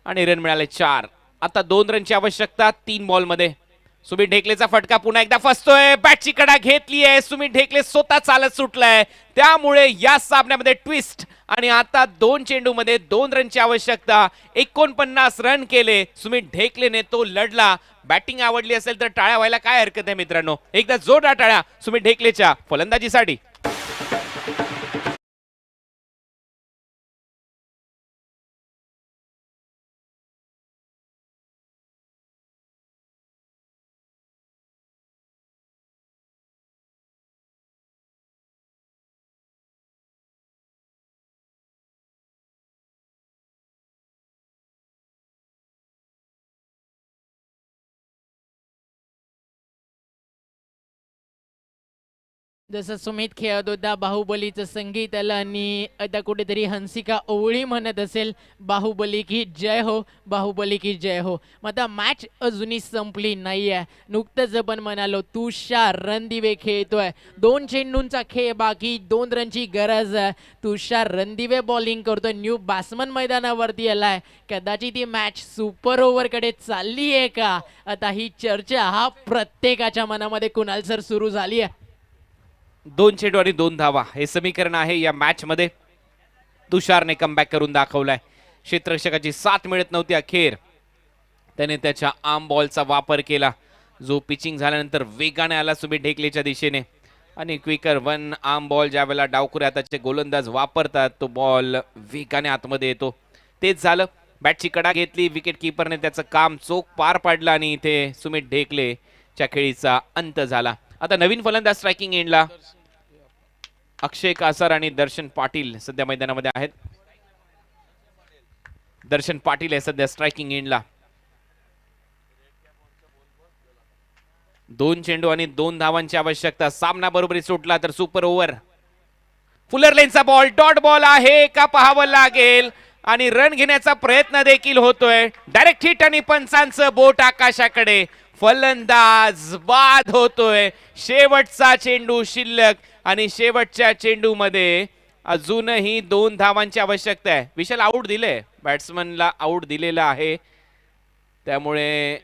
आणि रन मिळाले 4. आता 2 रनची आवश्यकता 3 बॉलमध्ये. सुमित ढेकलेचा फटका पुन्हा एकदा फसतोय. बॅटची कडा घेतली आहे. सुमित ढेकले स्वतः चालत सुटलाय. त्यामुळे या सामन्यामध्ये ट्विस्ट आणि आता 2 चेंडूमध्ये 2 रनची आवश्यकता. 49 रन केले सुमित ढेकलेने. तो लढला. बॅटिंग आवडली असेल तर टाळ्या व्हायला काय हरकत आहे मित्रांनो. एकदा जोरदार टाळ्या सुमित ढेकलेच्या फलंदाजीसाठी.
जसं सुमित खेळत होता बाहुबलीचं संगीत आलं आणि आता कुठेतरी हंसिका ओवळी म्हणत असेल बाहुबली की जय हो, बाहुबली की जय हो. मग आता मॅच अजूनही संपली नाही आहे. नुकतंच आपण म्हणालो तुषार रणदिवे खेळतोय. 2 चेंडूंचा खेळ बाकी. 2 रनची गरज आहे. तुषार रणदिवे बॉलिंग करतोय. न्यू बॅट्समन मैदानावरती आलाय. कदाचित ही मॅच सुपर ओव्हरकडे चालली आहे का, आता ही चर्चा हा प्रत्येकाच्या मनामध्ये कुणाल सर सुरू झाली आहे.
2 चेंडू आणि 2 धावा हे समीकरण आहे या मॅच मध्ये. तुषारने कमबॅक करून दाखवलाय. क्षेत्ररक्षकाची साथ मिळत नव्हती. अखेर त्याने त्याच्या आर्म बॉलचा वापर केला जो पिचिंग झाल्यानंतर वेगाने आला सुमित ढेकलेच्या दिशेने. आणि क्विकर 1 आर्म बॉल ज्या वेळेला डावखुऱ्या त्याचे गोलंदाज वापरतात तो बॉल वेगाने आतमध्ये येतो. तेच झालं. बॅटची कडा घेतली. विकेट किपरने त्याचं काम चोख पार पाडलं आणि इथे सुमित ढेकलेच्या खेळीचा अंत झाला. आता नवीन फलंदाज स्ट्रायकिंग एंडला अक्षय कासार आणि दर्शन पाटील सध्या मैदानामध्ये आहेत. दर्शन पाटील आहे सध्या स्ट्रायकिंग एंडला. 2 चेंडू आणि 2 धावांची आवश्यकता. सामना बरोबरी सुटला तर सुपर ओव्हर. फुलर लेनचा बॉल डॉट बॉल आहे का पाहावं लागेल आणि रन घेण्याचा प्रयत्न देखील होतोय. डायरेक्ट हिट आणि पंचांचं बोट आकाशाकडे. फलंदाज बाद होतोय. शेवटचा चेंडू शिल्लक आणि शेवटच्या चेंडूमध्ये अजूनही 2 धावांची आवश्यकता आहे. विशाल आऊट दिले. बॅट्समनला आऊट दिलेला आहे. त्यामुळे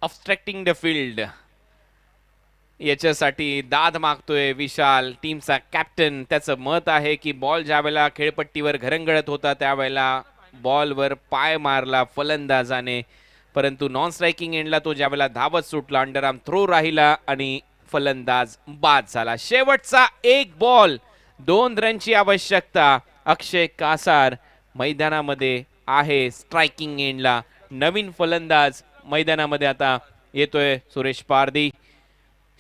ऑब्स्ट्रक्टिंग द फील्ड याच्यासाठी दाद मागतोय विशाल, टीमचा कॅप्टन. त्याचं मत आहे की बॉल ज्या वेळेला खेळपट्टीवर घरंगळत होता त्यावेळेला बॉलवर पाय मारला फलंदाजाने, परंतु नॉन स्ट्रायकिंग एंडला तो ज्या वेळेला धावत सुटला अंडरआर्म थ्रो राहिला आणि फलंदाज बाद झाला. शेवटचा 1 बॉल 2 रनची आवश्यकता. अक्षय कासार मैदानामध्ये आहे स्ट्रायकिंग एंडला. नवीन फलंदाज मैदानामध्ये आता येतोय सुरेश पारधी.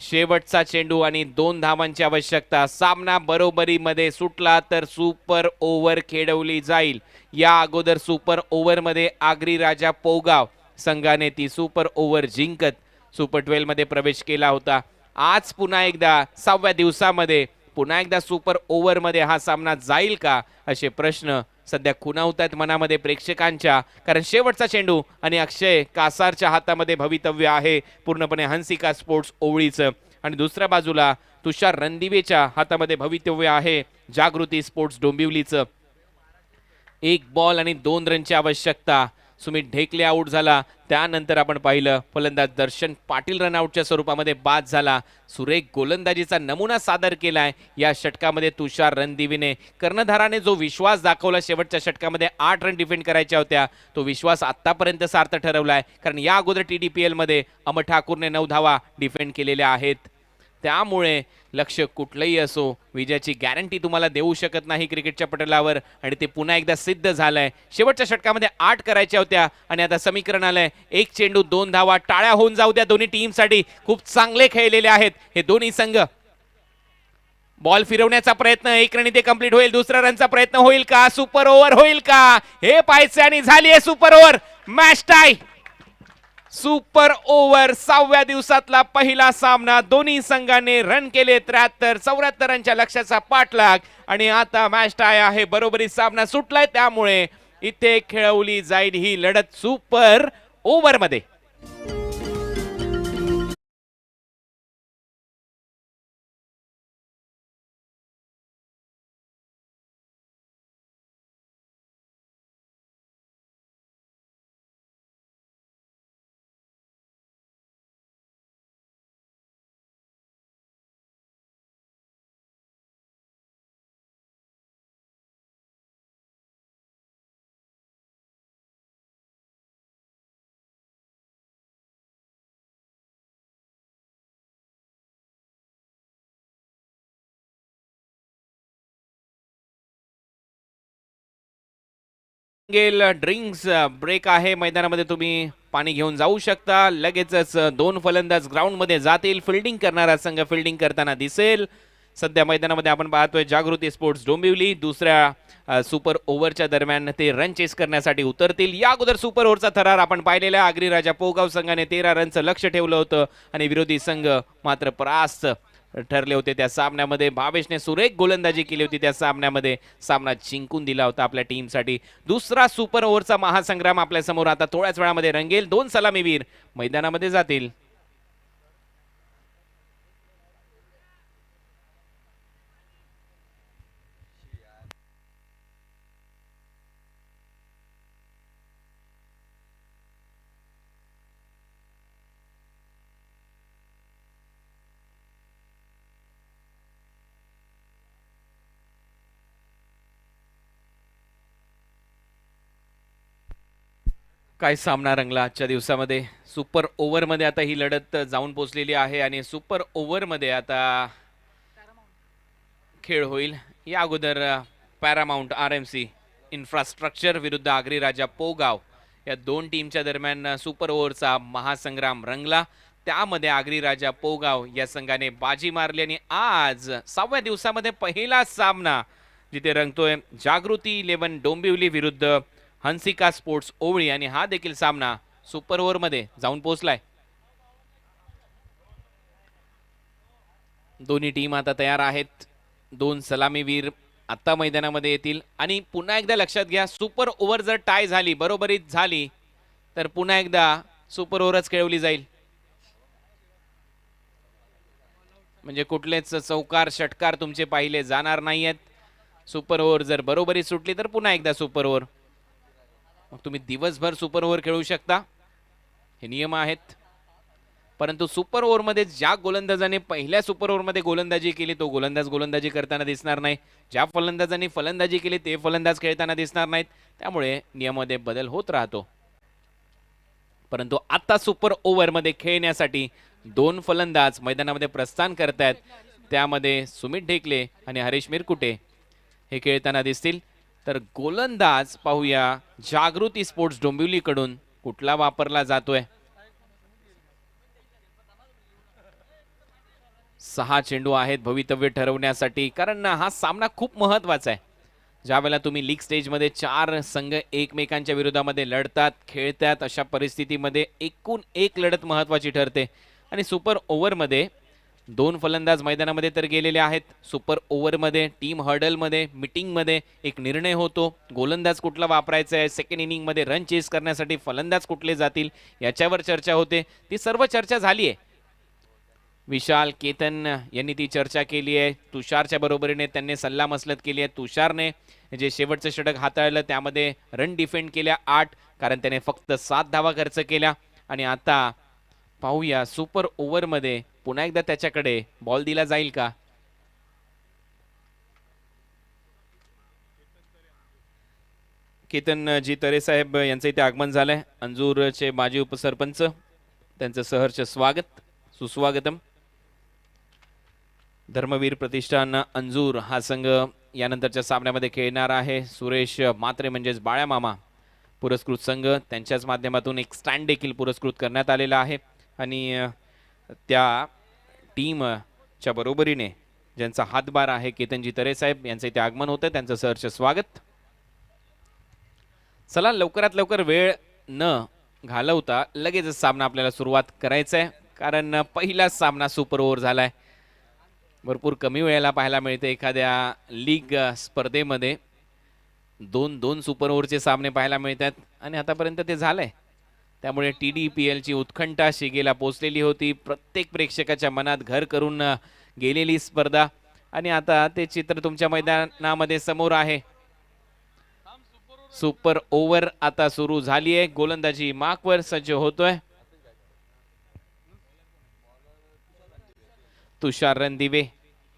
शेवटचा चेंडू आणि 2 धावांची आवश्यकता. सामना बरोबरीमध्ये सुटला तर सुपर ओव्हर खेळवली जाईल. या अगोदर सुपर ओव्हर मध्ये आगरी राजा पोगाव संघाने ती सुपर ओव्हर जिंकत सुपर 12 मध्ये प्रवेश केला होता. आज पुन्हा एकदा 6व्या दिवसामध्ये पुन्हा एकदा सुपर ओव्हर मध्ये हा सामना जाईल का असे प्रश्न सध्या खुणावत आहेत मनामध्ये प्रेक्षकांच्या, कारण शेवटचा चेंडू आणि अक्षय कासारच्या हातामध्ये भवितव्य आहे पूर्णपणे हंसिका स्पोर्ट्स ओवळीचं, आणि दुसऱ्या बाजूला तुषार रणदिवेच्या हातामध्ये भवितव्य आहे जागृती स्पोर्ट्स डोंबिवलीचं. 1 बॉल आणि 2 रनची आवश्यकता. सुमित ढेकले आऊट झाला, त्यानंतर आपण पाहिलं फलंदाज दर्शन पाटील रनआउटच्या स्वरूपामध्ये बाद झाला. सुरेख गोलंदाजीचा नमुना सादर केलाय या षटकामध्ये तुषार रणदिवेने. कर्णधाराने जो विश्वास दाखवला शेवटच्या षटकामध्ये 8 रन डिफेंड करायच्या होत्या, तो विश्वास आतापर्यंत सार्थ ठरवलाय, कारण या अगोदर TDPL मध्ये अमर ठाकूरने 9 धावा डिफेंड केलेल्या आहेत. त्यामुळे लक्ष कुठलंही असो, विजयाची गॅरंटी तुम्हाला देऊ शकत नाही क्रिकेटच्या पटलावर, आणि ते पुन्हा एकदा सिद्ध झालंय. शेवटच्या षटकामध्ये 8 करायच्या होत्या आणि आता समीकरण आलंय 1 चेंडू 2 धावा. टाळ्या होऊन जाऊ द्या दोन्ही टीमसाठी, खूप चांगले खेळलेले आहेत हे दोन्ही संघ. बॉल फिरवण्याचा प्रयत्न, 1 रन इथे कंप्लीट होईल. दुसऱ्या रनचा प्रयत्न होईल का? सुपर ओव्हर होईल का? हे पाहायचं, आणि झाली आहे super over. Match tie. Super over 6व्या दिवसातला पहिला सामना. दोन्ही संघाने रन केले 73-74 रनच्या लक्ष्याचा पाठलाग, आणि आता मॅच टाय आहे. बरोबरी सामना सुटलाय, त्यामुळे इथे खेळवली जाईल ही लढत सुपर ओव्हर मध्ये. गेल ड्रिंक्स ब्रेक आहे मैदानामध्ये, तुम्ही पाणी घेऊन जाऊ शकता. लगेचच 2 फलंदाज ग्राउंड मध्ये जातील. फिल्डिंग करणारा संघ फिल्डिंग करताना दिसेल. सध्या मैदानामध्ये आपण पाहतोय जागृती स्पोर्ट्स डोंबिवली. दुसऱ्या सुपर ओव्हरच्या दरम्यान ते रन चेस करण्यासाठी उतरतील. या अगोदर सुपर ओव्हरचा थरार आपण पाहिलेला. आगरीराजा पोगाव संघाने 13 रनचं लक्ष ठेवलं होतं आणि विरोधी संघ मात्र परास्त ठरले होते त्या सामन्यामध्ये. भावेशने सुरेख गोलंदाजी केली होती त्या सामन्यामध्ये, सामना जिंकून दिला होता आपल्या टीमसाठी. दुसरा सुपर ओव्हरचा महासंग्राम आपल्या समोर आता थोड्याच वेळामध्ये रंगेल. 2 सलामीवीर मैदानामध्ये जातील. काय सामना रंगला आजच्या दिवसामध्ये. सुपर ओव्हरमध्ये आता ही लढत जाऊन पोहोचलेली आहे, आणि सुपर ओव्हरमध्ये आता खेळ होईल. या अगोदर पॅरामाउंट RMC इन्फ्रास्ट्रक्चर विरुद्ध आगरीराजा पोगाव या 2 टीमच्या दरम्यान सुपर ओव्हरचा महासंग्राम रंगला. त्यामध्ये आगरीराजा पोगाव या संघाने बाजी मारली, आणि आज 6व्या दिवसामध्ये पहिला सामना जिथे रंगतोय जागृती 11 डोंबिवली विरुद्ध हंसिका स्पोर्ट्स ओवळी, आणि हा देखील सामना सुपर ओव्हर मध्ये जाऊन पोहोचलाय. दोन्ही टीम आता तयार आहेत. 2 सलामीवीर आता मैदानामध्ये येतील, आणि पुन्हा एकदा लक्षात घ्या, सुपर ओव्हर जर टाय झाली, बरोबरीत झाली, तर पुन्हा एकदा सुपर ओव्हरच खेळवली जाईल. म्हणजे कुठलेच चौकार षटकार तुमचे पाहिले जाणार नाहीयेत. सुपर ओव्हर जर बरोबरी सुटली तर पुन्हा एकदा सुपर ओव्हर. मग तुम्ही दिवसभर सुपर ओव्हर खेळू शकता, हे नियम आहेत. परंतु सुपर ओव्हरमध्ये ज्या गोलंदाजाने पहिल्या सुपर ओव्हरमध्ये गोलंदाजी केली तो गोलंदाज गोलंदाजी करताना दिसणार नाही. ज्या फलंदाजांनी फलंदाजी केली ते फलंदाज खेळताना दिसणार नाहीत. त्यामुळे नियमामध्ये बदल होत राहतो. परंतु आता सुपर ओव्हरमध्ये खेळण्यासाठी 2 फलंदाज मैदानामध्ये प्रस्थान करतायत. त्यामध्ये सुमित ढेकले आणि हरीश मिरकुटे हे खेळताना दिसतील. तर गोलंदाज पाहूया जागृती स्पोर्ट्स डोंबिवली कडून कुठला वापरला जातोय. 6 चेंडू आहेत भवितव्य ठरवण्यासाठी, कारण हा सामना खूप महत्वाचा आहे. ज्यावेळेला तुम्ही लीग स्टेजमध्ये 4 संघ एकमेकांच्या विरोधामध्ये लढतात खेळतात, अशा परिस्थितीमध्ये एकूण एक लढत महत्वाची ठरते. आणि सुपर ओव्हरमध्ये 2 फलंदाज मैदानामध्ये तर गेलेले आहेत. सुपर ओव्हरमध्ये, टीम हर्डलमध्ये, मीटिंगमध्ये एक निर्णय होतो. गोलंदाज कुठला वापरायचा आहे, सेकंड इनिंगमध्ये रन चेस करण्यासाठी फलंदाज कुठले जातील याच्यावर चर्चा होते. ती सर्व चर्चा झाली आहे. विशाल, केतन यांनी ती चर्चा केली आहे. तुषारच्या बरोबरीने त्यांनी सल्लामसलत केली आहे. तुषारने जे शेवटचं षटक हाताळलं त्यामध्ये रन डिफेंड केल्या 8, कारण त्याने फक्त 7 धावा खर्च केल्या. आणि आता पाहूया सुपर ओव्हरमध्ये पुन्हा एकदा त्याच्याकडे बॉल दिला जाईल का. केतन जी तरे साहेब यांचं इथे आगमन झालंय. अंजूरचे माजी उपसरपंच, त्यांचं सहर्ष स्वागत, सुस्वागतम. धर्मवीर प्रतिष्ठान अंजूर हा संघ यानंतरच्या सामन्यामध्ये खेळणार आहे. सुरेश मात्रे म्हणजेच बाळ्या मामा पुरस्कृत संघ, त्यांच्याच माध्यमातून एक स्टँड देखील पुरस्कृत करण्यात आलेला आहे. आणि त्या टीमच्या बरोबरीने ज्यांचा हातभार आहे केतनजी तरे साहेब यांचं इथे आगमन होतं, त्यांचं सहर्ष स्वागत. चला लवकरात लवकर वेळ न घालवता लगेचच सामना आपल्याला सुरुवात करायचा आहे, कारण पहिलाच सामना सुपर ओव्हर झालाय. भरपूर कमी वेळेला पाहायला मिळते एखाद्या लीग स्पर्धेमध्ये 2 सुपर ओव्हरचे सामने पाहायला मिळतात आणि आतापर्यंत ते झालंय. त्यामुळे TDPL ची उत्कंठा शिगेला पोचलेली होती. प्रत्येक प्रेक्षकाच्या मनात घर करून गेलेली स्पर्धा आणि आता ते चित्र तुमच्या मैदानामध्ये समोर आहे. सुपर ओव्हर आता सुरू झाली आहे. गोलंदाजी मार्कवर सज्ज होतोय. तुषार रणदिवे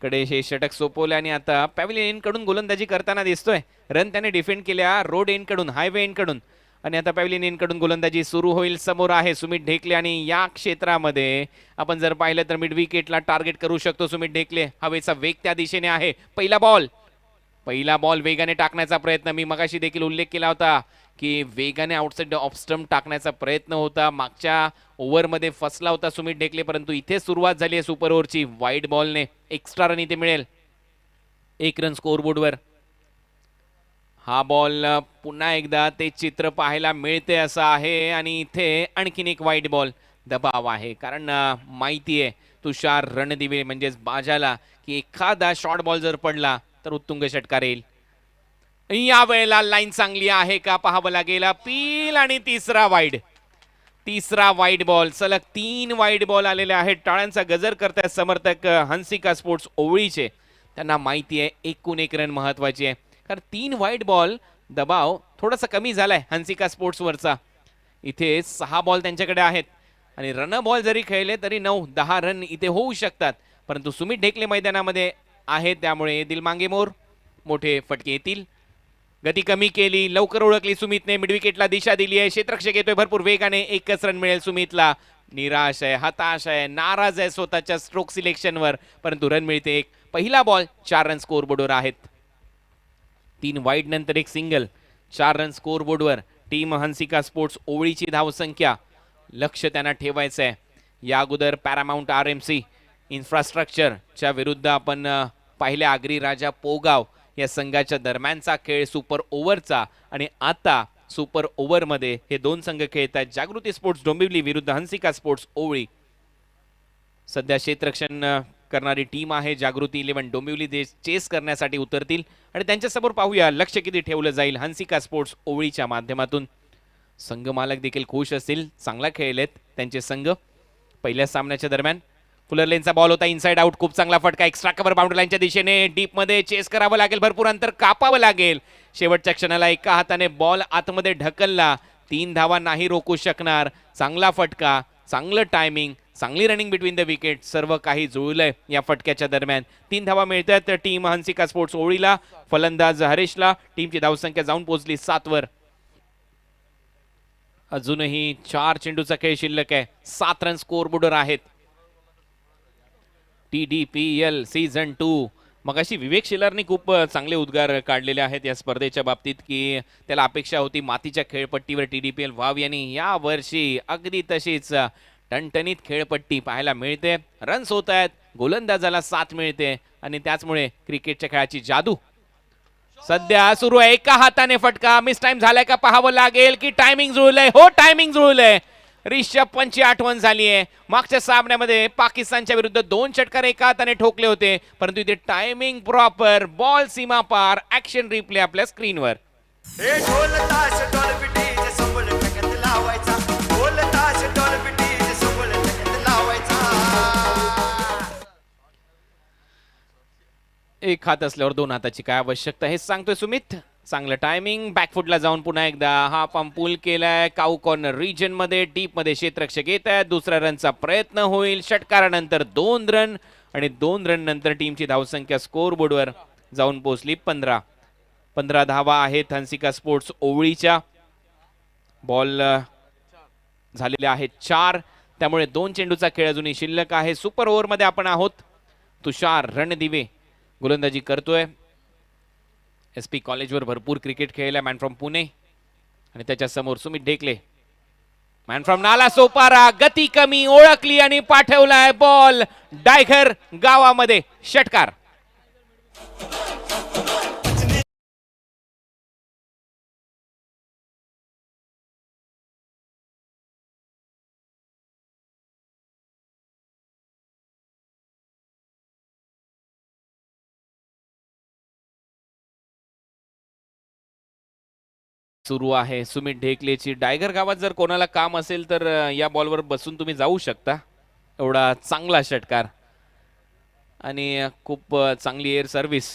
कडे हे षटक सोपवले आणि आता पॅव्हिलियन कडून गोलंदाजी करताना दिसतोय. रन त्याने डिफेंड केल्या रोड एंड कडून, हायवे एंड कडून, आणि आता पॅव्हिलियन कडून गोलंदाजी सुरू होईल. समोर आहे सुमित ढेकले आणि या क्षेत्रामध्ये आपण जर पाहिलं तर मिड विकेटला टार्गेट करू शकतो सुमित ढेकले. हवेचा वेग त्या दिशेने आहे. पहिला बॉल वेगाने टाकण्याचा प्रयत्न, मी मगाशी देखील उल्लेख केला होता की वेगाने आउटसाइड ऑफ स्टंप टाकण्याचा प्रयत्न होता. मागच्या ओव्हरमध्ये फसला होता सुमित ढेकले, परंतु इथे सुरुवात झाली आहे सुपर ओव्हरची. वाईड बॉलने एक्स्ट्रा रन इथे मिळेल. 1 रन स्कोअरबोर्डवर. हा बॉल पुन्हा एकदा ते चित्र पाहायला मिळते असं आहे आणि इथे आणखीन एक वाईड बॉल. दबाव आहे कारण माहिती आहे तुषार रणदिवे म्हणजेच बाजाला की एखादा शॉर्ट बॉल जर पडला तर उत्तुंग षटकार येईल. या वेळेला लाईन चांगली आहे का पाहावं लागेल. पील आणि तिसरा वाईड बॉल. सलग 3 वाईड बॉल आलेले आहेत. टाळ्यांचा गजर करतायत समर्थक हंसिका स्पोर्ट्स ओवळीचे. त्यांना माहिती आहे एकूण 1 रन महत्वाची आहे, कारण 3 वाईड बॉल दबाव थोडासा कमी झालाय हंसिका स्पोर्ट्सवरचा. इथे 6 बॉल त्यांच्याकडे आहेत आणि रन बॉल जरी खेळले तरी 9-10 रन इथे होऊ शकतात, परंतु सुमित ढेकले मैदानामध्ये आहे त्यामुळे दिलमांगे मोर मोठे फटके येतील. गती कमी केली, लवकर ओळखली सुमितने, मिडविकेटला दिशा दिली आहे. क्षेत्ररक्षक येतोय भरपूर वेगाने, 1च रन मिळेल सुमितला. निराश आहे, हताश आहे, नाराज आहे स्वतःच्या स्ट्रोक सिलेक्शनवर, परंतु रन मिळते 1. पहिला बॉल, 4 रन स्कोअरबोर्डवर आहेत. 3 वाईड नंतर 1 सिंगल, 4 रन स्कोअरबोर्डवर. टीम हंसिका स्पोर्ट्स ओवळीची धावसंख्या लक्ष त्यांना ठेवायचं आहे. या अगोदर पॅरामाउंट RMC इन्फ्रास्ट्रक्चरच्या विरुद्ध आपण पाहिले आगरी राजा पोगाव या संघाच्या दरम्यानचा खेळ सुपर ओव्हरचा, आणि आता सुपर ओव्हरमध्ये हे 2 संघ खेळत आहेत. जागृती स्पोर्ट्स डोंबिवली विरुद्ध हंसिका स्पोर्ट्स ओवळी. सध्या क्षेत्ररक्षण करणारी टीम आहे जागृती 11 डोंबिवली चेस करण्यासाठी उतरतील आणि त्यांच्यासमोर पाहूया लक्ष किती ठेवलं जाईल हंसिका स्पोर्ट्स ओवळीच्या माध्यमातून. संघ मालक देखील खुश असतील, चांगला खेळलेत त्यांचे संघ. पहिल्या सामन्याच्या दरम्यान फुलर लेनचा बॉल होता, इनसाइड आउट, खूप चांगला फटका, एक्स्ट्रा कव्हर बाउंड्री लाईनच्या दिशेने. डीप मध्ये चेस करावं लागेल, भरपूर अंतर कापावं लागेल. शेवटच्या क्षणाला एका हाताने बॉल आतमध्ये ढकलला, 3 धावा नाही रोखू शकणार. चांगला फटका, चांगलं टायमिंग, चांगली रनिंग बिटवीन द विकेट, सर्व काही जुळलंय या फटक्याच्या दरम्यान. 3 धावा मिळतात टीम हंसिका स्पोर्ट्स ओवळीला. फलंदाज हरेशला. टीमची धावसंख्या जाऊन पोहोचली 7 वर. अजूनही 4 चेंडूचा खेळ शिल्लक आहे. 7 रन स्कोअरबोर्डवर आहेत. TDPL season 2. मगाशी विवेक शेलारनी खूप चांगले उद्गार काढलेले आहेत या स्पर्धेच्या बाबतीत, की त्याला अपेक्षा होती मातीच्या खेळपट्टीवर TDPL व्हावी आणि या वर्षी अगदी तशीच टणटणीत खेळपट्टी पाहायला मिळते. रन्स होत आहेत, गोलंदाजाला साथ मिळते आणि त्याचमुळे क्रिकेटच्या खेळाची जादू सध्या सुरू आहे. एका हाताने फटका, मिस टाइम झालाय का पाहावं लागेल की टायमिंग जुळलंय. हो, टायमिंग जुळलंय. रिषभ पंतची आठवण झाली आहे. मागच्या सामन्यामध्ये पाकिस्तानच्या विरुद्ध 2 षटकार एका हाताने ठोकले होते, परंतु इथे टायमिंग प्रॉपर, बॉल सीमा पार, ऍक्शन रिप्ले आपल्या स्क्रीनवर.
हे ढोल ताश ढोल पिटीचे सोबळ टकत लावायचा ढोल ताश ढोल पिटीचे सोबळ टकत लावायचा.
एक हात असल्यावर 2 हाताची काय आवश्यकता हे सांगतोय सुमित. चांगलं टायमिंग, बॅकफुटला जाऊन पुन्हा एकदा हा पंप पूल केलाय. काऊ कॉर्नर रिजन मध्ये डीप मध्ये क्षेत्ररक्षक येत आहेत. दुसऱ्या रनचा प्रयत्न होईल. षटकारानंतर 2 रन आणि 2 रन नंतर टीमची धावसंख्या स्कोर बोर्डवर जाऊन पोहोचली 15 धावा आहेत हंसिका स्पोर्ट्स ओवळीच्या. बॉल झालेले आहेत 4, त्यामुळे 2 चेंडूचा खेळ अजूनही शिल्लक आहे. सुपर ओव्हरमध्ये आपण आहोत. तुषार रणदिवे गोलंदाजी करतोय. SP कॉलेजवर भरपूर क्रिकेट खेळला, मॅन फ्रॉम पुणे. आणि त्याच्या समोर सुमित ढेकले, मॅन फ्रॉम नाला सोपारा. गती कमी, ओळखली आणि पाठवलाय बॉल डायघर गावामध्ये. षटकार. सुरू आहे सुमित ढेकलेची. डायगर गावात जर कोणाला काम असेल तर या बॉलवर बसून तुम्ही जाऊ शकता. एवढा चांगला षटकार आणि खूप चांगली एअर सर्व्हिस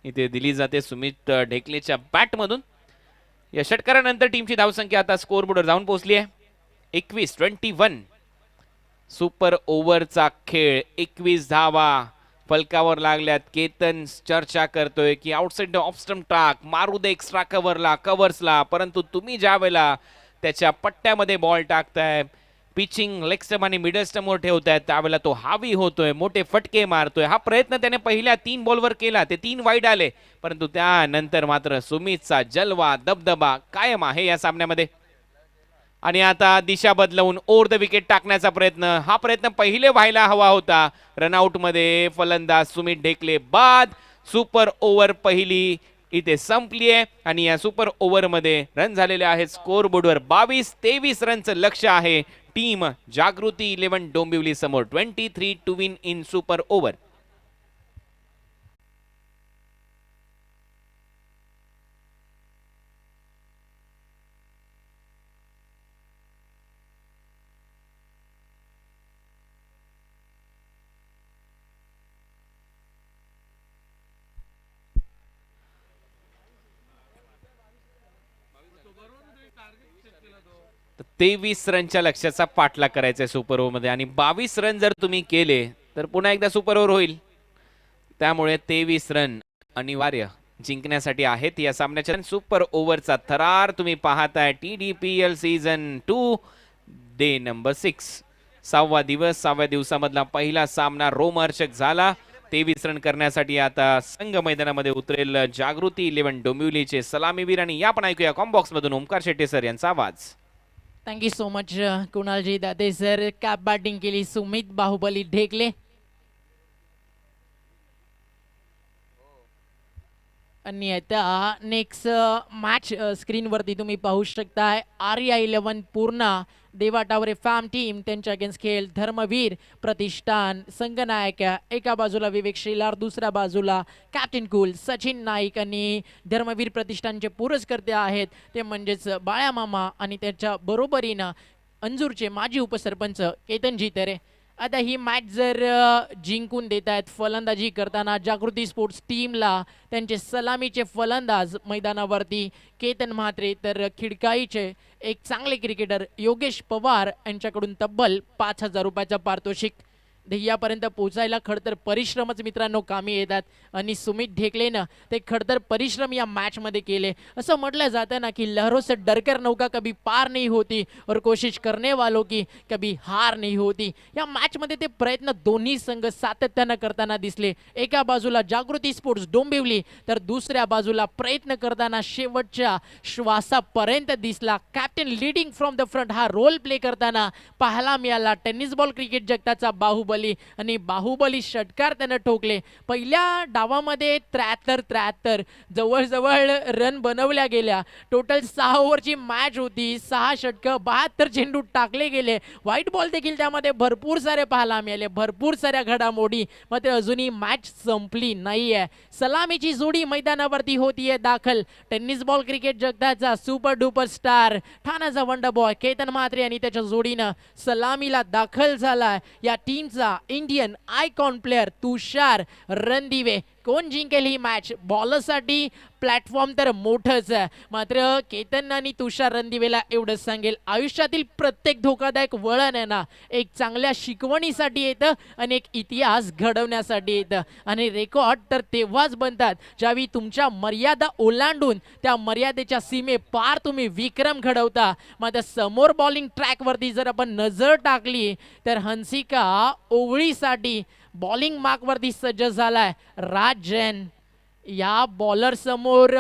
इथे दिली जाते सुमित ढेकलेच्या बॅटमधून. या षटकारानंतर टीमची धावसंख्या आता स्कोर बोर्डवर जाऊन पोहोचली आहे 21-21. सुपर ओव्हरचा खेळ, 21 धावा फलकावर लागल्यात. केतन चर्चा करतोय की आउटसाइड द ऑफ स्टंप टाक, मारू दे एक्स्ट्रा कव्हर्सला, परंतु तुम्ही ज्या वेळेला त्याच्या पट्ट्यामध्ये बॉल टाकताय, पिचिंग लेग स्टंप आणि मिडल स्टंपवर ठेवताय, त्यावेळेला तो हावी होतोय, मोठे फटके मारतोय. हा प्रयत्न त्याने पहिल्या 3 बॉलवर केला, ते 3 वाईड आले, परंतु त्यानंतर मात्र सुमितचा जलवा दबदबा कायम आहे या सामन्यामध्ये. आणि आता दिशा बदलवून ओव्हर द विकेट टाकण्याचा प्रयत्न. हा प्रयत्न पहिले व्हायला हवा होता. रनआउट मध्ये फलंदाज सुमित ढेकले बाद. सुपर ओव्हर पहिली इथे संपली आहे आणि या सुपर ओव्हर मध्ये रन झालेले आहेत स्कोर बोर्डवर 22-23 रनचं लक्ष आहे टीम जागृती 11 डोंबिवली समोर. 23 to win in super over. तर 23 रनच्या लक्ष्याचा पाठलाग करायचा आहे सुपर ओव्हर मध्ये आणि 22 रन जर तुम्ही केले तर पुन्हा एकदा सुपर ओव्हर होईल. त्यामुळे 23 रन अनिवार्य जिंकण्यासाठी आहेत या सामन्याच्या. सुपर ओव्हरचा थरार तुम्ही पाहताय. TDPL सीझन 2 डे नंबर 6, 6वा दिवस. 6व्या दिवसामधला पहिला सामना रोमहर्षक झाला. 23 रन करण्यासाठी आता संघ मैदानामध्ये उतरेल जागृती 11 डोंबिवलीचे सलामीवीर. आणि या पण ऐकूया कॉम्बॉक्स मधून ओमकार शेट्टे सर यांचा आवाज.
थँक्यू सो मच कुणालजी दाते सर. कॅप बॅटिंग केली सुमित बाहुबली ढेकले. आणि आता नेक्स्ट मॅच स्क्रीनवरती तुम्ही पाहू शकताय. आर्या 11 पूर्णा देवा टावरे फॅम टीम त्यांच्या अगेन्स्ट खेळ धर्मवीर प्रतिष्ठान संघनायक. एका बाजूला विवेक शेलार, दुसऱ्या बाजूला कॅप्टन कूल सचिन नाईक. आणि धर्मवीर प्रतिष्ठानचे पुरस्कर्ते आहेत ते म्हणजेच बाळ्या मामा आणि त्याच्या बरोबरीनं अंजूरचे माजी उपसरपंच केतनजी तरे. आता ही मॅच जर जिंकून देत आहेत फलंदाजी करताना जागृती स्पोर्ट्स टीमला त्यांचे सलामीचे फलंदाज मैदानावरती केतन म्हात्रे, तर खिडकाईचे एक चांगले क्रिकेटर योगेश पवार यांच्याकडून तब्बल 5,000 रुपयाचं पारितोषिक. ध्येयापर्यंत पोहोचायला खडतर परिश्रमच मित्रांनो कामी येतात आणि सुमित ढेकलेनं ते खडतर परिश्रम या मॅचमध्ये केले. असं म्हटलं जातं ना की लहरों से डरकर नौका कभी पार नहीं होती और कोशिश करने वालों की कभी हार नहीं होती. या मॅचमध्ये ते प्रयत्न दोन्ही संघ सातत्यानं करताना दिसले. एका बाजूला जागृती स्पोर्ट्स डोंबिवली तर दुसऱ्या बाजूला प्रयत्न करताना शेवटच्या श्वासापर्यंत दिसला. Captain leading from the front हा रोल प्ले करताना पाहायला मिळाला. टेनिस बॉल क्रिकेट जगताचा बाहुबली बाहुबली आणि बाहुबली षटकार त्यानं ठोकले. पहिल्या डावामध्ये 73 जवळजवळ रन बनवल्या गेल्या. टोटल 6 ओव्हरची मॅच होती. 6 षटकं 72 चेंडू टाकले गेले. व्हाईट बॉल देखील त्यामध्ये भरपूर सारे पाहायला मिळाले, भरपूर साऱ्या घडामोडी. मात्र अजूनही मॅच संपली नाहीये. सलामीची जोडी मैदानावरती होतीये दाखल. टेनिस बॉल क्रिकेट जगताचा सुपर डुपर स्टार ठाण्याचा वंडर बॉय केतन म्हात्रे आणि त्याच्या जोडीनं सलामीला दाखल झाला. या टीमचा Indian icon player Tushar Randive. कोण जिंकेल ही मॅच? बॉलरसाठी प्लॅटफॉर्म तर मोठंच आहे. मात्र केतन आणि तुषार रणदिवेला एवढंच सांगेल, आयुष्यातील प्रत्येक धोकादायक वळण आहे ना, एक चांगल्या शिकवणीसाठी येतं आणि एक इतिहास घडवण्यासाठी येतं. आणि रेकॉर्ड तर तेव्हाच बनतात ज्यावेळी तुमच्या मर्यादा ओलांडून त्या मर्यादेच्या सीमे पार तुम्ही विक्रम घडवता. मात्र समोर बॉलिंग ट्रॅकवरती जर आपण नजर टाकली तर हंसिका ओवळीसाठी बॉलिंग मार्कवरती सज्ज झालाय. राज जैन या बॉलर समोर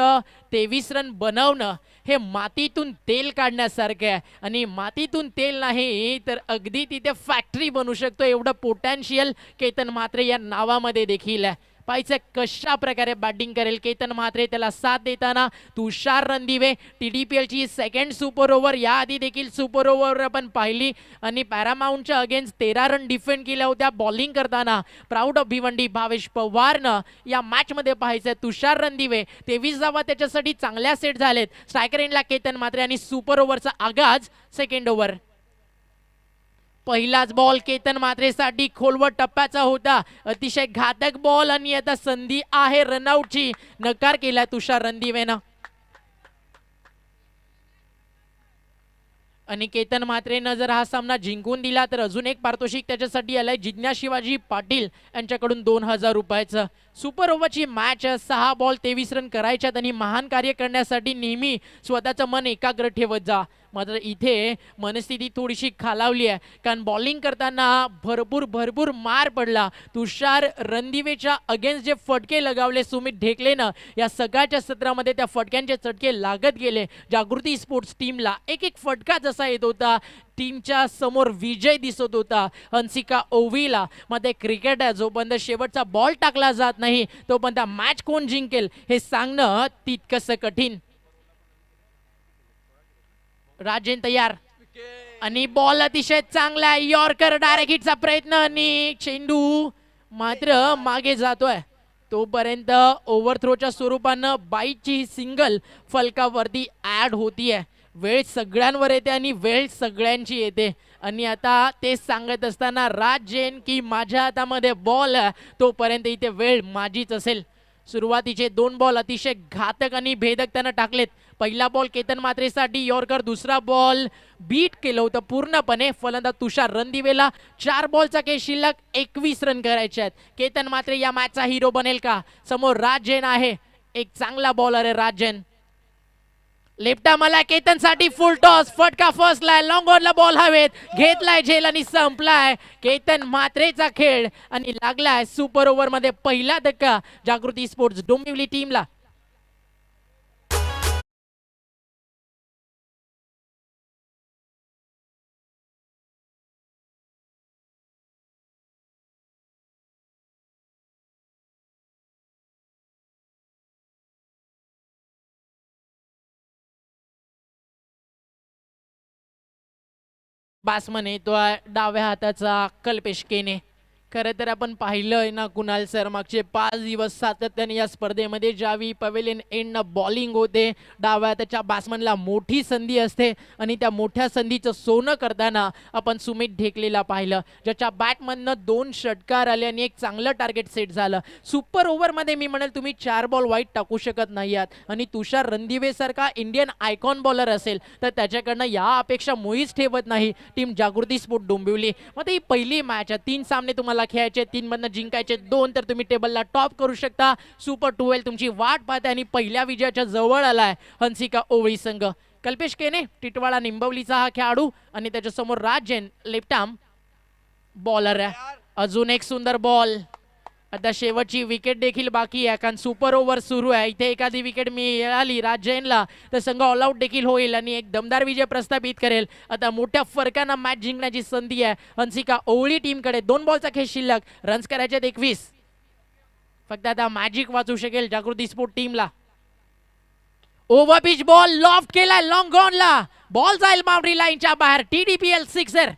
23 रन बनवणं हे मातीतून तेल काढण्यासारखं आहे. आणि मातीतून तेल नाही तर अगदी तिथे फॅक्टरी बनू शकतो, एवढं पोटॅन्शियल केतन म्हात्रे या नावामध्ये देखील आहे. पाहिजे कशा प्रकारे बॅटिंग करेल केतन म्हात्रे, त्याला साथ देताना तुषार रणदिवे. TDPLची सेकंड सुपर ओव्हर, याआधी देखील सुपर ओव्हर आपण पाहिली आणि पॅरामाउंटच्या अगेन्स्ट 13 रन डिफेंड केल्या होत्या बॉलिंग करताना. प्राऊड ऑफ भिवंडी भावेश पवारनं या मॅचमध्ये पाहायचं तुषार रणदिवे. 23 धावा त्याच्यासाठी चांगल्या सेट झालेत. स्ट्रायकर एंडला केतन म्हात्रे आणि सुपर ओव्हरचा आगाज सेकंड ओव्हर. पहिलाच बॉल केतन म्हात्रेसाठी खोलवर टप्प्याचा होता. अतिशय घातक बॉल आणि आता संधी आहे रनआउटची. नकार केला तुषार रणदिवेनं. आणि केतन म्हात्रेनं जर हा सामना जिंकून दिला तर अजून एक पारितोषिक त्याच्यासाठी आलंय जिज्ञा शिवाजी पाटील यांच्याकडून 2000 रुपयाचं. सुपर ओव्हरची मॅच, 6 बॉल 23 रन करायच्यात आणि महान कार्य करण्यासाठी नेहमी स्वतःचं मन एकाग्र ठेवत जा. मात्र इथे मनस्थिती थोडीशी खालावली आहे, कारण बॉलिंग करताना भरपूर मार पडला. तुषार रणदिवेच्या अगेन्स्ट जे फटके लगावले सुमित ढेकलेनं, या सगळ्याच्या सत्रामध्ये त्या फटक्यांचे चटके लागत गेले. जागृती स्पोर्ट्स टीमला एक एक फटका जसा येत होता, टीमच्या समोर विजय दिसत होता. हंसिका ओवीला मध्ये क्रिकेट आहे, जोपर्यंत शेवटचा बॉल टाकला जात नाही तोपर्यंत मॅच कोण जिंकेल हे सांगणं तितकंसं कठीण. राजेन तयार आणि बॉल अतिशय चांगला आहे. यॉर्कर डायरेक्ट हिटचा प्रयत्न आणि चेंडू मात्र मागे जातोय. तोपर्यंत ओव्हरथ्रोच्या स्वरूपानं बाईची सिंगल फलकावरती ऍड होतीये. वेळ सगळ्यांवर येते आणि वेळ सगळ्यांची येते. आणि आता ते सांगत असताना राज जैन की माझ्या हातामध्ये बॉल तोपर्यंत इथे वेळ माझीच असेल. सुरुवातीचे 2 बॉल अतिशय घातक आणि भेदक त्यानं टाकलेत. पहिला बॉल केतन म्हात्रेसाठी यॉर्कर, दुसरा बॉल बीट केलं होतं पूर्णपणे. फलंदाज तुषार रणदिवेला 4 बॉलचा खेळ शिल्लक, 21 रन करायचे आहेत. केतन म्हात्रे या मॅचचा हिरो बनेल का? समोर राज जैन आहे, एक चांगला बॉलर आहे राज जैन. लेफ्टा मला केतन साठी फुल टॉस, फटका फसलाय, लॉंग ऑनला बॉल हवेत, घेतलाय झेल आणि संपलाय केतन म्हात्रेचा खेळ. आणि लागलाय सुपर ओव्हर मध्ये पहिला धक्का जागृती स्पोर्ट्स डोंबिवली टीमला. बॅट्समन येतोय डाव्या हाताचा कल्पेश केने. खरं तर आपण पाहिलंय ना कुणाल सर, मागचे 5 दिवस सातत्याने या स्पर्धेमध्ये ज्यावेळी पवेलियन एंडनं बॉलिंग होते, डाव्या हाताच्या बॅट्समनला मोठी संधी असते आणि त्या मोठ्या संधीचं सोनं करताना आपण सुमित ढेकलेला पाहिलं, ज्याच्या बॅटमधनं 2 षटकार आले आणि एक चांगलं टार्गेट सेट झालं. सुपर ओव्हरमध्ये मी म्हणेल तुम्ही 4 बॉल वाईट टाकू शकत नाही आहात. आणि तुषार रणदिवे सारखा इंडियन आयकॉन बॉलर असेल तर त्याच्याकडनं या अपेक्षा मुळीच ठेवत नाही टीम जागृती स्पोर्ट डोंबिवली. मग ही पहिली मॅच आहे, 3 सामने तुम्हाला खेळायचे, 3 मधनं जिंकायचे 2 तर तुम्ही टेबलला टॉप करू शकता. सुपर 12 तुमची वाट पाहते आणि पहिल्या विजयाच्या जवळ आलाय हंसिका ओवळी संघ. कल्पेश केने टिटवाळा निंबवलीचा हा खेळाडू आणि त्याच्या समोर राज जैन लेफ्ट आर्म बॉलर आहे. अजून एक सुंदर बॉल आता शेवटची विकेट देखील बाकी आहे, कारण सुपर ओव्हर सुरू आहे. इथे एखादी विकेट मिळाली राज जैनला तर संघ ऑल आउट देखील होईल आणि एक दमदार विजय प्रस्थापित करेल. आता मोठ्या फरकानं मॅच जिंकण्याची संधी आहे हंसिका ओवळी टीमकडे. 2 बॉलचा खेळ शिल्लक, रन्स करायचे 21. फक्त आता मॅजिक वाचू शकेल जागृती स्पोर्ट टीमला. ओव्हर पिच बॉल लॉफ्ट केलाय लॉंग गॉनला, बॉल जाईल बाउंड्री लाईनच्या बाहेर. TDPL sixer.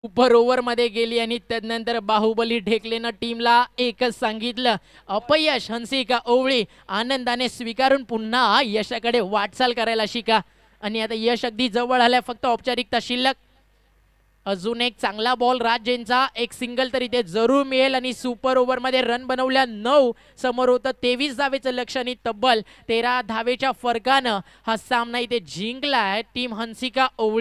सुपर ओव्हर मध्ये गेली आणि त्यानंतर बाहुबली ढेकलेनं टीमला एकच सांगितलं, अपयश हंसिका ओवळी आनंदाने स्वीकारून पुन्हा यशाकडे वाटचाल करायला शिका. आणि आता यश अगदी जवळ आलंय, फक्त औपचारिकता शिल्लक. अजून एक चांगला बॉल राज जैनचा, एक सिंगल तर इथे जरूर मिळेल आणि सुपर ओव्हर मध्ये रन बनवल्या 9, समोर होतं 23 धावेचं लक्ष आणि तब्बल 13 धावेच्या फरकानं हा सामना इथे जिंकलाय टीम हंसिका ओवळी.